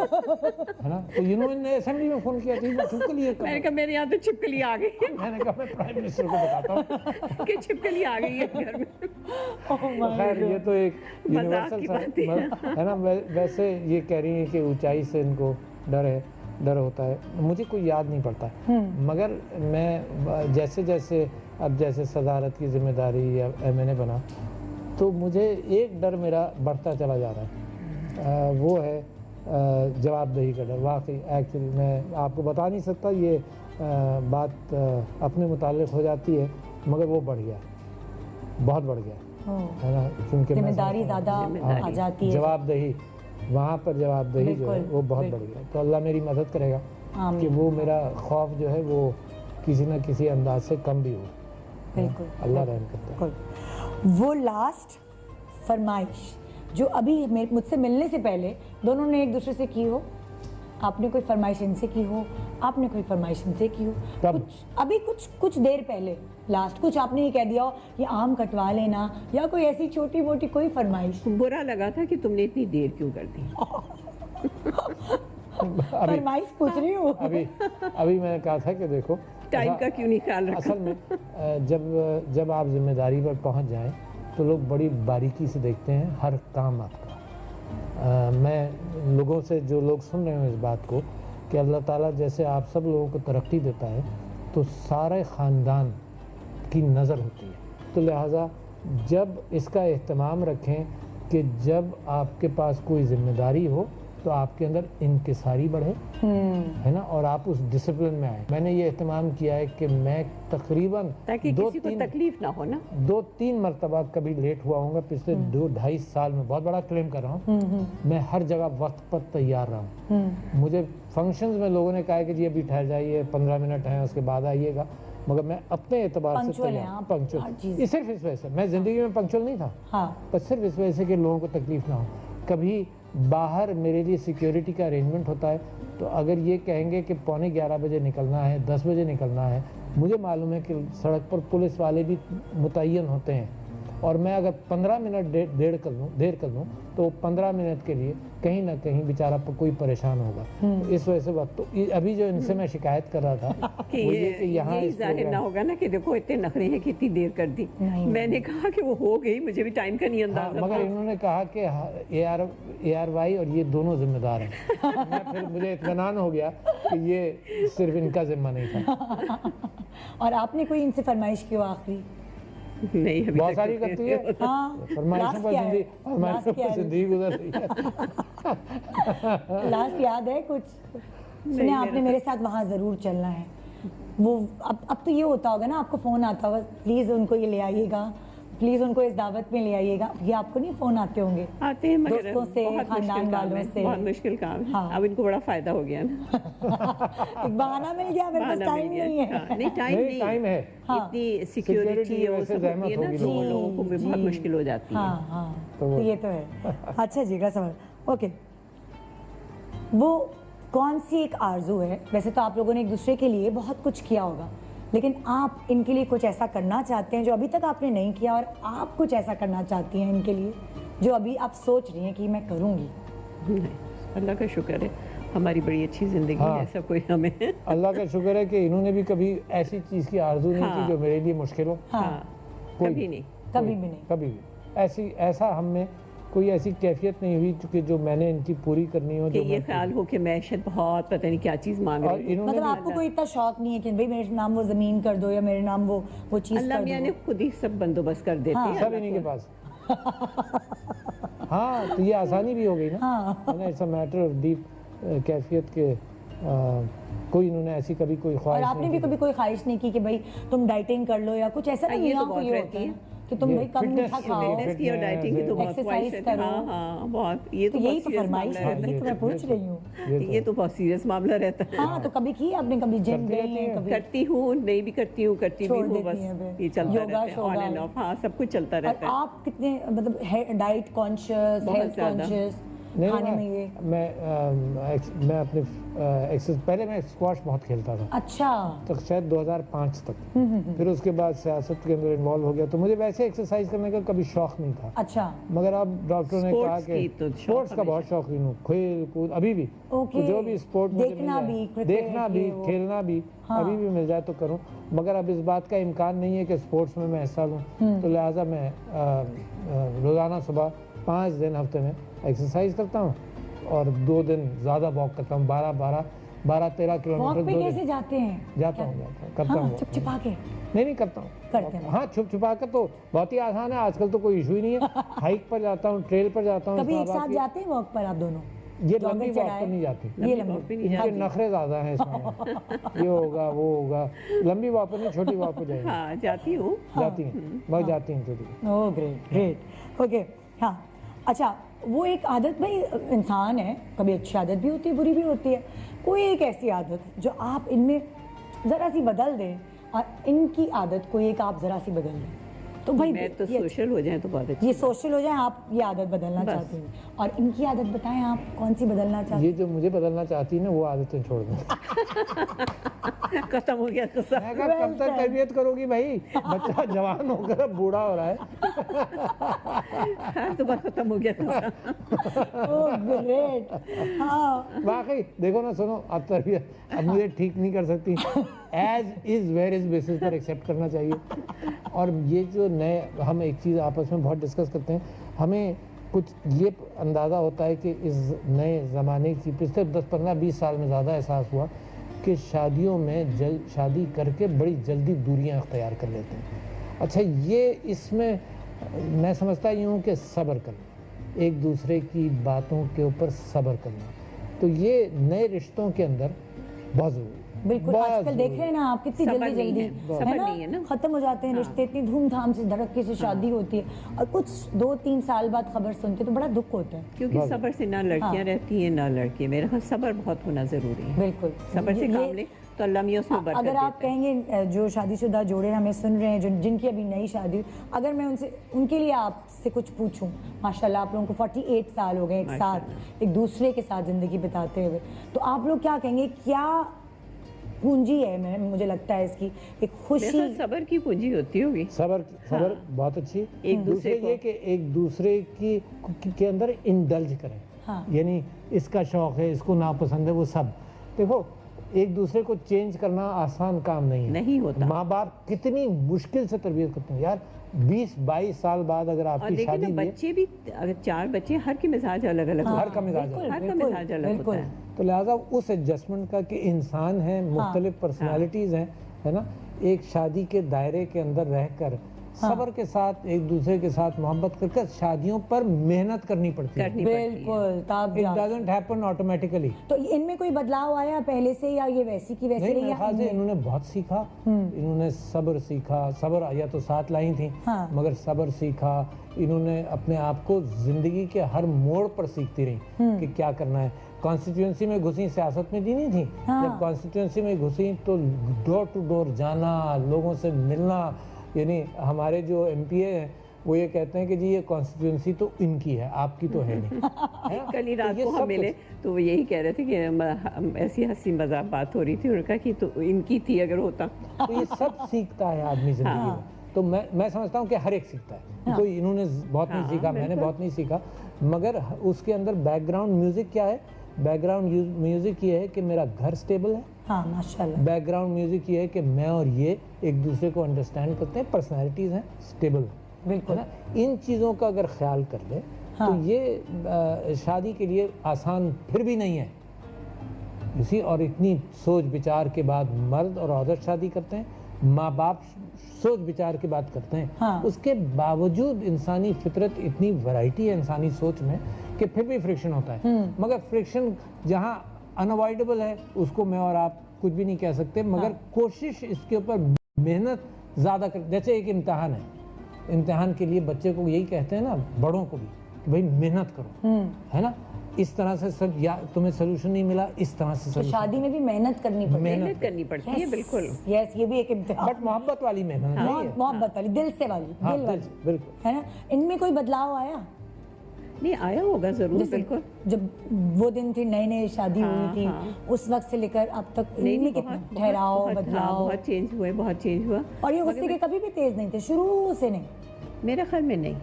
है ना। तो इन्होंने असेंबली में फ़ोन किया जी छिपकली है। मैंने कहा मेरे यहाँ तो छिपकली आ गई है। मैंने कहा मैं प्राइम मिनिस्टर को बताता हूँ कि छिपकली आ गई है घर में। तो खैर ये तो एक मजाक की बात है। है ना। वैसे ये कह रही है कि ऊंचाई से इनको डर होता है, मुझे कोई याद नहीं पड़ता, मगर मैं जैसे सदारत की जिम्मेदारी या MNA बना, तो मुझे एक डर मेरा बढ़ता चला जा रहा है, वो है जवाबदेही का डर। वाकई एक्चुअली मैं आपको बता नहीं सकता, ये बात अपने मुताल्लिक हो जाती है, मगर वो बढ़ गया, बहुत बढ़ गया है ना, क्योंकि जिम्मेदारी ज़्यादा आ जाती है। जवाबदेही, वहाँ पर जवाबदेही जो है वो बहुत बढ़ गया। तो अल्लाह मेरी मदद करेगा कि वो मेरा खौफ जो है वो किसी न किसी अंदाज से कम भी हो। बिल्कुल, अल्लाह रहम करता है। बिल्कुल। वो लास्ट फरमाइश जो अभी मुझसे मिलने से पहले दोनों ने एक दूसरे से की हो? आपने कोई फरमाइश इनसे की हो, आपने कोई फरमाइश इनसे की हो? कुछ देर पहले लास्ट कुछ आपने ये कह दिया हो ये आम कटवा लेना, या कोई ऐसी छोटी मोटी कोई फरमाइश? बुरा लगा था कि तुमने इतनी देर क्यों कर दी। फरमाइश पूछ रही हूँ। अभी मैंने कहा था कि देखो टाइम का क्यों नहीं ख्याल रखा। असल में जब आप जिम्मेदारी पर पहुंच जाएं तो लोग बड़ी बारीकी से देखते हैं हर काम आपका। मैं लोगों से, जो लोग सुन रहे हो इस बात को, कि अल्लाह ताला जैसे आप सब लोगों को तरक्की देता है तो सारे ख़ानदान की नज़र होती है। तो लिहाजा जब इसका एहतमाम रखें कि जब आपके पास कोई जिम्मेदारी हो तो आपके अंदर इंकिसारी बढ़े, है ना, और आप उस डिसिप्लिन में आए। मैंने ये एहतमाम किया है कि मैं तकरीबन ताकि किसी को तकलीफ ना हो ना, 2-3 मरतबा कभी लेट हुआ हूँ पिछले 2-2.5 साल में। बहुत बड़ा क्लेम कर रहा हूँ। मैं हर जगह वक्त पर तैयार रहा हूँ। मुझे फंक्शंस में लोगों ने कहा है कि जी अभी ठहर जाइए, 15 मिनट हैं, उसके बाद आइएगा, मगर मैं अपने एतबार से तैयार, पंक्चुअल। सिर्फ इस वजह से मैं जिंदगी में पंक्चुअल नहीं था, पर सिर्फ इस वजह से कि लोगों को तकलीफ ना हो। कभी बाहर मेरे लिए सिक्योरिटी का अरेंजमेंट होता है तो अगर ये कहेंगे कि 11:15 बजे निकलना है, 10 बजे निकलना है, मुझे मालूम है कि सड़क पर पुलिस वाले भी मुतय्यन होते हैं, और मैं अगर 15 मिनट देर कर लूँ तो 15 मिनट के लिए कहीं ना कहीं बेचारा कोई परेशान होगा। तो इस वजह से बात, तो अभी जो इनसे मैं शिकायत कर रहा था कि यहाँ जाहिर ना होगा ना कि देखो इतने नखरे हैं, कितनी देर कर दी। मैंने कहा कि वो हो गई, मुझे भी टाइम का नहीं अंदाजा। मगर इन्होंने कहा कि ARY और ये दोनों जिम्मेदार हैं। फिर मुझे इत्मीनान हो गया कि ये सिर्फ इनका जिम्मा नहीं था। और आपने कोई इनसे फरमाइश की हो आखिरी? नहीं, अभी बहुत सारी करती है। फरमाइशों पर जिंदगी गुजर रही है। लास्ट याद है कुछ? सुने आपने मेरे साथ वहाँ जरूर चलना है। वो अब तो ये होता होगा ना, आपको फोन आता होगा प्लीज उनको ये ले आइएगा, प्लीज उनको इस दावत में ले आइएगा। ये आपको नहीं फोन आते होंगे? आते हैं, मगर दोस्तों से, खानदान वालों से। बहुत मुश्किल काम है। अब इनको बड़ा फायदा हो गया ना। एक बहाना मिल गया, मेरे पास टाइम नहीं है। नहीं, टाइम है। इतनी सिक्योरिटी और सब होती है ना, तो लोगों को भी बहुत मुश्किल हो जाती है। तो ये तो है। अच्छा जी, अगला सवाल। ओके, वो कौन सी एक आरजू है? वैसे तो आप लोगों ने एक दूसरे के लिए बहुत कुछ किया होगा, लेकिन आप इनके लिए कुछ ऐसा करना चाहते हैं जो अभी तक आपने नहीं किया, और आप कुछ ऐसा करना चाहती हैं इनके लिए जो अभी आप सोच रही हैं कि मैं करूँगी? अल्लाह का शुक्र है, हमारी बड़ी अच्छी जिंदगी है। ऐसा कोई हमें अल्लाह का शुक्र है कि इन्होंने भी कभी ऐसी चीज़ की आरजू नहीं की जो मेरे लिए मुश्किल हो। कभी नहीं, कभी भी नहीं, कभी भी ऐसा हमें कोई ऐसी कैफियत नहीं हुई कि जो मैंने इनकी पूरी करनी हो। कि ये ख्याल हो कि मैं शायद बहुत पता नहीं क्या चीज़ मांग रही हूँ। मतलब आपको कोई इतना शौक नहीं है कि भाई मेरे नाम वो ज़मीन कर दो या मेरे नाम वो चीज़ कर दो? अल्लाह मियां ने खुद ही सब बंदोबस्त कर देते हैं। सब इन्हीं के पास। हाँ, तो ये आसानी भी हो गई ना। It's a matter of deep कैफियत के। कोई इन्होंने ऐसी कभी कोई ख्वाहिश, और आपने भी कभी कोई ख्वाहिश नहीं की कि भाई तुम डाइटिंग कर लो या कुछ ऐसा? ये तो बहुत रहती है कि तुम भाई कम मीठा खाओ, फिटनेस की और डाइटिंग की तो बहुत एक्सरसाइज करो। हाँ, बहुत। ये तो यही तो फरमाइश है, तो मैं पूछ रही हूँ। ये तो बहुत सीरियस मामला रहता है। हाँ, तो कभी की आपने? कभी जिम गई हैं? कभी करती हूँ, नहीं भी करती हूँ, करती भी हूँ, बस ये चलता रहता है, ऑन एंड ऑफ। हाँ, सब कुछ चलता रहता है। आप कितने मतलब डाइट कॉन्शियस, हेल्थ कॉन्शियस खाने में? ये मैं अपने पहले मैं स्क्वाश बहुत खेलता था। अच्छा। तो शायद 2005 तक। फिर उसके बाद सियासत के अंदर इन्वॉल्व हो गया, तो मुझे वैसे एक्सरसाइज करने का कभी शौक नहीं था। अच्छा। मगर अब डॉक्टर ने कहा कि स्पोर्ट्स का बहुत शौकीन हूँ, खेल कूद अभी भी, जो भी स्पोर्ट देखना भी, खेलना भी, अभी भी मिल जाए तो करूँ। मगर अब इस बात का इम्कान नहीं है कि स्पोर्ट्स में मैं हिस्सा लूँ, तो लिहाजा मैं रोज़ाना सुबह 5 दिन हफ्ते में एक्सरसाइज करता हूँ और 2 दिन ज़्यादा वॉक करता हूँ। 12-13 किलोमीटर। वॉक पे कैसे जाते हैं? जाता हूँ करता हूँ। छुप छुपा के? नहीं करता हूँ, करते हैं। हाँ, छुप छुपा कर तो बहुत ही आसान है, आजकल तो कोई इशू ही नहीं है। हाइक पर जाता हूँ, ट्रेल पर जाता हूँ। कभी एक साथ जाते हैं वॉक पर आप दोनों? ये लंबी वॉक पर नहीं जाती, ये लंबी, ये नखरे ज्यादा हैं इसमें। ये होगा वो होगा, लंबी वॉक पर नहीं, छोटी वॉक पर जाएंगे। हाँ, जाती हूँ, जाती हैं, बहुत जाती हैं छोटी। Oh great. ओके, हाँ। अच्छा, वो एक आदत, भाई इंसान है, कभी अच्छी आदत भी होती है, बुरी भी होती है। कोई एक ऐसी आदत जो आप इनमें ज़रा सी बदल दें, और इनकी आदत कोई एक आप ज़रा सी बदल दें? तो भाई मैं तो सोशल हो जाए तो बहुत अच्छा। ये सोशल हो जाए, आप ये आदत बदलना चाहते हैं, और इनकी आदत बताएं आप कौन सी बदलना चाहते हैं? ये जो मुझे बदलना चाहती है ना वो आदतें छोड़ दें। खत्म हो गया तो सब। मैं कहा कब तक तरबियत करोगी भाई, बच्चा जवान होकर अब बूढ़ा हो रहा है। तो बात खत्म हो गया तो ओह ग्रेट। हाँ वाकई देखो ना, सुनो, अब तरबियत अब मुझे ठीक नहीं कर सकती, as is where is basis पर एक्सेप्ट करना चाहिए। और ये जो नए, हम एक चीज़ आपस में बहुत डिस्कस करते हैं, हमें कुछ ये अंदाज़ा होता है कि इस नए ज़माने की पिछले 10-15-20 साल में ज़्यादा एहसास हुआ कि शादियों में शादी करके बड़ी जल्दी दूरियां अख्तियार कर लेते हैं। अच्छा, ये इसमें मैं समझता ही हूँ कि सब्र करना, एक दूसरे की बातों के ऊपर सब्र करना, तो ये नए रिश्तों के अंदर बहुत ज़रूरी है। बिल्कुल, आजकल देख रहे हैं ना आप, कितनी जल्दी जल्दी है ना खत्म हो जाते हैं रिश्ते, इतनी धूमधाम से धड़के से शादी होती है, और कुछ 2-3 साल बाद खबर सुनते तो बड़ा दुख होता है। क्योंकि सब्र से ना लड़कियां रहती हैं ना लड़के। मेरे ख्याल सब्र बहुत होना जरूरी है। बिल्कुल, सब्र से काम ले तो अल्लाह मियां उसमें बरकत अगर आप देता है। कहेंगे जो शादीशुदा जोड़े हमें सुन रहे हैं, जिनकी अभी नई शादी हुई, अगर मैं उनके लिए आपसे कुछ पूछूं, माशाल्लाह आप लोगों को 48 साल हो गए एक साथ, एक दूसरे के साथ जिंदगी बिताते हुए, तो आप लोग क्या कहेंगे, क्या पूंजी है? मुझे लगता है इसकी एक खुशी, सब्र की पूंजी होती होगी। सब्र बहुत अच्छी। एक दूसरे ये कि एक दूसरे की के अंदर इंडल्ज करें। हाँ। यानी इसका शौक है, इसको नापसंद है, वो सब देखो, एक दूसरे को चेंज करना आसान काम नहीं होता। माँ बाप कितनी मुश्किल से तरबियत करते हैं यार, 20-22 साल बाद अगर आपकी शादी हुई, बच्चे भी, अगर 4 बच्चे, हर के मिजाज अलग अलग, हर का मिजाज अलग होता है। तो लिहाजा उस एडजस्टमेंट का कि इंसान है, मुख्तलिफ पर्सनालिटीज हैं, है ना, एक शादी के दायरे के अंदर रहकर सब्र के साथ एक दूसरे के साथ मोहब्बत करके शादियों पर मेहनत करनी पड़ती है। बिल्कुल, इट डजंट हैपन ऑटोमेटिकली। तो इनमें कोई बदलाव आया पहले से, या ये वैसी की वैसी नहीं, मेरे ख्याल से इन्होंने बहुत सीखा, इन्होंने सब्र सीखा। सब्र या तो 7 लाई थी, मगर सब्र सीखा। इन्होंने अपने आप को जिंदगी के हर मोड़ पर सीखती रही कि क्या करना है। कॉन्स्टिट्यूंसी में घुसी, सियासत में दी नहीं थी। जब कॉन्स्टिट्यूंसी में घुसी तो डोर टू डोर जाना, लोगों से मिलना, यानी हमारे जो MPA हैं वो ये कहते हैं कि जी ये कॉन्स्टिट्यूंसी तो इनकी है, आपकी तो है नहीं। कल ही रात को हम मिले तो वो यही कह रहे थे कि ऐसी हंसी मजाक बात हो रही थी, उनका कि तो इनकी थी अगर होता। तो ये सब सीखता है आदमी जिंदगी में। तो मैं समझता हूँ कि हर एक सीखता है। कोई इन्होंने बहुत नहीं सीखा, मैंने बहुत नहीं सीखा, मगर उसके अंदर बैकग्राउंड म्यूजिक क्या है? बैकग्राउंड म्यूजिक ये है कि मेरा घर स्टेबल है। हाँ, माशाल्लाह। बैकग्राउंड म्यूजिक ये है कि मैं और ये एक दूसरे को अंडरस्टैंड करते हैं, पर्सनैलिटीज हैं, स्टेबल, बिल्कुल है ना। इन चीज़ों का अगर ख्याल कर ले तो ये शादी के लिए आसान फिर भी नहीं है इसी। और इतनी सोच विचार के बाद मर्द और औरत शादी करते हैं, माँ बाप सोच विचार की बात करते हैं, उसके बावजूद इंसानी फितरत, इतनी वैरायटी है इंसानी सोच में कि फिर भी फ्रिक्शन होता है। मगर फ्रिक्शन जहाँ अनअवॉइडेबल है उसको मैं और आप कुछ भी नहीं कह सकते, मगर कोशिश इसके ऊपर मेहनत ज़्यादा कर। जैसे एक इम्तिहान है, इम्तिहान के लिए बच्चे को यही कहते हैं ना, बड़ों को भी, कि भाई मेहनत करो, है ना। इस तरह से सब, या तुम्हें सोल्यूशन नहीं मिला, इस तरह से तो शादी में भी मेहनत करनी पड़ती है। बिल्कुल, यस, ये भी एक इम्तिहान, बट मोहब्बत वाली मेहनत नहीं है, मोहब्बत वाली, दिल से वाली, दिल वाली, बिल्कुल, है ना। इनमें कोई बदलाव आया? नहीं, आया होगा जरूर, बिल्कुल। जब वो दिन थी, नई शादी हुई थी, उस वक्त से लेकर अब तक इनमें कितना ठहराव, बदलाव? बहुत चेंज हुए, बहुत चेंज हुआ। और ये गुस्से के कभी भी तेज नहीं थे, शुरू से नहीं? मेरे ख्याल में नहीं,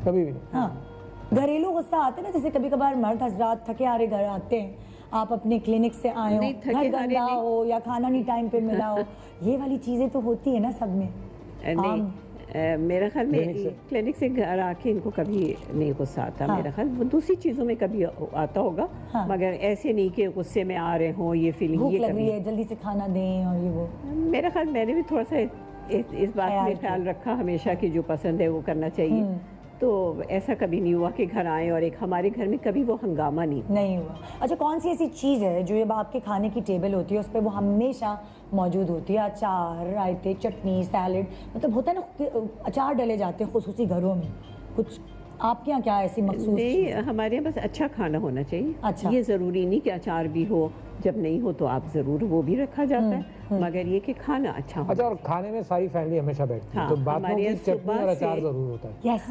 कभी भी नहीं। हाँ, घरेलू गुस्सा आते ना, जैसे कभी कभार मर्द हजरात थके हारे घर आते हैं, आप अपने क्लिनिक से आए हो, घर गंदा हो या खाना नहीं टाइम पे मिला हो, ये वाली चीजें तो होती है ना सब में। नहीं, मेरा ख्याल में क्लिनिक से घर आके इनको कभी नहीं गुस्सा आता। मेरा ख्याल वो दूसरी चीज़ों में कभी आता होगा, मगर ऐसे नहीं कि गुस्से में आ रहे हों, ये फीलिंग, भूख लग रही है जल्दी से खाना दें और ये वो। मेरा ख्याल मैंने भी थोड़ा सा इस बात में ख्याल रखा हमेशा कि जो पसंद है वो करना चाहिए। तो ऐसा कभी नहीं हुआ कि घर आए और एक हमारे घर में कभी वो हंगामा नहीं हुआ। अच्छा, कौन सी ऐसी चीज़ है जो जब आपके खाने की टेबल होती है उस पर वो हमेशा मौजूद होती है? अचार, रायते, चटनी, सैलड, मतलब होता है ना अचार डले जाते हैं खुसूसी घरों में, कुछ आपके यहाँ क्या ऐसी मखसूस? नहीं, हमारे यहाँ बस अच्छा खाना होना चाहिए। अच्छा, ये ज़रूरी नहीं कि अचार भी हो, जब नहीं हो तो आप ज़रूर वो भी रखा जाता है। मगर ये कि खाना अच्छा हो। अच्छा, और खाने में सारी फैमिली हमेशा बैठती है, तो बातों की चटनी और अचार जरूर होता है। यस,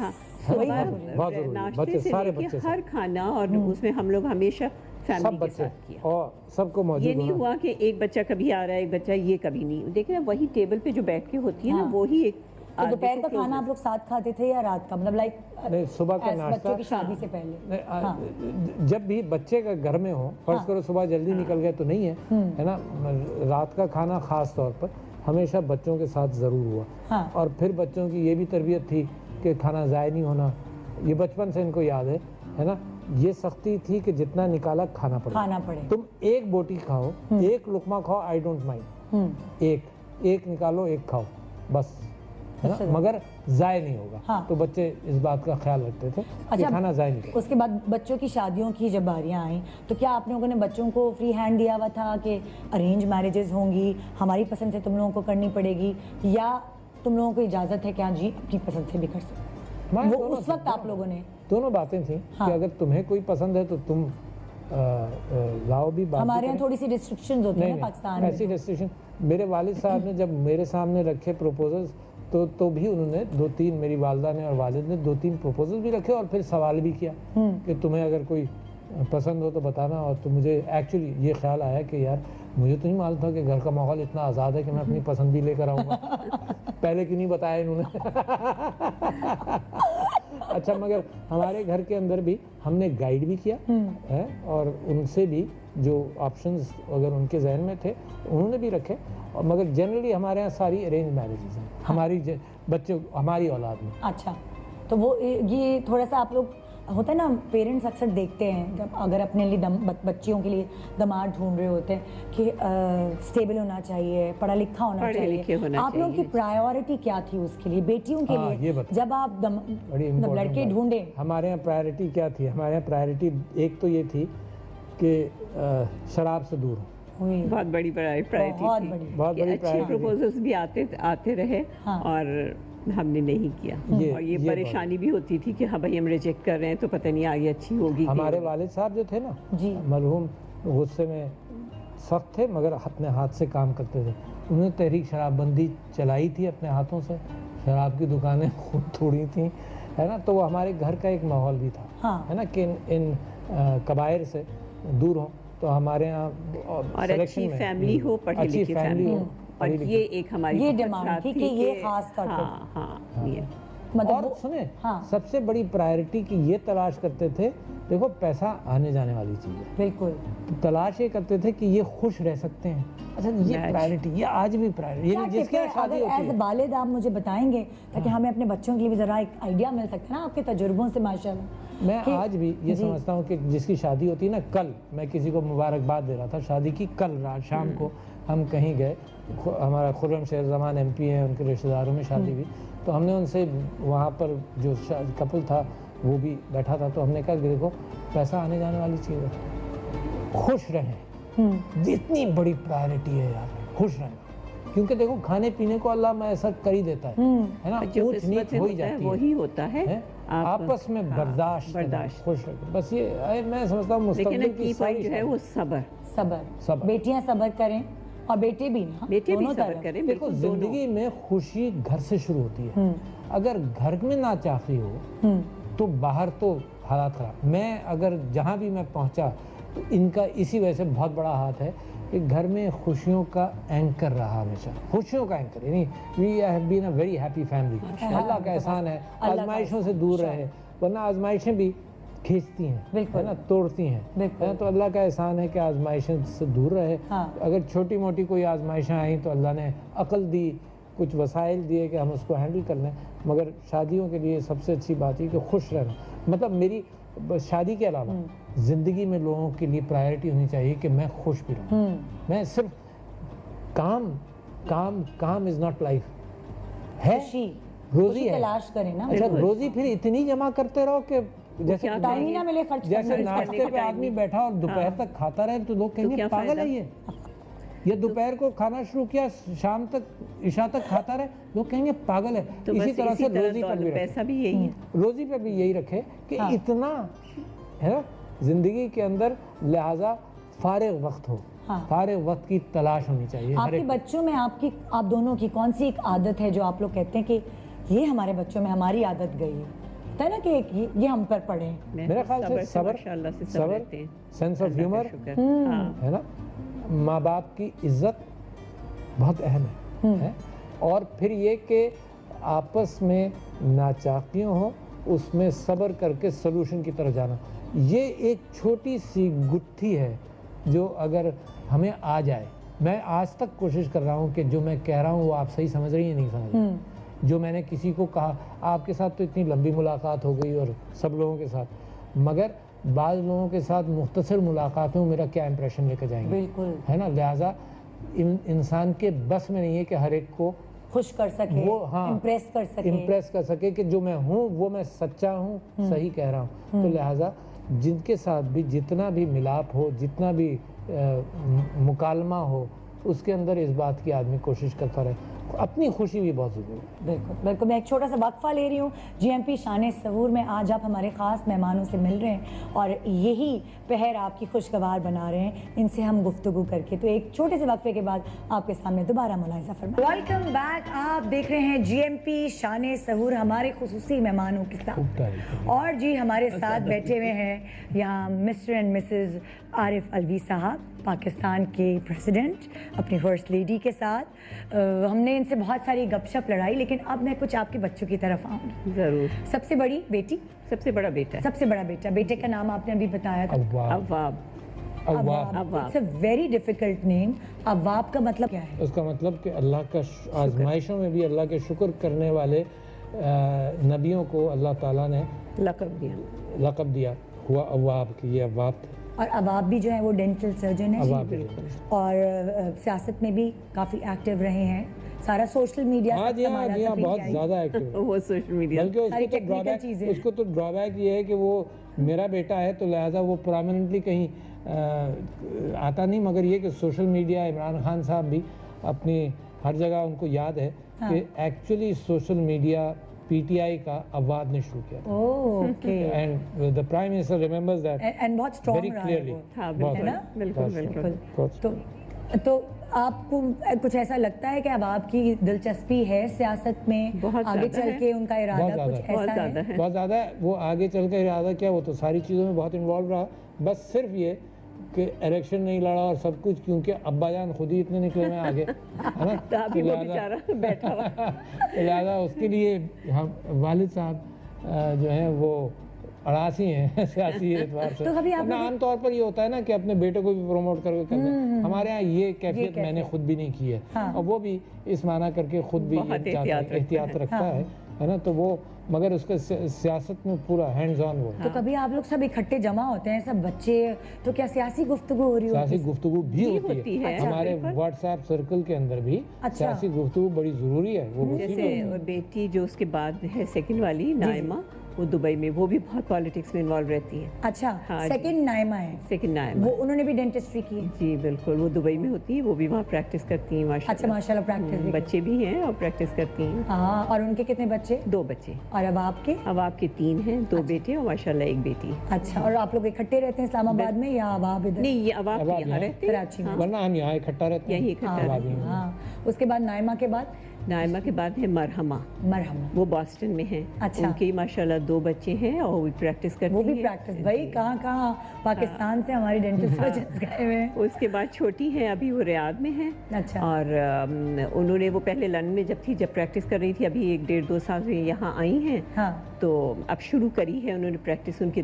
बहुत जरूरी, नाश्ते से सारे लेके बच्चे हर खाना, और उसमें हम लोग हमेशा सब फैमिली के बच्चे साथ किया। और सबको मौजूद ये नहीं होना। हुआ कि एक बच्चा कभी आ रहा है, एक बच्चा ये कभी नहीं। देखिए ना, वही टेबल पे जो बैठ के होती है ना, वही एक तो दोपहर का खाना आप लोग साथ खाते थे या रात का, मतलब लाइक नहीं, सुबह का नाश्ता बच्चों की शादी से पहले? नहीं, जब भी बच्चे का घर में हो, फर्ज करो सुबह जल्दी निकल गए तो नहीं है, है ना, रात का खाना खास तौर पर हमेशा बच्चों के साथ जरूर हुआ। और फिर बच्चों की ये भी तरबियत थी कि खाना ज़ाया नहीं होना, ये बचपन से इनको याद है ना, ये सख्ती थी कि जितना निकाला खाना पड़े। तुम एक बोटी खाओ, एक लुकमा खाओ, आई डोंट माइंड, एक निकालो, एक खाओ बस, है ना, मगर ज़ाया नहीं होगा। तो बच्चे इस बात का ख्याल रखते थे कि खाना ज़ाया नहीं होगा। उसके बाद बच्चों की शादियों की जब बारियां आई, तो क्या आप लोगों ने बच्चों को फ्री हैंड दिया हुआ था कि अरेंज मैरिजेस होंगी, हमारी पसंद से तुम लोगों को करनी पड़ेगी, या तुम लोगों को इजाज़त है कि हाँ जी अपनी पसंद से भी कर सकते? वो उस वक्त आप लोगों ने दोनों बातें थी कि अगर तुम्हें कोई पसंद है तो तुम लाओ भी। बात हमारे यहाँ थोड़ी सी रिस्ट्रिक्शंस होती है पाकिस्तान में। ऐसी रिस्ट्रिक्शन मेरे वालिद साहब ने जब मेरे सामने रखे प्रपोजल्स, तो भी उन्होंने 2-3, मेरी वालदा ने और वालिद ने 2-3 प्रपोजल भी रखे और फिर सवाल भी किया कि तुम्हें अगर कोई पसंद हो तो बताना। और तो मुझे एक्चुअली ये ख्याल आया कि यार मुझे तो नहीं मालूम था कि घर का माहौल इतना आज़ाद है कि मैं अपनी पसंद भी लेकर आऊँगा। पहले क्यों नहीं बताया इन्होंने? अच्छा, मगर हमारे घर के अंदर भी हमने गाइड भी किया है, और उनसे भी जो ऑप्शंस अगर उनके जहन में थे उन्होंने भी रखे। और मगर जनरली हमारे यहाँ सारी अरेंज मैरिजेस हैं, हमारी बच्चों, हमारी औलाद में। अच्छा, तो वो ये थोड़ा सा आप लोग, होता है ना, पेरेंट्स अक्सर देखते हैं जब अगर अपने लिए बच्चियों के लिए दामाद ढूंढ रहे होते हैं कि स्टेबल होना चाहिए, पढ़ा लिखा होना चाहिए। आप लोगों की प्रायोरिटी क्या थी उसके लिए, बेटियों के लिए, जब आप लड़के ढूंढे? हमारे यहाँ प्रायोरिटी क्या थी? हमारे यहाँ प्रायोरिटी एक तो ये थी कि शराब से दूर हो। बहुत बड़ी प्रायोरिटी थी, बहुत बड़ी अच्छे प्रपोजल्स भी आते रहे, और हमने नहीं किया। और ये परेशानी भी होती थी कि हाँ भाई हम रिजेक्ट कर रहे हैं तो पता नहीं आगे अच्छी होगी। हमारे वालिद साहब जो थे ना, मरहूम, गुस्से में सख्त थे मगर अपने हाथ से काम करते थे। उन्होंने तहरीक शराबबंदी चलाई थी अपने हाथों से, शराब की दुकानें खूब तोड़ी थी, है ना। तो वो हमारे घर का एक माहौल भी था, है ना, कि इन कबायर से दूर हो। तो हमारे यहाँ और अच्छी फैमिली हो, पढ़ी लिखी फैमिली हो, और ये एक हमारी ये डिमांड थी कि ये खास तौर पर ये मतलब। और सुने, सबसे बड़ी प्रायोरिटी की ये तलाश करते थे, देखो पैसा आने जाने वाली चीज़ है, बिल्कुल, तलाश ये करते थे कि ये खुश रह सकते हैं। अच्छा, ये प्रायोरिटी, ये आज भी प्रायोरिटी, ये जिसके यहाँ शादी होती है। वालिद आप मुझे बताएंगे ताकि हमें अपने बच्चों के लिए भी जरा एक आइडिया मिल सकता है ना आपके तजुर्बों से, माशाल्लाह। मैं आज भी ये समझता हूँ कि जिसकी शादी होती है ना, कल मैं किसी को मुबारकबाद दे रहा था शादी की, कल रात शाम को हम कहीं गए, हमारा खुर्रम शेर जमान MP हैं, उनके रिश्तेदारों में शादी हुई, तो हमने उनसे, वहाँ पर जो कपल था वो भी बैठा था, तो हमने कहा कि देखो पैसा आने जाने वाली चीज़ है, खुश रहें, जितनी बड़ी प्रायोरिटी है यार, खुश रहें। क्योंकि देखो खाने पीने को अल्लाह में ऐसा कर ही देता है ना, ऊंच नीच हो ही जाती है, वही होता है आपस में बर्दाश्त, खुश रखें, बस ये मैं समझता हूँ मुस्तक़बिल की सारी जो है वो सबर। बेटियां सब्र करें और बेटे भी सब्र करें। देखो जिंदगी में खुशी घर से शुरू होती है, अगर घर में ना चाहती हो तो बाहर तो हालात खराब। मैं अगर जहाँ भी मैं पहुँचा तो इनका इसी वजह से बहुत बड़ा हाथ है कि घर में खुशियों का एंकर रहा हमेशा, खुशियों का एंकर, यानी we have been a very happy family. Allah का एहसान है, आजमाइशों से दूर रहे, वरना आजमाइशें भी खींचती हैं, है ना, तोड़ती हैं। तो अल्लाह का एहसान है कि आजमाइशों से दूर रहे। अगर छोटी मोटी कोई आजमाइशें आई तो अल्लाह ने अक्ल दी, कुछ वसाइल दिए कि हम उसको हैंडल कर लें। मगर शादियों के लिए सबसे अच्छी बात है कि खुश रहना, मतलब मेरी शादी के अलावा जिंदगी में लोगों के लिए प्रायोरिटी होनी चाहिए कि मैं खुश भी रहूं। मैं सिर्फ काम इज नॉट लाइफ है, रोजी है, तलाश करें ना। अच्छा, रोजी फिर इतनी जमा करते रहो कि जैसे टाइम ही ना मिले खर्च करने, जैसे नाश्ते पे आदमी बैठा और दोपहर तक खाता रहे तो लोग कहेंगे पागल है ये दोपहर को खाना शुरू किया, शाम तक इशा तक खाता रहे, लोग कहेंगे पागल है। तो इसी तरह से रोजी पर भी पैसा भी यही है, रोजी पर भी यही रखे कि इतना है ना जिंदगी के अंदर, लिहाजा फारिग वक्त हो, हाँ। फारिग वक्त की तलाश होनी चाहिए हर आपके एक। बच्चों में आप दोनों की कौन सी एक आदत है जो आप लोग कहते हैं कि ये हमारे बच्चों में हमारी आदत गई है, होता है ना कि ये हम पर पड़े हैं? मेरे ख्याल से सब्र, सेंस ऑफ ह्यूमर है ना, माँ बाप की इज्जत बहुत अहम है? और फिर ये कि आपस में नाचाकियों हो, उसमें सब्र करके सलूशन की तरफ जाना। ये एक छोटी सी गुत्थी है जो अगर हमें आ जाए, मैं आज तक कोशिश कर रहा हूँ कि जो मैं कह रहा हूँ वो आप सही समझ रही हैं नहीं समझ रही। जो मैंने किसी को कहा, आपके साथ तो इतनी लंबी मुलाकात हो गई और सब लोगों के साथ, मगर बाज़ लोगों के साथ मुख्तसर मुलाकात में मेरा क्या इंप्रेशन लेकर जाएंगे, बिल्कुल है ना। लिहाजा इंसान के बस में नहीं है कि हर एक को खुश कर सके, वो हाँ इम्प्रेस कर सके कि जो मैं हूँ वो मैं सच्चा हूँ, सही कह रहा हूँ। तो लिहाजा जिनके साथ भी जितना भी मिलाप हो, जितना भी मुकालमा हो, उसके अंदर इस बात की आदमी कोशिश करता रहे। अपनी खुशी भी बहुत ज़रूरी है। बिल्कुल बिल्कुल। मैं एक छोटा सा वक्फा ले रही हूँ। GMP शान सहूर में आज आप हमारे ख़ास मेहमानों से मिल रहे हैं और यही पहर आपकी खुशगवार बना रहे हैं इनसे हम गुफ्तगू करके। तो एक छोटे से वक्फे के बाद आपके सामने दोबारा मुलाहिज़ा फरमाएं। Welcome back. आप देख रहे हैं GMP शान सहूर हमारे खुसूसी मेहमानों के साथ। और जी हमारे साथ बैठे हुए हैं यहाँ mister and Mrs Arif Alvi साहब, पाकिस्तान के प्रेसिडेंट, अपनी फर्स्ट लेडी के साथ। हमने इनसे बहुत सारी गपशप लड़ाई, लेकिन अब मैं कुछ आपके बच्चों की तरफ आऊँगी। जरूर। सबसे बड़ी बेटी, सबसे बड़ा बेटा, सबसे बड़ा बेटा। बेटे का नाम आपने अभी बताया था, Awwab. It's a very difficult name. Awwab का मतलब क्या है? उसका मतलब कि अल्लाह का आजमाइशों में भी अल्लाह के शुक्र करने वाले नबियों को अल्लाह ताला ने लक़ब दिया हुआ अव्वाब की। ये अव्वाब थे। और अवाब भी जो है वो डेंटल सर्जन है और सियासत में भी काफ़ी एक्टिव रहे हैं। सारा सोशल मीडिया बहुत ज़्यादा एक्टिव वो सोशल मीडिया, बल्कि उसको तो ड्रॉबैक ये है कि वो मेरा बेटा है तो लिहाजा वो प्रोमिनेंटली कहीं आता नहीं, मगर ये कि सोशल मीडिया, इमरान खान साहब भी अपनी हर जगह उनको याद है कि एक्चुअली सोशल मीडिया PTI का अवाद ने शुरू किया था। Okay. And the prime minister remembers that and बहुत स्ट्रांग वेरी क्लियरली। हाँ, है ना? बिल्कुल। तो आपको कुछ ऐसा लगता है कि अब आपकी दिलचस्पी है सियासत में, बहुत आगे चल के उनका इरादा कुछ ऐसा है? बहुत ज़्यादा है। वो आगे चल के इरादा क्या, वो तो सारी चीज़ों में बहुत इन्वॉल्व रहा, बस सिर्फ ये कि इलेक्शन नहीं लड़ा और सब कुछ, क्योंकि अब्बा जान खुद ही इतने निकले में आगे, है ना। तो लिहाजा उसके लिए हम वालिद साहब जो हैं वो अड़ासी हैं सियासी एतबार से। तो कभी आप आमतौर पर ये होता है ना कि अपने बेटे को भी प्रमोट करके करते हैं। हमारे यहाँ ये कैफियत मैंने खुद भी नहीं की है। और वो भी इस माना करके खुद भी एहतियात रखता है ना। तो वो मगर उसके सियासत में पूरा हैंड्स ऑन वो। तो कभी आप लोग सब इकट्ठे जमा होते हैं, सब बच्चे, तो क्या सियासी गुफ्तगू हो रही होती है? सियासी गुफ्तगू भी होती है। हमारे व्हाट्सएप सर्कल के अंदर भी सियासी गुफ्तगू बड़ी जरूरी है। वो जैसे बेटी जो उसके बाद है सेकंड वाली नाइमा, वो दुबई में, वो भी बहुत पॉलिटिक्स में इन्वॉल्व रहती है। अच्छा, सेकंड नाइमा है? सेकंड नाइमा, वो उन्होंने भी डेंटिस्ट्री की है? जी बिल्कुल, वो दुबई में होती है, वो भी वहाँ प्रैक्टिस करती हैं माशाल्लाह। अच्छा, माशाल्लाह प्रैक्टिस। बच्चे भी हैं और प्रैक्टिस करती हैं। हाँ, और उनके कितने बच्चे? 2 बच्चे। और अब आपके? अब आपके 3 हैं, 2 बेटे और माशाल्लाह 1 बेटी। अच्छा, और आप लोग इकट्ठे रहते हैं इस्लामाबाद में या अब आप इधर? नहीं, ये अब आप यहाँ रहते हैं, कराची में, वरना हम यहाँ इकट्ठा रहते हैं। यही इकट्ठा रहते हैं। हाँ, उसके बाद नाइमा के बाद? नाइमा के बाद है मरहमा, वो बॉस्टन में है। अच्छा। उनके माशाल्लाह 2 बच्चे हैं और वो भी प्रैक्टिस करती हैं। वो भी प्रैक्टिस, भाई कहाँ पाकिस्तान से हमारी डेंटल सर्जन गए हुए हैं। उसके बाद छोटी है, अभी वो रियाद में है। अच्छा। और उन्होंने वो पहले लंदन में जब प्रैक्टिस कर रही थी, अभी 1-1.5-2 साल से यहाँ आई हैं। हाँ। तो अब शुरू करी है उन्होंने प्रैक्टिस। उनके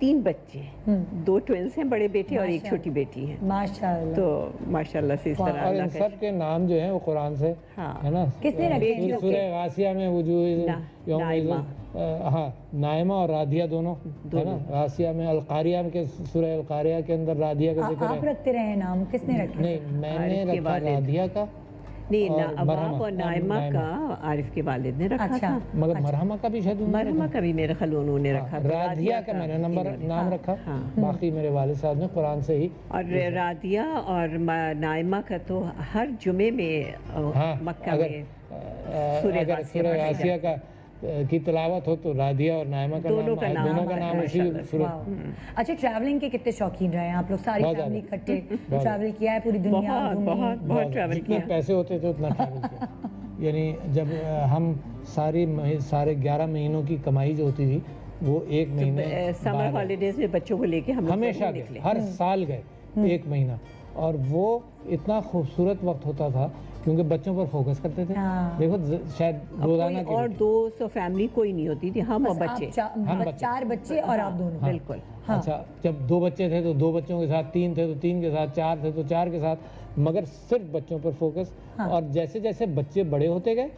3 बच्चे हैं, 2 ट्विंस हैं, बड़े बेटे और 1 छोटी बेटी है। माशाल्लाह। तो माशाल्लाह से इस तरह। और इन सब के नाम जो हैं वो कुरान से, है ना। किसने रखे? सूरह गासिया में वो जो नाइमा और राधिया दोनों है ना। गासिया में अलकारिया के, सूरह अलकारिया के अंदर राधिया का जिक्र है। आप रखते रहे नाम? किसने रखे? नहीं, मैंने रखा राधिया का। नहीं, अवाब और नाइमा का आरिफ के वालिद ने रखा था। मगर मरहमा का भी शायद मरहमा का भी मेरे ख्याल उन्होंने रखा। राधिया का मैंने नाम रखा। बाकी मेरे वालिद साहब ने कुरान से ही। और राधिया और नाइमा का तो हर जुमे में मक्का में सूरह गासिया का की तिलावत हो तो राधिया और नायमा का दोनों का नाम उसी सूरत। वाह। अच्छा, ट्रैवलिंग के कितने शौकीन रहे हैं आप लोग? सारी बहुत फैमिली ज्यादा। इकट्ठे ट्रैवल किया है, पूरी दुनिया बहुत घूमी? बहुत ट्रैवल जितना किया। पैसे होते थे उतना ट्रैवल किया। यानी जब हम सारे 11 महीनों की कमाई जो होती थी वो एक महीने समर हॉलीडेज में बच्चों को लेके हम लोग हमेशा जरूर गए, हर साल गए एक महीना, और वो इतना खूबसूरत वक्त होता था क्योंकि बच्चों पर फोकस करते थे। हाँ। देखो शायद रोजाना कोई और दोस्त और फैमिली कोई नहीं होती थी, हम और बस आप बच्चे। हम बच्चे। 4 बच्चे और आप दोनों? बिल्कुल। हाँ। अच्छा, जब 2 बच्चे थे तो 2 बच्चों के साथ, 3 थे तो 3 के साथ, 4 थे तो 4 के साथ, मगर सिर्फ बच्चों पर फोकस। हाँ। और जैसे जैसे बच्चे बड़े होते गए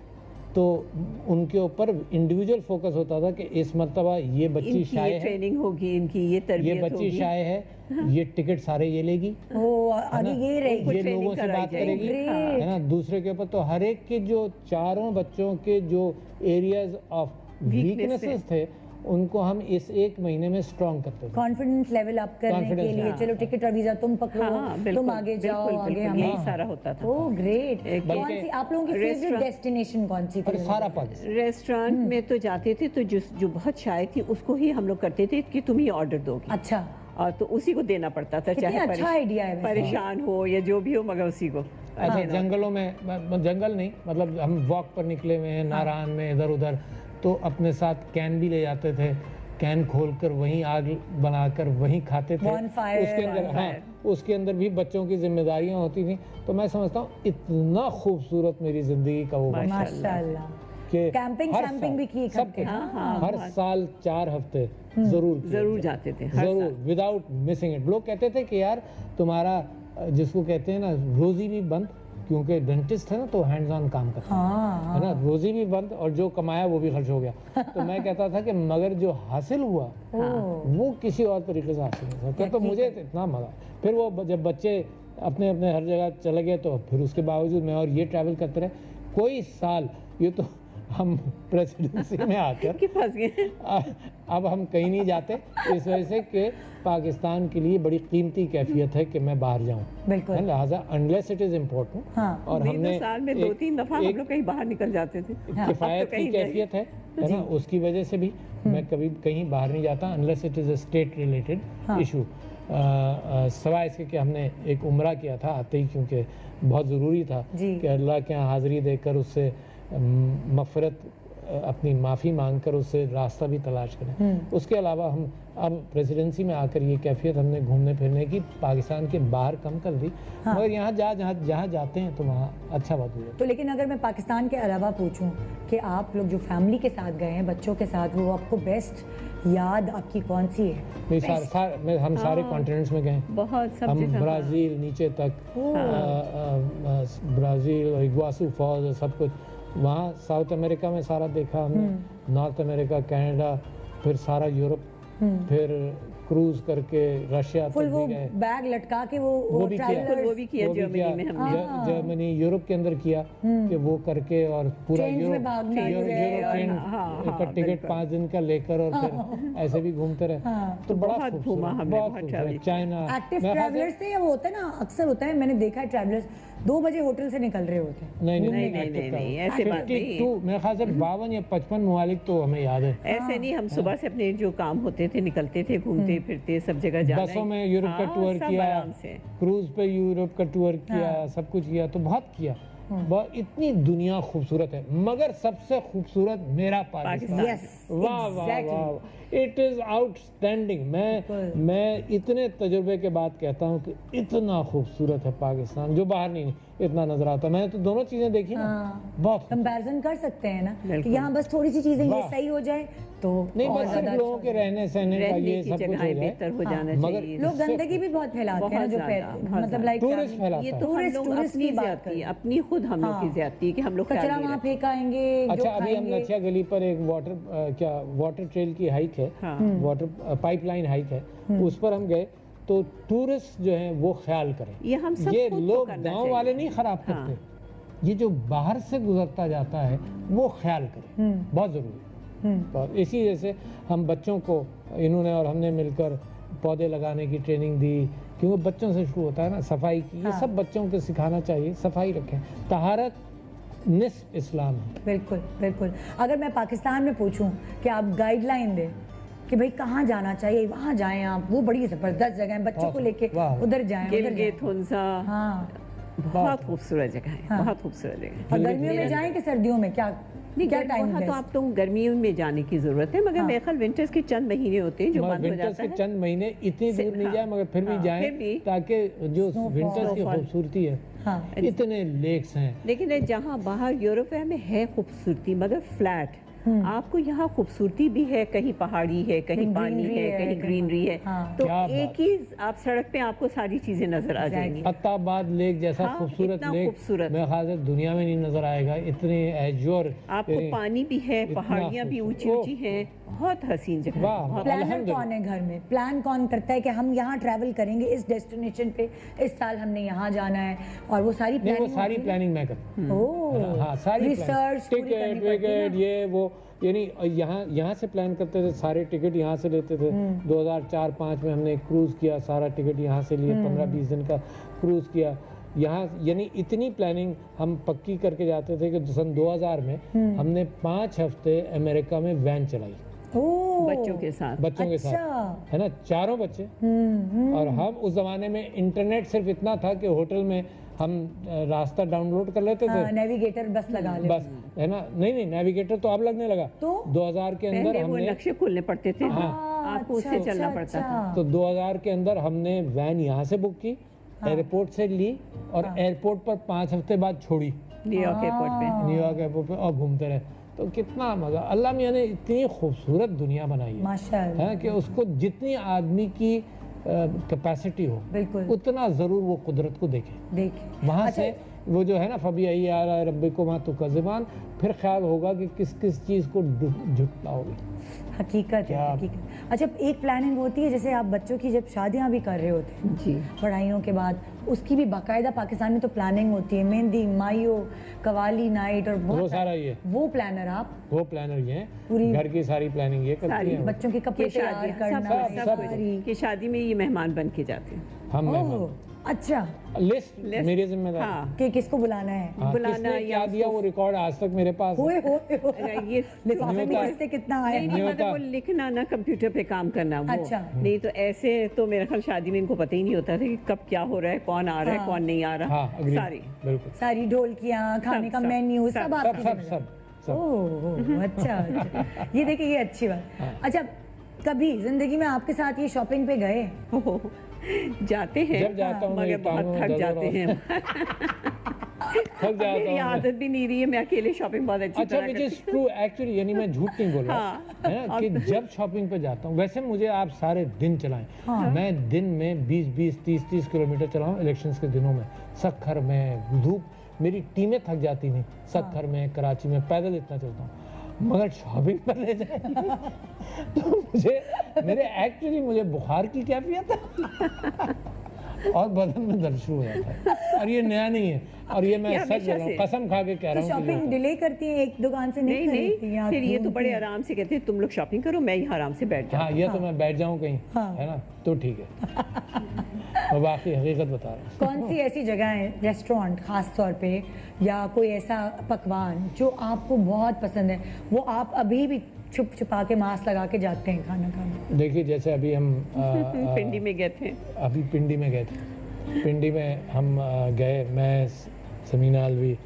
तो उनके ऊपर इंडिविजुअल फोकस होता था कि इस मर्तबा ये बच्ची इनकी शाय ये है, ट्रेनिंग होगी, इनकी ये ये तरबियत बच्ची होगी। शाय है, ये टिकट सारे ये लेगी, ओ, आगे ये रहेगी। ये ट्रेनिंग लोगों से कराई बात जाएगी। करेगी, Great। है ना, दूसरे के ऊपर। तो हर एक के जो चारों बच्चों के जो एरियाज ऑफ वीकनेसेस थे उनको हम इस एक महीने में स्ट्रॉन्ग करते थे। कॉन्फिडेंस लेवल अप करने के Confidence, लिए, हाँ। चलो टिकट और वीजा तुम पकड़ो, हाँ, बिल्कुल, तुम आगे जाओ, बिल्कुल, आगे बिल्कुल, हम। यही सारा होता था। Oh great. कौन बल्कि सी आप लोगों की फेवरेट restaurant- डेस्टिनेशन कौन सी और थी? सारा पाकिस्तान रेस्टोरेंट में तो जाते थे तो जो बहुत शाय थी उसको ही हम लोग करते थे कि तुम ही ऑर्डर दोगी, अच्छा, और तो उसी को देना पड़ता था, कितनी चाहे अच्छा आइडिया है वैसे। परेशान हो या जो भी हो, मगर उसी को। अच्छा, जंगलों में, जंगल नहीं, मतलब हम वॉक पर निकले हुए हैं नारायण में इधर उधर, तो अपने साथ कैन भी ले जाते थे, कैन खोलकर वहीं आग बनाकर वहीं खाते थे। Bonfire, उसके अंदर हाँ, उसके अंदर भी बच्चों की जिम्मेदारियां होती थी। तो मैं समझता हूँ इतना खूबसूरत मेरी जिंदगी का वो वक्त माशाल्लाह। कि कैंपिंग हर शैम्पिंग साल भी की सब इकट्ठे? हाँ, हर साल 4 हफ्ते जरूर किए। जरूर जाते थे हर जरूर, साल। Without missing it. लोग कहते थे कि यार तुम्हारा जिसको कहते हैं ना रोजी भी बंद, क्योंकि डेंटिस्ट है ना तो हैंड्स ऑन काम करता हाँ, है ना, रोजी भी बंद और जो कमाया वो भी खर्च हो गया। तो मैं कहता था कि मगर जो हासिल हुआ वो किसी और तरीके से हासिल नहीं हो सकता। तो मुझे इतना मजा। फिर वो जब बच्चे अपने अपने हर जगह चले गए तो फिर उसके बावजूद मैं और ये ट्रैवल करते रहे। कोई साल ये तो हम प्रेसिडेंसी में आकर कि फंस गए। अब हम कहीं नहीं जाते, इस वजह से कि पाकिस्तान के लिए बड़ी कीमती कैफियत है कि मैं बाहर जाऊं, बिल्कुल। लिहाजा अनलेस इट इज इम्पोर्टेंट। हाँ। और हमने साल में 2-3 दफा हम लोग कहीं बाहर निकल जाते थे। किफायत की कहीं कैफियत है ना, उसकी वजह से भी मैं कभी कहीं बाहर नहीं जाता unless it is a state related issue. सवाए इसके कि हमने एक उम्रा किया था आते ही, क्योंकि बहुत ज़रूरी था जी। कि अल्लाह के यहाँ हाज़िरी देकर उससे मफ़रत, अपनी माफ़ी मांगकर उससे रास्ता भी तलाश करें। उसके अलावा हम अब प्रेसिडेंसी में आकर ये कैफियत हमने घूमने फिरने की पाकिस्तान के बाहर कम कर दी। मगर यहाँ जहाँ जाते हैं तो वहाँ अच्छा बात हो जाता है। तो लेकिन अगर मैं पाकिस्तान के अलावा पूछूं कि आप लोग जो फैमिली के साथ गए हैं, बच्चों के साथ, वो आपको बेस्ट याद आपकी कौन सी है? हम सारे कॉन्टिनेंट्स में गए। बहुत सब हम जगह। ब्राज़ील नीचे तक, ब्राज़ील और इग्वासू फॉल्स और सब कुछ वहाँ। साउथ अमेरिका में सारा देखा हमने, नॉर्थ अमेरिका, कनाडा, फिर सारा यूरोप, फिर क्रूज करके रशिया तक फुल वो भी गए। बैग लटका के वो भी किया। travelers- वो भी किया वो भी जर्मनी किया। में हमने। जर्मनी, यूरोप के अंदर किया कि वो करके, और पूरा Trains में यूरोप भागना यूरोप है और- ट्रेन का टिकट 5 दिन का लेकर और फिर ऐसे भी घूमते रहे। तो बड़ा बहुत खूबसूरत, घूमा हमने, बहुत बहुत खूबसूरत। travel चाइना, एक्टिव मेरे ख्याल से- ट्रैवलर्स थे या वो होता है ना, अक्सर होता है, मैंने देखा है ट्रैवलर्स 2 बजे होटल से निकल रहे होते हैं। नहीं नहीं, ऐसे बात नहीं। 52 मेरे ख्याल से 52 या 55 ममालिक तो हमें याद है। ऐसे नहीं, हम सुबह से अपने जो काम होते थे निकलते थे, घूमते फिरते सब जगह जाना। बसों में यूरोप का हाँ, टूर सब किया, आराम से। क्रूज पे यूरोप का टूर किया, सब कुछ किया, तो बहुत किया। बहुत, इतनी दुनिया खूबसूरत है, मगर सबसे खूबसूरत मेरा पाकिस्तान। Yes, वाह वाह exactly. वाह, इट इज आउटस्टैंडिंग। मैं इतने तजुर्बे के बाद कहता हूँ कि इतना खूबसूरत है पाकिस्तान, जो बाहर नहीं इतना नजर आता। मैंने तो दोनों चीजें देखी ना, बहुत कंपैरिजन कर सकते हैं ना कि बिल्कुल। यहाँ बस थोड़ी सी चीजें ये वाह। सही हो जाए तो नहीं, और बस सिर्फ ज्यादा लोगों के रहने सहने का रहने ये की सब कुछ हो जगहें जाए, बेहतर हो जाना मगर चाहिए। लोग गंदगी भी बहुत फैलाते हैं ना, जो बहुत ज्यादा, बहुत मतलब लाइक टूरिस्ट फैलाता ये है। तो हम टूरिस्ट- लोग टूरिस्ट अपनी की बात ज्यादती, करें। अपनी खुद हम लोग की हाँ। ज्यादती कि हम लोग कचरा ख्याल वहाँ नहीं फेंकाएंगे, जो अच्छा, अभी हम खाएंगे। नथिया गली पर एक वाटर ट्रेल की हाइक है, हाँ। वाटर पाइपलाइन हाइक है, उस पर हम गए। तो टूरिस्ट जो हैं वो ख्याल करें, ये हम सब ये खुद को लोग करना गांव चाहिए। वाले नहीं खराब करते, ये जो बाहर से गुजरता जाता है वो ख्याल करें, बहुत जरूरी है। और इसी वजह से हम बच्चों को, इन्होंने और हमने मिलकर पौधे लगाने की ट्रेनिंग दी, क्योंकि बच्चों से शुरू होता है ना सफाई की। ये सब बच्चों को सिखाना चाहिए, सफाई रखें, तहारत निस्फ इस्लाम है। बिल्कुल बिल्कुल। अगर मैं पाकिस्तान में पूछूं कि आप गाइडलाइन दें कि भाई कहाँ जाना चाहिए, वहाँ जाएं आप, वो बड़ी ज़बरदस्त जगह है, बच्चों को लेके उधर जाएं, उधर गिलगित हुंजा, हाँ बहुत खूबसूरत जगह है, बहुत खूबसूरत जगह है। और गर्मियों में जाएं कि सर्दियों में, क्या क्या टाइम वहाँ है? तो आप तो गर्मियों में जाने की जरूरत है, मगर मेरे ख्याल विंटर्स के चंद महीने होते हैं जो बंद हो विंटर्स जाता के है। चंद महीने इतनी दूर नहीं जाए, मगर फिर भी जाएं, फिर भी। ताकि जो विंटर्स की खूबसूरती है, हाँ इतने लेक्स हैं। लेकिन जहाँ बाहर यूरोप में है खूबसूरती मगर फ्लैट, आपको यहाँ खूबसूरती भी है, कहीं पहाड़ी है, कहीं पानी है, कहीं ग्रीनरी है, हाँ। तो क्या एक ही आप सड़क पे आपको सारी चीजें नजर आ जाएंगी। अत्ताबाद लेक जैसा हाँ, खूबसूरत इतना लेक खूबसूरत। मेरे ख्याल से दुनिया में नहीं नजर आएगा। इतने एज्योर आपको पानी भी है, इतना पहाड़ियाँ भी ऊंची खूबसूरत। ऊंची हैं, बहुत हसीन जगह है, वाह, बहुत- प्लानर अल्हम्दुलिल्लाह। कौन है घर में? प्लान कौन करता है कि हम यहाँ ट्रैवल करेंगे, इस डेस्टिनेशन पे इस साल हमने यहाँ जाना है, और वो सारी नहीं, वो प्लानिंग सारी प्लानिंग मैं करता हूँ। ओह हाँ, सारी रिसर्च टिकट विकेट ये वो, यानी यहाँ से प्लान करते थे, सारे टिकट यहाँ से लेते थे। 2004-05 में हमने एक क्रूज किया, सारा टिकट यहाँ से लिए, 15-20 दिन का क्रूज किया यहाँ, यानी इतनी प्लानिंग हम पक्की करके जाते थे कि सन 2000 में हमने 5 हफ्ते अमेरिका में वैन चलाई बच्चों के साथ। बच्चों के साथ, है ना, 4 बच्चे। और हम उस जमाने में इंटरनेट सिर्फ इतना था कि होटल में हम रास्ता डाउनलोड कर लेते थे, नेविगेटर बस लगा ले बस, है ना। नहीं, नेविगेटर तो अब लगने लगा। तो 2000 के अंदर पहले वो हमने नक्शे खोलने पड़ते थे, आपको उससे चलना पड़ता था। तो 2000 के अंदर हमने वैन यहाँ से बुक की, एयरपोर्ट से ली, और एयरपोर्ट पर 5 हफ्ते बाद छोड़ी, न्यूयॉर्क एयरपोर्ट पे। न्यूयॉर्क एयरपोर्ट पे, और घूमते रहे। तो कितना मजा, अल्लाह मियां ने इतनी खूबसूरत दुनिया बनाई है, माशाअल्लाह, है कि उसको जितनी आदमी की कैपेसिटी हो, बिल्कुल उतना जरूर वो कुदरत को देखे। देखिए वहाँ से वो जो है ना, फबी आई आ रहा है रब्बे को माँ तो कज़बान, फिर ख्याल होगा कि किस किस चीज़ को झुटलाओगे। हकीकत है, हकीकत। अच्छा, एक प्लानिंग होती है, जैसे आप बच्चों की जब शादियां भी कर रहे होते हैं जी, पढ़ाइयों के बाद, उसकी भी बाकायदा पाकिस्तान में तो प्लानिंग होती है, मेहंदी, माइयो, कवाली नाइट, और वो सारा ये, वो प्लानर आप वो प्लानर ये हैं, पूरी घर की सारी प्लानिंग ये करती हैं। बच्चों के कपड़े ये तैयार शादी करना, सब सारी। कुछ कि शादी में ये मेहमान बन के जाते हैं। हम ओह, मेहमान, अच्छा, लिस्ट मेरी जिम्मेदारी। हाँ, कि किसको बुलाना है? हाँ, बुलाना किसने या क्या दिया वो रिकॉर्ड आज तक मेरे पास है। होए ये लिफाफे में किससे कितना आया? नहीं, मतलब वो लिखना ना, कंप्यूटर पे काम करना, वो अच्छा। नहीं तो ऐसे तो मेरे ख्याल शादी में इनको पता ही नहीं होता था कि कब क्या हो रहा है, कौन आ रहा है, कौन नहीं आ रहा। हाँ, agree, सारी बिल्कुल, सारी ढोलकियाँ, खाने का सब, मेन्यू, सब सब आपकी सब जिम्मेदारी। सब सब। ओह, अच्छा, अच्छा। ये देखिए, ये अच्छी बात। अच्छा, कभी जिंदगी में आपके साथ ये शॉपिंग पे गए? जाते हैं, जब जाता हूँ मगर मेरी बहुत टांगों में थक दर्द जाते और- हैं। थक जाता मेरी हूँ। आदत भी नहीं रही है, मैं अकेले शॉपिंग बहुत अच्छी अच्छा, तरह विच करती इज ट्रू एक्चुअली, यानी मैं झूठ नहीं बोल रहा, हाँ। है ना, कि जब शॉपिंग पे जाता हूँ, वैसे मुझे आप सारे दिन चलाएं, मैं दिन में 20-20, 30-30 किलोमीटर चलाऊं इलेक्शंस के दिनों में, सखर में धूप, मेरी टीमें थक जाती नहीं, सखर में, कराची में पैदल इतना चलता हूँ, मगर शॉपिंग पर ले जाए तो मुझे बुखार की कैफियत है और बदन में दर्द शुरू हो जाता है, और ये नया नहीं है, और ये मैं ये सच बोल हमेशा रहा हूँ, से। कसम खा के कह तो रहा हूँ कि ये शॉपिंग होता है। डिले करती हैं, एक दुकान से नहीं नहीं खरीदती हैं, आप फिर ये तो ढूंढती बड़े हैं। आराम से कहते हैं तुम लोग शॉपिंग करो, मैं यहाँ आराम से बैठ जाऊँ। हाँ, ये तो मैं बैठ जाऊँ कहीं, हाँ। है ना, तो ठीक है। और बाकी हकीकत बता रहा हूँ। कौन सी ऐसी जगह है, रेस्टोरेंट खास तौर पे, या कोई ऐसा पकवान जो आपको बहुत पसंद है, वो आप अभी भी छुप छुपा के मास्क लगा के जाते हैं खाना खाने? देखिए, जैसे अभी हम पिंडी में गए थे, अभी पिंडी में गए थे, पिंडी में हम गए, मैं, समीना अलवी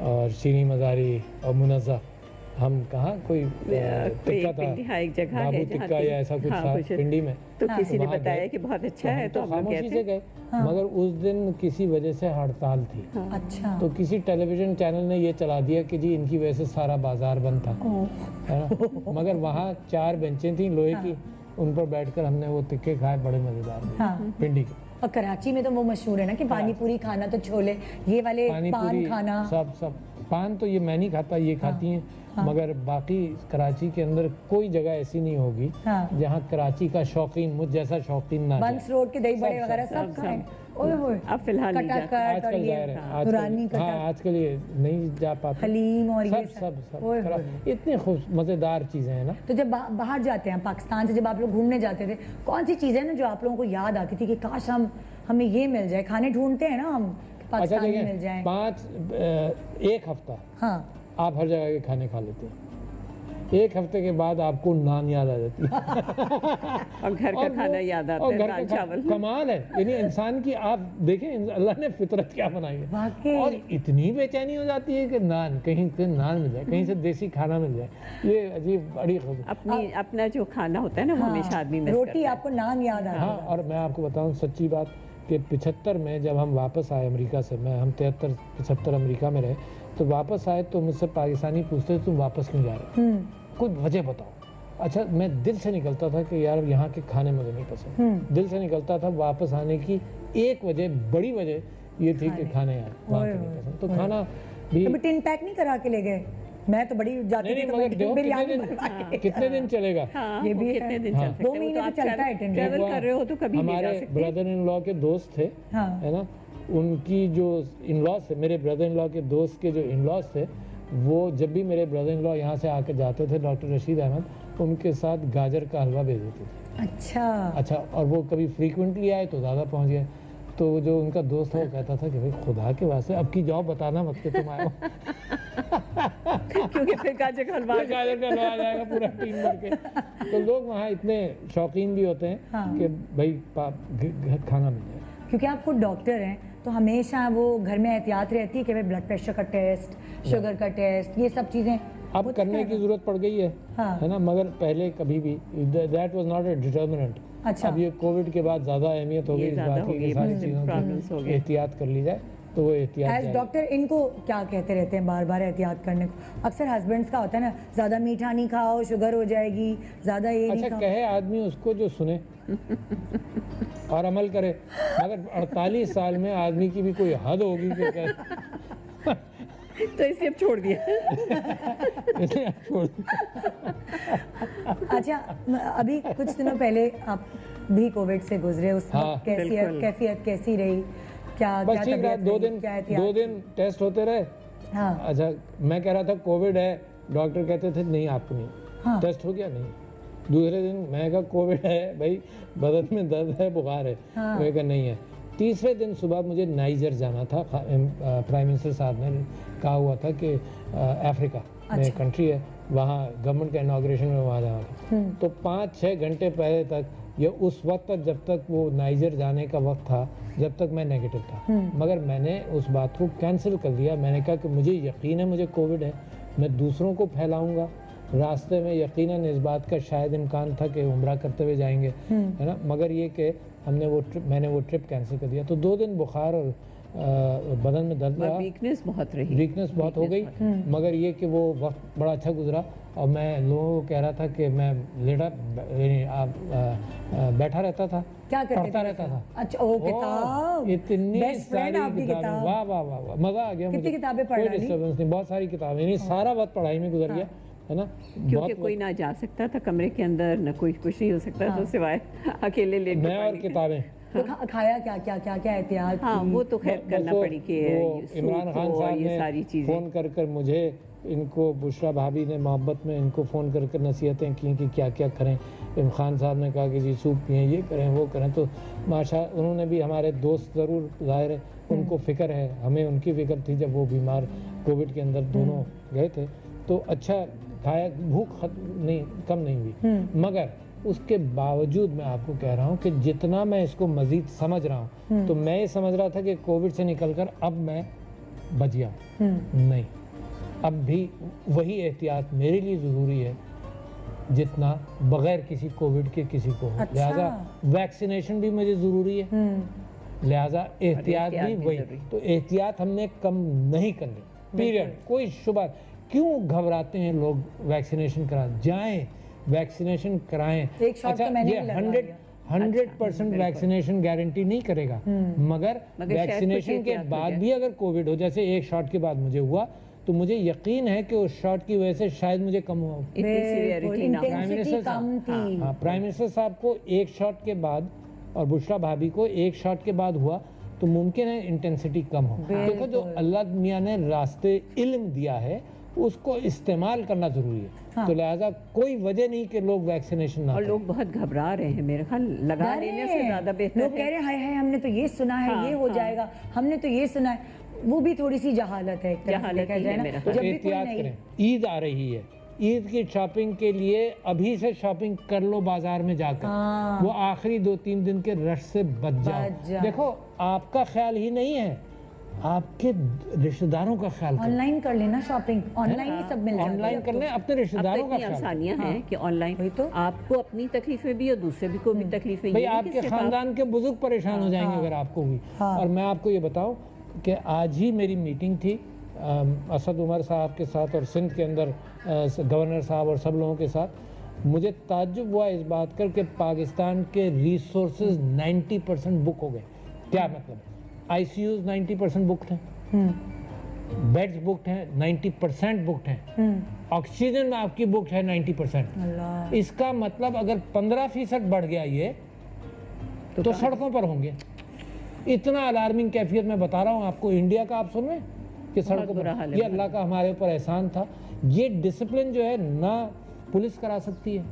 और शीनी मज़ारी और मुनज़्ज़ा, हम कहाँ कोई टिक्का था, पिंडी, हाँ, एक जगह है बाबू जहाँ टिक्का या ऐसा कुछ हाँ, था कुछ पिंडी में, तो किसी ने वहाँ बताया गए। कि बहुत अच्छा है, तो हम हम लोग खामोशी गए से थे। गए, मगर उस दिन किसी वजह से हड़ताल थी, अच्छा, तो किसी टेलीविजन चैनल ने ये चला दिया कि जी इनकी वजह से सारा बाजार बंद था, है ना, मगर वहाँ 4 बेंचें थी लोहे की, उन पर बैठकर हमने वो टिक्के खाए, बड़े मज़ेदार थे, हाँ। पिंडी के। और कराची में तो वो मशहूर है ना कि पानी पूरी खाना, तो छोले, ये वाले पानी पान पूरी, खाना, सब पान तो ये मैं नहीं खाता, ये खाती हैं, मगर बाकी कराची के अंदर कोई जगह ऐसी नहीं होगी हाँ। जहाँ कराची का शौकीन, मुझ जैसा शौकीन ना जाए। बंस रोड के दही बड़े सब, वगैरह सब, सब खाएं। सब। ओए होए, अब फिलहाल नहीं जाते। कटाकट और आजकल ये जा रहे हैं, दुरानी आजकल, हाँ, कटा, आजकल ये नहीं जा पाते, हलीम और ये सब ओए होए। इतनी खूब मज़ेदार चीज़ें हैं ना। तो जब बाहर जाते हैं पाकिस्तान से, जब आप लोग घूमने जाते थे, कौन सी चीज़ें ना जो आप लोगों को याद आती थी कि काश हमें ये मिल जाए? खाने ढूंढते हैं ना हम, पाकिस्तानी देखिए, मिल जाएं। 1 हफ्ता हाँ आप हर जगह के खाने खा लेते हैं, 1 हफ्ते के बाद आपको नान याद आ जाती है और घर का खाना याद आता है, दाल चावल। कमाल है, यानी इंसान की आप देखें अल्लाह ने फितरत क्या बनाई है, वाकई। और इतनी बेचैनी हो जाती है कि नान, कहीं से नान मिल जाए, कहीं से देसी खाना मिल जाए, ये अजीब बड़ी खबर। अपना जो खाना होता है ना, वो हमेशा आदमी मिस रोटी करता है। आपको नान याद आ रहा हाँ, और मैं आपको बताऊं सच्ची बात कि 75 में जब हम वापस आए अमेरिका से, हम 73-75 अमेरिका में रहे, तो वापस आए तो मुझसे पाकिस्तानी पूछते तुम वापस क्यों जा रहे हो, कोई वजह बताओ। अच्छा, मैं दिल से निकलता था कि यार यहाँ के खाने मुझे नहीं पसंद, दिल से निकलता था। वापस आने की एक वजह, बड़ी वजह ये थी कि खाने यार वहाँ के नहीं पसंद, तो खाना भी। तो टिन पैक नहीं करा के ले गए? मैं तो बड़ी जाती थी, तो मैं देखो बिरयानी बनवा के। कितने दिन चलेगा। हाँ, ये वो भी है। कितने दिन हाँ। चल सकते 2 हैं, वो महीने तो तो आप चलता है टिन ट्रैवल कर रहे हो तो कभी भी जा हमारे सकते हैं। ब्रदर इन लॉ के दोस्त थे, हाँ। है ना, उनकी जो इन लॉज थे, मेरे ब्रदर इन लॉ के दोस्त के जो इन लॉज थे, वो जब भी मेरे ब्रदर इन लॉ यहाँ से आकर जाते थे, डॉक्टर रशीद अहमद उनके साथ गाजर का हलवा भेज देते थे। अच्छा, और वो कभी फ्रीक्वेंटली आए तो ज़्यादा पहुँच गए, तो जो उनका दोस्त है वो कहता था कि भाई खुदा के वास्ते अब की जॉब बताना मत कि तुम आए हो क्योंकि फिर गाजर का हलवा गाजर का हलवा आ जाएगा पूरा टीम भर के। तो लोग वहाँ इतने शौकीन भी होते हैं कि भाई खाना मिल जाए। क्योंकि आप खुद डॉक्टर हैं तो हमेशा वो घर में एहतियात रहती है कि भाई ब्लड प्रेशर का टेस्ट, शुगर का टेस्ट, ये सब चीज़ें अब करने की जरूरत पड़ गई है, है ना, मगर पहले कभी भी that was not a determinant. अच्छा। अब ये कोविड के बाद ज़्यादा अहमियत हो गई इस बात की कि सारी चीज़ों की एहतियात कर ली जाए, तो वो एहतियात एज डॉक्टर इनको क्या कहते रहते हैं बार बार एहतियात करने को? अक्सर हस्बैंड्स का होता है ना, ज़्यादा मीठा नहीं खाओ, शुगर हो जाएगी, ज़्यादा ये नहीं अच्छा, खाओ। कहे आदमी उसको जो सुने और अमल करे, मगर 48 साल में आदमी की भी कोई हद होगी कि कहे तो इसे अब छोड़ दिया। इसलिए आप छोड़ अच्छा, अभी कुछ दिनों पहले आप भी कोविड से गुजरे, उस हाँ, वक्त कैफियत कैसी रही? क्या बस ठीक रहा, तबीयत 2 रही? दिन क्या एहतियात? 2 दिन टेस्ट होते रहे। हाँ। अच्छा, मैं कह रहा था कोविड है, डॉक्टर कहते थे नहीं आपको नहीं। हाँ। टेस्ट हो गया नहीं। दूसरे दिन मैं कहा कोविड है भाई, बदन में दर्द है, बुखार है। हाँ। मैं कहा नहीं है। तीसरे दिन सुबह मुझे नाइजर जाना था, प्राइम मिनिस्टर साहब ने कहा हुआ था कि अफ्रीका में कंट्री है, वहाँ गवर्नमेंट का इनाग्रेशन में वहाँ जाना था। तो 5-6 घंटे पहले तक, ये उस वक्त तक जब तक वो नाइजर जाने का वक्त था, जब तक मैं नेगेटिव था, मगर मैंने उस बात को कैंसिल कर दिया। मैंने कहा कि मुझे यकीन है मुझे कोविड है, मैं दूसरों को फैलाऊंगा। रास्ते में यकीनन इस बात का शायद इम्कान था कि उम्रा करते हुए जाएंगे, है ना, मगर ये कि मैंने वो ट्रिप कैंसिल कर दिया। तो 2 दिन बुखार और बदन में दर्द रहा, वीकनेस बहुत रही, वीकनेस बहुत हो गई, मगर ये कि वो वक्त बड़ा अच्छा गुजरा। और मैं लोगों को कह रहा था कि मैं बैठा रहता था, क्या करते पढ़ता थे? रहता था। अच्छा, ओ किताब, इतनी बेस्ट फ्रेंड सारी आपकी किताबें, किताब। वाह वाह वाह वाह, मजा आ गया मुझे। कितनी किताबें पढ़ कोई डाली? डिस्टर्बेंस नहीं, बहुत सारी किताबें, यानी सारा वक्त पढ़ाई में गुजर गया, है ना। क्योंकि कोई ना जा सकता था कमरे के अंदर, ना कोई कुछ नहीं हो सकता तो सिवाय अकेले लेट मैं और किताबें। तो खाया क्या एहतियात हाँ, की? वो तो खैर करना बस वो- पड़ी कि वो सूप इमरान खान हो, साहब ये सारी ने चीजें। फ़ोन कर मुझे, इनको बुशरा भाभी ने मोहब्बत में इनको फ़ोन कर नसीहतें की कि क्या क्या करें। इमरान खान साहब ने कहा कि जी सूप पिएं, ये करें वो करें। तो माशा उन्होंने भी, हमारे दोस्त ज़रूर ज़ाहिर है उनको फ़िक्र है, हमें उनकी फ़िक्र थी जब वो बीमार कोविड के अंदर दोनों गए थे। तो अच्छा खाया, भूख कम नहीं हुई, मगर उसके बावजूद मैं आपको कह रहा हूँ कि जितना मैं इसको मज़ीद समझ रहा हूँ, तो मैं ये समझ रहा था कि कोविड से निकलकर अब मैं बच गया। नहीं, अब भी वही एहतियात मेरे लिए ज़रूरी है जितना बगैर किसी कोविड के किसी को हो। अच्छा। लिहाजा वैक्सीनेशन भी मुझे ज़रूरी है, लिहाजा एहतियात भी वही। तो एहतियात हमने कम नहीं करनी, पीरियड, कोई शुबा। क्यों घबराते हैं लोग वैक्सीनेशन करा जाएं, वैक्सीनेशन कराएं। एक शॉट तो मैंने ये भी लगवा लिया। 100% वैक्सीनेशन गारंटी नहीं करेगा, मगर वैक्सीनेशन के बाद भी अगर कोविड हो, जैसे एक शॉट के बाद मुझे हुआ, तो मुझे यकीन है कि उस शॉट की वजह से शायद मुझे कम हुआ। प्राइम मिनिस्टर साहब को एक शॉट के बाद और बुशरा भाभी को एक शॉट के बाद हुआ, तो मुमकिन है इंटेंसिटी कम हो। देखो, जो अल्लाह मियाँ ने रास्ते इल्म दिया है, उसको इस्तेमाल करना जरूरी है। तो लिहाजा कोई वजह नहीं कि लोग वैक्सीनेशन ना और करें। लोग बहुत घबरा रहे हैं, मेरे ख्याल लगा लेने से ज्यादा बेहतर लोग कह रहे हैं हाय हाय हमने तो ये सुना है, ये हो जाएगा, हमने तो ये सुना है। वो भी थोड़ी सी जहालत है, एक तरह से देखा जाए ना। तो एहतियात करें। ईद आ रही है, ईद की शॉपिंग के लिए अभी से शॉपिंग कर लो बाजार में जाकर। वो आखिरी 2-3 दिन के रश से बच जाओ। देखो आपका ख्याल ही नहीं है, आपके रिश्तेदारों का ख्याल करो। ऑनलाइन कर लेना शॉपिंग, ऑनलाइन ही सब मिल जाता है। ऑनलाइन कर लें, अपने रिश्तेदारों का ख्याल। आसानियां हैं कि ऑनलाइन तो आपको अपनी तकलीफें भी और दूसरे भी को भी तकलीफें। भाई आपके खानदान के बुजुर्ग परेशान हो जाएंगे अगर आपको भी। और मैं आपको ये बताऊं कि आज ही मेरी मीटिंग थी असद उमर साहब के साथ और सिंध के अंदर गवर्नर साहब और सब लोगों के साथ। मुझे ताज्जुब हुआ इस बात कर के पाकिस्तान के रिसोर्सेज 90% बुक हो गए। क्या मतलब? ICUs 90% बुकड हैं, बेड्स बुकड हैं 90% बुकड हैं, ऑक्सीजन में आपकी बुक है 90%। इसका मतलब अगर 15% बढ़ गया ये तो सड़कों पर होंगे। इतना अलार्मिंग कैफियत मैं बता रहा हूँ आपको इंडिया का। आप सुन रहे हैं कि सड़कों पर, ये अल्लाह का हमारे ऊपर एहसान था। ये डिसिप्लिन जो है ना पुलिस करा सकती है।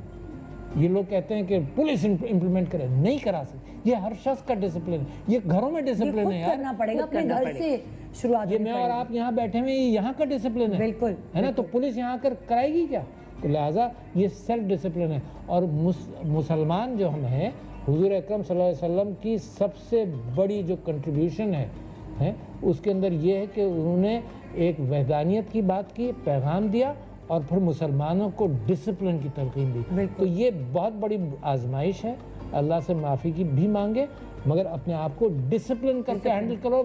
ये लोग कहते हैं कि पुलिस इंप्लीमेंट करे, नहीं करा सकती। ये हर शख्स का डिसिप्लिन है, ये घरों में डिसिप्लिन है यार, करना पड़ेगा अपने घर से शुरुआत। ये मैं और आप यहाँ बैठे हुए यहाँ का डिसिप्लिन है, बिल्कुल है ना। तो पुलिस यहाँ कर कराएगी क्या? तो लिहाजा ये सेल्फ डिसिप्लिन है। और मुसलमान जो हम हैं, हुजूर अकरम सल्लल्लाहु अलैहि वसल्लम की सबसे बड़ी जो कंट्रीब्यूशन है उसके अंदर ये है कि उन्होंने एक वहदानियत की बात की, पैगाम दिया और फिर मुसलमानों को डिसिप्लिन की तलकीन दी। तो ये बहुत बड़ी आजमाइश है। अल्लाह से माफ़ी की भी मांगे, मगर अपने आप को डिसिप्लिन करके हैंडल करो।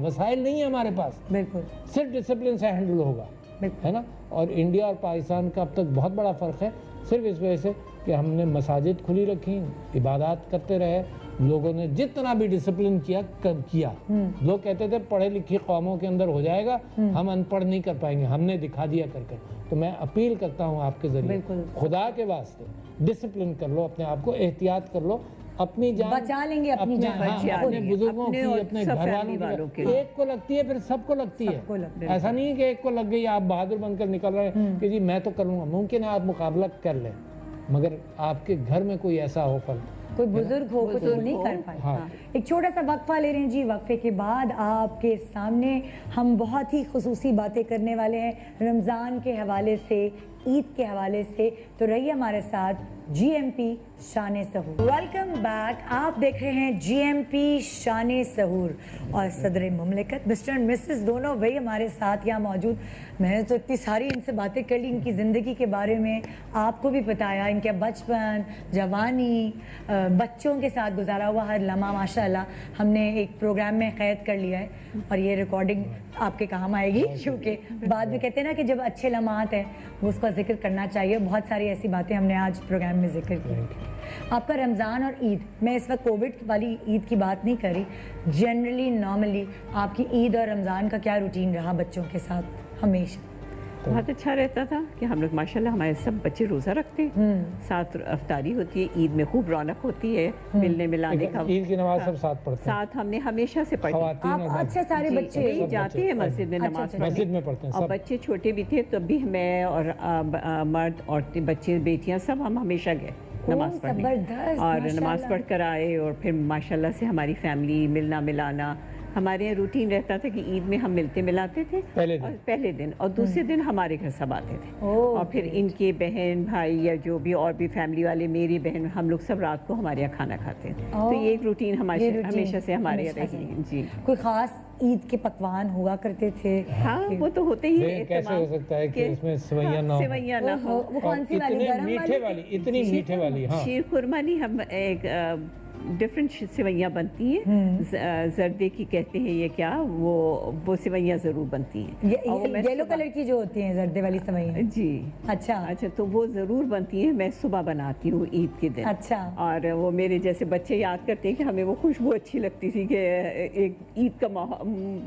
वसाइल नहीं है हमारे पास, बिल्कुल सिर्फ डिसिप्लिन से हैंडल होगा, है ना। और इंडिया और पाकिस्तान का अब तक बहुत बड़ा फ़र्क है, सिर्फ इस वजह से कि हमने मसाजिद खुली रखी, इबादत करते रहे, लोगों ने जितना भी डिसिप्लिन किया। लोग कहते थे पढ़े लिखी कौमों के अंदर हो जाएगा, हम अनपढ़ नहीं कर पाएंगे, हमने दिखा दिया करके। तो मैं अपील करता हूँ आपके जरिए, खुदा के वास्ते डिसिप्लिन कर लो, अपने आप को एहतियात कर लो, अपनी जान बचा लेंगे, अपनी जान, अपने बुजुर्गों की, अपने घर वालों की। एक को लगती है फिर सबको लगती है। ऐसा नहीं है कि एक को लग गई आप बहादुर बनकर निकल रहे हैं कि जी मैं तो करूँगा। मुमकिन है आप मुकाबला कर लें, मगर आपके घर में कोई ऐसा हो, कल कोई बुजुर्ग हो, कुछ नहीं कर पाए। एक छोटा सा वक्फा ले रहे हैं जी। वक्फे के बाद आपके सामने हम बहुत ही खुसूसी बातें करने वाले हैं रमज़ान के हवाले से, ईद के हवाले से। तो रहिए हमारे साथ GMP शान सहूर। Welcome back. आप देख रहे हैं GMP शान सहूर और सदर मुमलिकत मिस्टर एंड मिसेस दोनों भाई हमारे साथ यहाँ मौजूद। मैंने तो इतनी सारी इनसे बातें कर ली, इनकी ज़िंदगी के बारे में आपको भी बताया, इनके बचपन, जवानी, बच्चों के साथ गुजारा हुआ हर लम्हा माशाल्लाह हमने एक प्रोग्राम में कैद कर लिया है और ये रिकॉर्डिंग आपके काम आएगी, क्योंकि बाद में कहते हैं ना कि जब अच्छे लम्हात हैं वो उसका जिक्र करना चाहिए। बहुत सारी ऐसी बातें हमने आज प्रोग्राम में जिक्र की। आपका रमज़ान और ईद, मैं इस वक्त कोविड वाली ईद की बात नहीं कर रही, जनरली नॉर्मली आपकी ईद और रमज़ान का क्या रूटीन रहा बच्चों के साथ? हमेशा बहुत अच्छा रहता था कि हम लोग माशाल्लाह हमारे सब बच्चे रोज़ा रखते हैं, साथ अफ्तारी होती है, ईद में खूब रौनक होती है, मिलने मिलाने का। ईद की नमाज सब साथ पढ़ते हैं, साथ हमने हमेशा से पढ़ी। अच्छा, सारे बच्चे जाते हैं मस्जिद में नमाज पढ़ने, मस्जिद में पढ़ते हैं। और बच्चे छोटे भी थे तब भी मैं और मर्द औरतें, बच्चे, बेटियां सब हम हमेशा गए नमाज पढ़ने और नमाज पढ़ कर आए। और फिर माशाल्लाह से हमारी फैमिली मिलना मिलाना, हमारे यहाँ रूटीन रहता था कि ईद में हम मिलते मिलाते थे पहले दिन और दूसरे दिन हमारे घर सब आते थे। और फिर इनके बहन भाई या जो भी और भी फैमिली वाले, मेरी बहन, हम लोग सब रात को हमारे यहाँ खाना खाते थे। तो ये एक रूटीन हमेशा से हमारे यहाँ रही जी। कोई खास ईद के पकवान हुआ करते थे? हाँ, वो तो होते ही है। कैसे हो सकता है कि इसमें सेवइयां ना हो? वो कौन सी वाली? इतनी मीठे वाली। हाँ, शीर खुरमा नहीं, हम एक डिफरेंट सेवइयाँ बनती हैं, जर्दे की कहते हैं ये क्या, वो सेवइयाँ ज़रूर बनती हैं। येलो कलर की जो होती हैं जर्दे वाली सेवइयाँ जी। अच्छा, तो वो ज़रूर बनती हैं, मैं सुबह बनाती हूँ ईद के दिन। अच्छा। और वो मेरे जैसे बच्चे याद करते हैं कि हमें वो खुशबू अच्छी लगती थी कि एक ईद का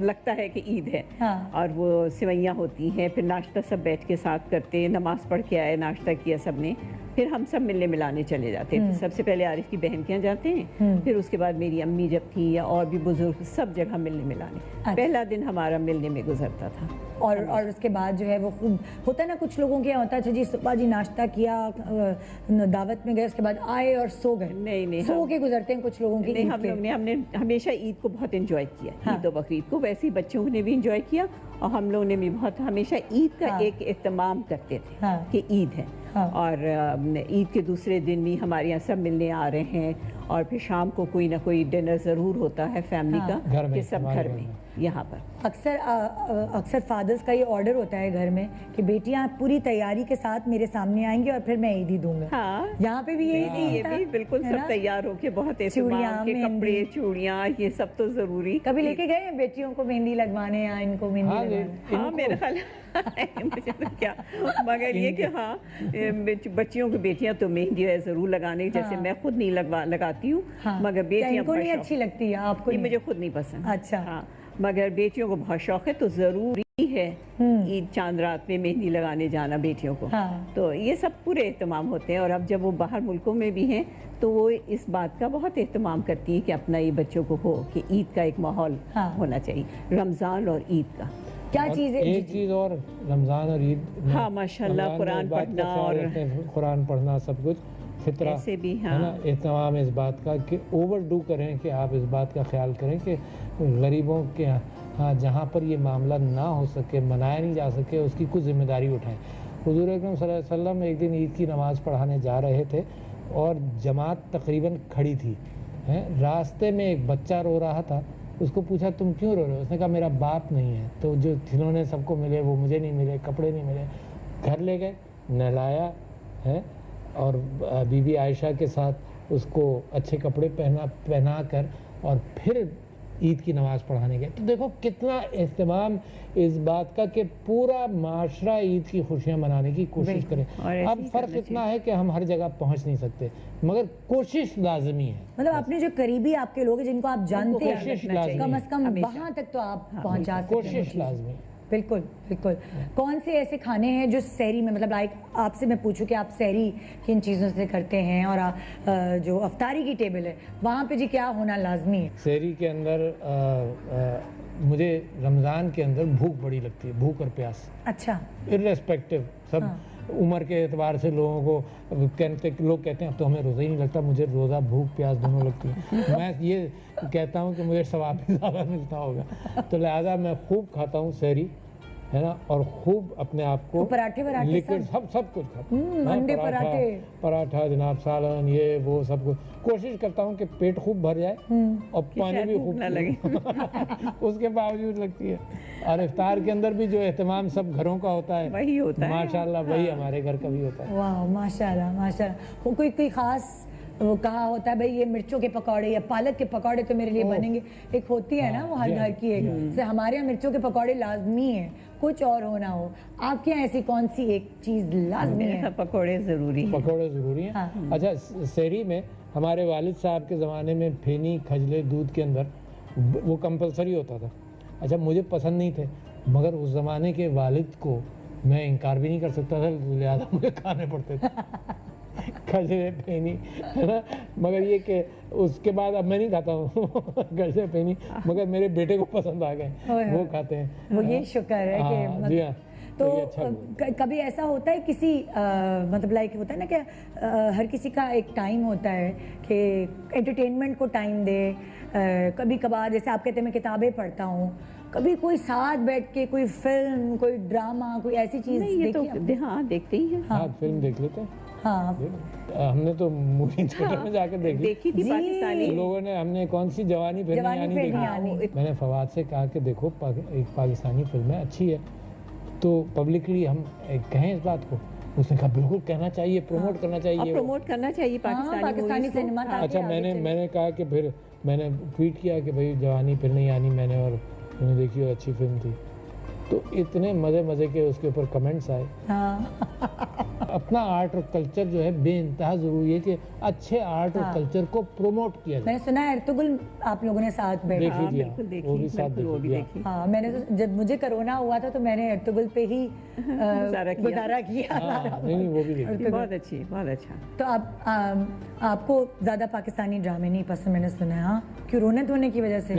लगता है कि ईद है। हाँ। और वो सेवइयाँ होती हैं, फिर नाश्ता सब बैठ के साथ करते हैं, नमाज़ पढ़ के आए, नाश्ता किया सबने, फिर हम सब मिलने मिलाने चले जाते थे। सबसे पहले आरिफ की बहन के यहाँ जाते हैं, फिर उसके बाद मेरी अम्मी जब थी या और भी बुजुर्ग, सब जगह मिलने मिलाने। पहला दिन हमारा मिलने में गुजरता था। और उसके बाद जो है वो खूब होता है ना, कुछ लोगों के यहाँ होता है अच्छा जी सुबह जी नाश्ता किया, दावत में गए, उसके बाद आए और सो गए। नहीं सो के गुजरते हैं कुछ लोगों की। नहीं, हम लोग ने हमने हमेशा ईद को बहुत एंजॉय किया। हाँ। ईद और बकरीद को वैसे ही बच्चों ने भी एंजॉय किया और हम लोग ने भी बहुत हमेशा ईद का हाँ। एक एहतमाम करते थे हाँ। कि ईद है। हाँ। और ईद के दूसरे दिन भी हमारे यहाँ सब मिलने आ रहे हैं और फिर शाम को कोई ना कोई डिनर ज़रूर होता है फैमिली हाँ। का, घर में, कि सब हमारे घर घर में में। यहाँ पर। अक्सर फादर्स का ये ऑर्डर होता है घर में कि बेटियां पूरी तैयारी के साथ मेरे सामने आएंगी और फिर मैं ईद ही दूंगा। हाँ, यहाँ पे भी यही ये सीन था, भी बिल्कुल है सब ना? तैयार होके बहुत चूड़ियाँ, एहतमाम के मेहंदी। कपड़े, चूड़ियाँ, ये सब तो ज़रूरी। कभी लेके गए हैं बेटियों को मेहंदी लगवाने या इनको मेहंदी हाँ, लगवाने? हाँ, मेरा ख्याल मुझे तो क्या, मगर ये कि हाँ, बच्चियों की बेटियां तो मेहंदी ज़रूर लगाने, जैसे हाँ। मैं खुद नहीं लगाती हूँ, हाँ। मगर क्या बेटियां इनको बहुत नहीं शौक- अच्छी लगती है आपको? ये नहीं? मुझे खुद नहीं पसंद। अच्छा। हाँ, मगर बेटियों को बहुत शौक है, तो ज़रूरी है ईद चांद रात में मेहंदी लगाने जाना बेटियों को। हाँ। तो ये सब पूरे एहतमाम होते हैं। और अब जब वो बाहर मुल्कों में भी हैं तो वो इस बात का बहुत एहतमाम करती है कि अपना ये बच्चों को हो कि ईद का एक माहौल हाँ। होना चाहिए, रमज़ान और ईद का। क्या और चीज़ है? एक चीज़ और, रमज़ान और ईद में, हाँ, माशाल्लाह, रमज़ान में कुरान इस बात का पढ़ना ख्याल और- रखते हैं, कुरान पढ़ना सब कुछ फितरा ऐसे भी, है हाँ। ना, एहतमाम इस बात का कि ओवरडू करें, कि आप इस बात का ख्याल करें कि गरीबों के हाँ जहाँ पर ये मामला ना हो सके, मनाया नहीं जा सके, उसकी कुछ जिम्मेदारी उठाएं। हुजूर अकरम सल्लल्लाहु अलैहि वसल्लम एक दिन ईद की नमाज़ पढ़ाने जा रहे थे और जमात तकरीबन खड़ी थी, हैं, रास्ते में एक बच्चा रो रहा था। उसको पूछा तुम क्यों रो रहे हो? उसने कहा मेरा बाप नहीं है, तो जो खिलौने सबको मिले वो मुझे नहीं मिले, कपड़े नहीं मिले। घर ले गए, नहलाया है और बीबी आयशा के साथ उसको अच्छे कपड़े पहना कर और फिर ईद की नमाज़ पढ़ाने गए। तो देखो कितना एहतमाम इस बात का कि पूरा माशरा ईद की खुशियाँ मनाने की कोशिश करे। और ऐसे अब ही फ़र्क करना इतना है कि हम हर जगह पहुँच नहीं सकते, मगर कोशिश लाजमी है। मतलब अपने जो करीबी आपके लोग हैं जिनको आप जानते हैं, कोशिश लाजमी कम है। से कम हमेशा। वहाँ तक तो आप पहुँचा सकते हैं। कोशिश लाजमी है। बिल्कुल बिल्कुल। कौन से ऐसे खाने हैं जो सहरी में, मतलब लाइक आपसे मैं पूछूं कि आप सहरी किन चीज़ों से करते हैं, और जो अफ्तारी की टेबल है वहाँ पे जी क्या होना लाजमी है? सहरी के अंदर मुझे रमज़ान के अंदर भूख बड़ी लगती है, भूख और प्यास, अच्छा। इर्रेस्पेक्टिव सब उम्र के एतबार से लोगों को लोग कहते हैं अब तो हमें रोज़ा ही नहीं लगता। मुझे रोज़ा भूख प्यास दोनों लगती है। मैं ये कहता हूँ कि मुझे सवाब भी ज़्यादा मिलता होगा, तो लिहाजा मैं खूब खाता हूँ सहरी, है ना, और खूब अपने आप को पराठे वराठे लिक्विड सब कुछ खाता हूँ। अंडे पराठे, पराठा जनाब, सालन, ये वो सब कुछ कोशिश करता हूँ कि पेट खूब भर जाए और पानी भी खूब ना लगे। उसके बावजूद लगती है। और इफ्तार के अंदर भी जो एहतमाम सब घरों का होता है वही होता है। माशाल्लाह, वही हमारे घर का भी होता है। वाह माशाल्लाह माशाल्लाह। कोई खास वो कहा होता है भाई ये मिर्चों के पकौड़े या पालक के पकौड़े तो मेरे लिए बनेंगे, एक होती है ना वो हर घर की एक। जैसे हमारे यहाँ मिर्चों के पकौड़े लाजमी है, कुछ और होना हो। आपके यहाँ ऐसी कौन सी एक चीज़ लाजमी है? पकौड़े ज़रूरी हैं। पकौड़े ज़रूरी हैं। हाँ। अच्छा, सहरी में हमारे वालिद साहब के ज़माने में फेनी खजले दूध के अंदर वो कंपलसरी होता था। अच्छा, मुझे पसंद नहीं थे, मगर उस ज़माने के वालिद को मैं इनकार भी नहीं कर सकता था, लिहाजा मुझे खाने पड़ते थे खजरे फेनी, है ना। मगर ये कि उसके बाद अब मैं नहीं खाता हूँ खजरे फेनी, मगर मेरे बेटे को पसंद आ गए, वो खाते हैं। वो ये शुक्र है कि हाँ, जी हाँ। तो ये अच्छा कभी ऐसा होता है किसी मतलब लाइक होता है ना कि हर किसी का एक टाइम होता है कि एंटरटेनमेंट को टाइम दे। कभी कभार जैसे आप कहते हैं मैं किताबें पढ़ता हूँ, कभी कोई साथ बैठ के कोई फिल्म, कोई ड्रामा, कोई ऐसी चीज़ नहीं, ये तो देखी आप? हाँ देखते ही हैं। हाँ, फिल्म देख लेते हैं। हाँ हमने तो मूवी थिएटर में जाकर देखी थी पाकिस्तानी। लोगों ने। हमने कौन सी जवानी फिर नहीं आनी देखी। मैंने फवाद से कहा कि देखो एक पाकिस्तानी फिल्म है, अच्छी है, तो पब्लिकली हम कहें इस बात को। उसने कहा बिल्कुल कहना चाहिए, प्रमोट करना चाहिए, प्रमोट करना चाहिए पाकिस्तानी movies को। सिनेमा। अच्छा, मैंने कहा कि फिर मैंने ट्वीट किया कि भाई जवानी फिर नहीं आनी मैंने और मैंने देखी और अच्छी फिल्म थी, तो इतने मज़े के उसके ऊपर कमेंट्स आए। हाँ अब अपना आर्ट और कल्चर जो है बेइंतहा ज़रूरी है कि अच्छे आर्ट और कल्चर को प्रमोट किया जाए। मैंने सुना है अर्तुगुल आप लोगों ने साथ बैठा। देखी थी, वो भी साथ देखी। हाँ, मैंने जब मुझे कोरोना हुआ था तो मैंने अर्तुगुल पे ही गुजारा किया। नहीं वो भी देखी। बहुत अच्छी, बहुत अच्छा। तो आपको ज़्यादा पाकिस्तानी ड्रामे नहीं पसंद, मैंने सुना है। हाँ, क्यों, रोने धोने की वजह से?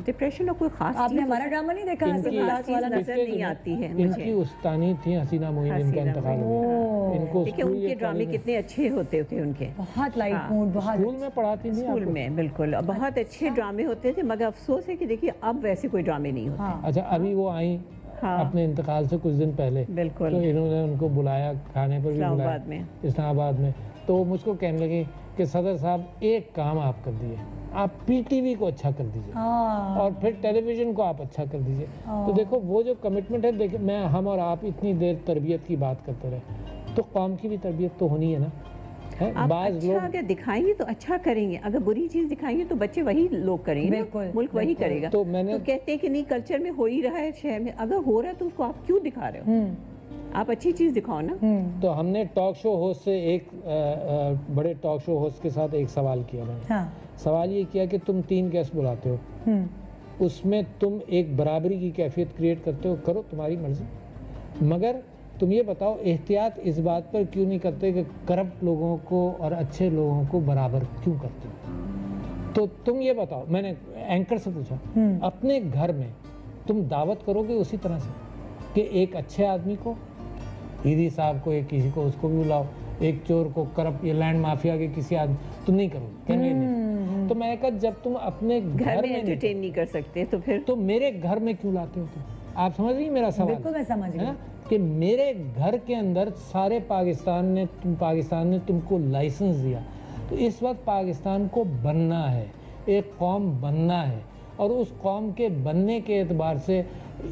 डिप्रेशन और कोई खास आपने हमारा ड्रामा नहीं देखा? नजर नहीं आती है मुझे। इनकी उस्तानी थी हसीना मोइन, इनका इंतकाल हो गया। इनको देखिए उनके ड्रामे कितने अच्छे होते थे उनके, बहुत लाइट मूड, बहुत स्कूल में पढ़ाती थी। स्कूल में बिल्कुल बहुत अच्छे ड्रामे होते थे, मगर अफसोस है कि देखिए अब वैसे कोई ड्रामे नहीं होते। अच्छा, अभी वो आई अपने इंतकाल से कुछ दिन पहले, बिल्कुल, तो इन्होंने उनको बुलाया, खाने पर भी बुलाया इस्लामाबाद में। तो मुझको कहने लगे कि सदर साहब एक काम आप कर दिए, आप पीटीवी को अच्छा कर दीजिए और फिर टेलीविजन को आप अच्छा कर दीजिए। तो देखो वो जो कमिटमेंट है, देखिए मैं हम और आप इतनी देर तरबियत की बात करते रहे, तो कौम की भी तरबियत तो होनी है ना। आप अच्छा अगर दिखाएंगे तो अच्छा करेंगे, अगर बुरी चीज दिखाएंगे तो बच्चे वही लोग करेंगे, मुल्क वही करेगा। तो मैंने कहते हैं कि नहीं कल्चर में हो ही रहा है शहर में, अगर हो रहा है तो उसको आप क्यों दिखा रहे हो? आप अच्छी चीज दिखाओ ना। तो हमने टॉक शो होस्ट से एक बड़े टॉक शो होस्ट के साथ एक सवाल किया मैंने। सवाल ये किया कि तुम 3 गेस्ट बुलाते हो, उसमें तुम एक बराबरी की कैफियत क्रिएट करते हो, करो तुम्हारी मर्जी, मगर तुम ये बताओ एहतियात इस बात पर क्यों नहीं करते कि करप्ट लोगों को और अच्छे लोगों को बराबर क्यों करते हो? तो तुम ये बताओ, मैंने एंकर से पूछा, अपने घर में तुम दावत करोगे उसी तरह से कि एक अच्छे आदमी को, ईदी साहब को, एक किसी को, उसको भी बुलाओ, एक चोर को, करप्ट या लैंड माफिया के किसी आदमी, तुम नहीं करोगे, नहीं। तो मैंने कहा जब तुम अपने घर में एंटरटेन नहीं कर सकते तो फिर तो मेरे घर में क्यों लाते हो तुम? आप समझ रही मेरा सवाल? बिल्कुल मैं समझ रही हूं कि मेरे घर के अंदर सारे पाकिस्तान ने तुमको लाइसेंस दिया, तो इस वक्त पाकिस्तान को बनना है, एक कौम बनना है, और उस कौम के बनने के एतबार से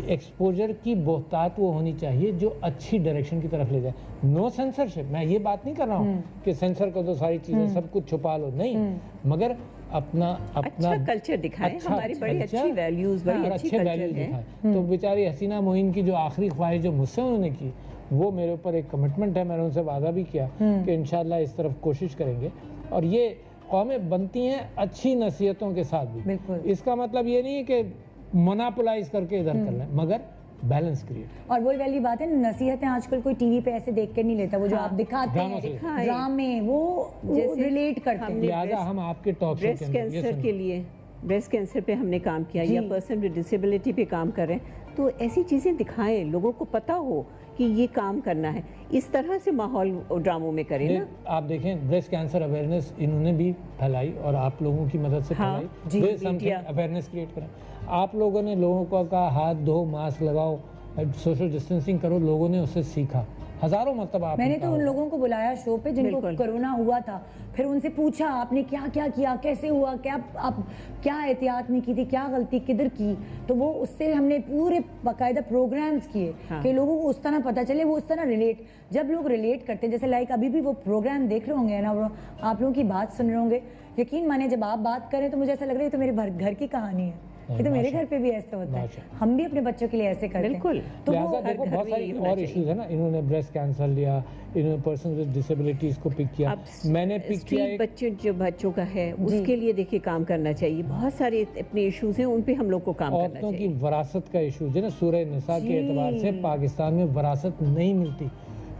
एक्सपोजर की बोहतात वो होनी चाहिए जो अच्छी डायरेक्शन की तरफ ले जाए। नो सेंसरशिप, मैं ये बात नहीं कर रहा हूँ कि सेंसर कर दो सारी चीजें, सब कुछ छुपा लो, नहीं, मगर अपना अच्छा कल्चर दिखाएं, हमारी बड़ी अच्छी वैल्यूज, बड़ी अच्छी वैल्यूज दिखाएं। तो बेचारी हसीना मोइन की जो आखिरी ख्वाहिश जो मुझसे उन्होंने की, वो मेरे ऊपर एक कमिटमेंट है, मैंने उनसे वादा भी किया कि इंशाल्लाह इस तरफ कोशिश करेंगे। और ये कौमें बनती हैं अच्छी नसीहतों के साथ भी। इसका मतलब ये नहीं है कि मोनोपोलाइज करके इधर कर लें, मगर बैलेंस क्रिएट। और वही वाली बात है, नसीहतें आजकल कोई टीवी पे ऐसे देख के नहीं लेता, वो जो आप दिखाते हैं ड्रामे, वो रिलेट करते हैं। लिहाजा हम आपके टॉक शो ब्रेस्ट कैंसर के लिए, ब्रेस्ट कैंसर पे हमने काम किया, या पर्सन विद डिसेबिलिटी पे काम कर रहे हैं, तो ऐसी चीजें दिखाएं, लोगों को पता हो कि ये काम करना है, इस तरह से माहौल ड्रामों में करें ना। आप देखें ब्रेस्ट कैंसर अवेयरनेस इन्होंने भी फैलाई और आप लोगों की मदद से फैलाई, अवेयरनेस क्रिएट करें। आप लोगों ने लोगों को कहा हाथ धो, मास्क लगाओ, सोशल डिस्टेंसिंग करो, लोगों ने उससे सीखा हजारों मतलब। मैंने तो उन लोगों को बुलाया शो पे जिनको कोरोना हुआ था, फिर उनसे पूछा आपने क्या क्या किया, कैसे हुआ, क्या आप क्या एहतियात नहीं की थी, क्या गलती किधर की, तो वो उससे हमने पूरे बाकायदा प्रोग्राम्स किए कि लोगों को उस तरह पता चले, वो उस तरह रिलेट, जब लोग रिलेट करते, जैसे लाइक अभी भी वो प्रोग्राम देख रहे होंगे ना, वो आप लोगों की बात सुन रहे होंगे, यकीन माने जब आप बात करें तो मुझे ऐसा लग रहा है तो मेरे घर की कहानी है, ये तो मेरे घर पे भी ऐसे होता है, हम भी अपने बच्चों के लिए ऐसे करते हैं। बिल्कुल। तो देखो बहुत सारी और इश्यूज है ना, इन्होंने ब्रेस्ट कैंसर लिया, इन्होंने पर्सन विद डिसेबिलिटीज को पिक किया, मैंने पिक किया जो बच्चों का है उसके लिए देखिए काम करना चाहिए, बहुत सारे अपने इश्यूज हैं उन पे हम लोग को काम करना चाहिए। औरतों की वरासत का इशू है ना, सूरह निसा के एतबार से पाकिस्तान में वरासत नहीं मिलती,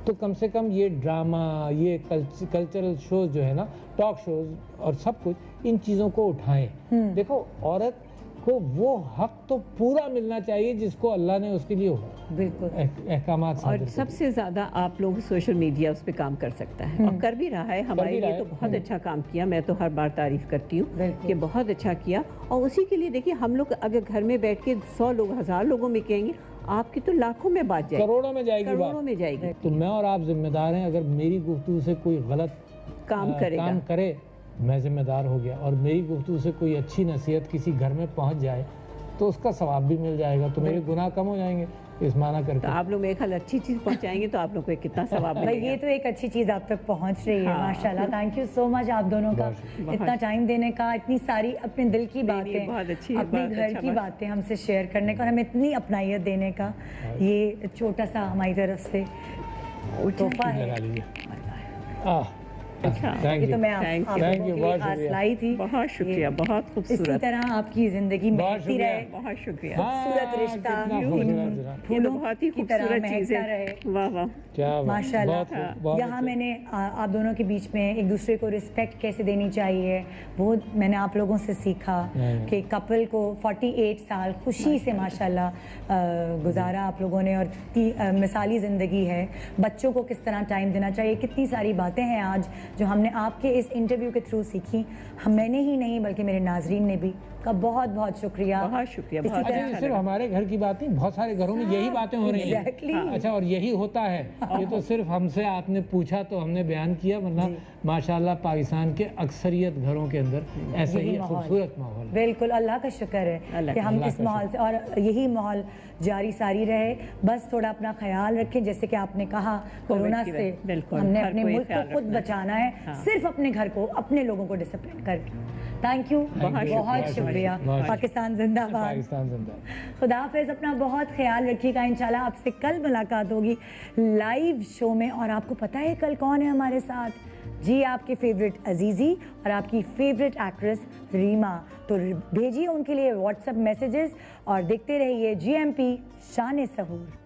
तो कम से कम ये ड्रामा, ये कल्चरल शोज जो है ना, टॉक शोज और सब कुछ, इन चीज़ों को उठाएं। देखो औरत को वो हक तो पूरा मिलना चाहिए जिसको अल्लाह ने उसके लिए बिल्कुल अहकामात। और सबसे ज़्यादा आप लोग सोशल मीडिया उस पर काम कर सकता है और कर भी रहा है, हमारे लिए तो बहुत अच्छा काम किया, मैं तो हर बार तारीफ करती हूँ कि बहुत अच्छा किया। और उसी के लिए देखिए हम लोग अगर घर में बैठ के 100 लोग 1000 लोगों में कहेंगे, आपकी तो लाखों में बात जाएगी, करोड़ों में जाएगी, करोड़ों में जाएगी। तो मैं और आप जिम्मेदार हैं, अगर मेरी गुफ्तगू से कोई गलत काम करे मैं जिम्मेदार हो गया, और मेरी गुफ्तगू से कोई अच्छी नसीहत किसी घर में पहुंच जाए तो उसका सवाब भी मिल जाएगा, तो मेरे गुनाह कम हो जाएंगे इस माना करके। तो आप लोग मेरे ख्याल अच्छी चीज पहुंचाएंगे तो आप लोग को कितना सवाब मिलेगा। ये तो एक अच्छी चीज आप तक पहुंच रही है, माशाल्लाह। थैंक यू सो मच आप दोनों का, इतना टाइम देने का, इतनी सारी अपने दिल की बातें, अपने घर की बातें हमसे शेयर करने का, और हमें इतनी अपनाइयत देने का, ये छोटा सा हमारी तरफ से तोहफा है। लगा लीजिए। अच्छा, थैंक ये यू तो मैं आप Thank you. लोगों Thank you, के बहुत लिए शुक्रिया। लाई थी। बहुत शुक्रिया, ये बहुत इसी खूबसूरत, तरह आपकी जिंदगी बहुत महकती शुक्रिया। रहे, बहुत शुक्रिया। खूबसूरत रिश्ता कितना खूबसूरत जरा। ये तो फूलों बहुत ही की तरह खूबसूरत चीज़ महकता है। रहे। वाह वाह। क्या बात, माशाल्लाह। बहुत यहाँ अच्छे। मैंने आप दोनों के बीच में एक दूसरे को रिस्पेक्ट कैसे देनी चाहिए वो मैंने आप लोगों से सीखा कि कपल को 48 साल खुशी से माशाल्लाह गुजारा आप लोगों ने, और मिसाली ज़िंदगी है। बच्चों को किस तरह टाइम देना चाहिए, कितनी सारी बातें हैं आज जो हमने आपके इस इंटरव्यू के थ्रू सीखी। मैंने ही नहीं बल्कि मेरे नाजरीन ने भी। का बहुत बहुत शुक्रिया। बहुत शुक्रिया, इसी बहुत तरह- अच्छा, ये सिर्फ हमारे घर की बात नहीं, बहुत सारे घरों में यही बातें हो रही हैं। Exactly। अच्छा, और यही होता है। ये तो सिर्फ हमसे आपने पूछा तो हमने बयान किया, वरना माशाल्लाह पाकिस्तान के अक्सरियत घरों के अंदर ऐसे ही खूबसूरत माहौल है। बिल्कुल, अल्लाह का शुक्र है कि हम अल्लाह इस का माहौल से, और यही माहौल जारी सारी रहे। बस थोड़ा अपना ख्याल रखें, जैसे कि आपने कहा कोरोना की से वजह- बिल्कुल, हमने हर अपने कोई मुल्क को ख्याल खुद रखना है। बचाना है, हाँ। सिर्फ अपने घर को, अपने लोगों को डिसिप्लिन करके। थैंक यू, बहुत शुक्रिया। बहुत पाकिस्तान जिंदाबाद। पाकिस्तान जिंदाबाद। खुदा हाफिज़, अपना बहुत ख्याल रखिएगा। इंशाल्लाह आपसे कल मुलाकात होगी लाइव शो में। और आपको पता है कल कौन है हमारे साथ? जी, आपके फेवरेट अजीज़ी और आपकी फेवरेट एक्ट्रेस रीमा। तो भेजिए उनके लिए व्हाट्सएप मैसेजेस और देखते रहिए GMP शान सहूर।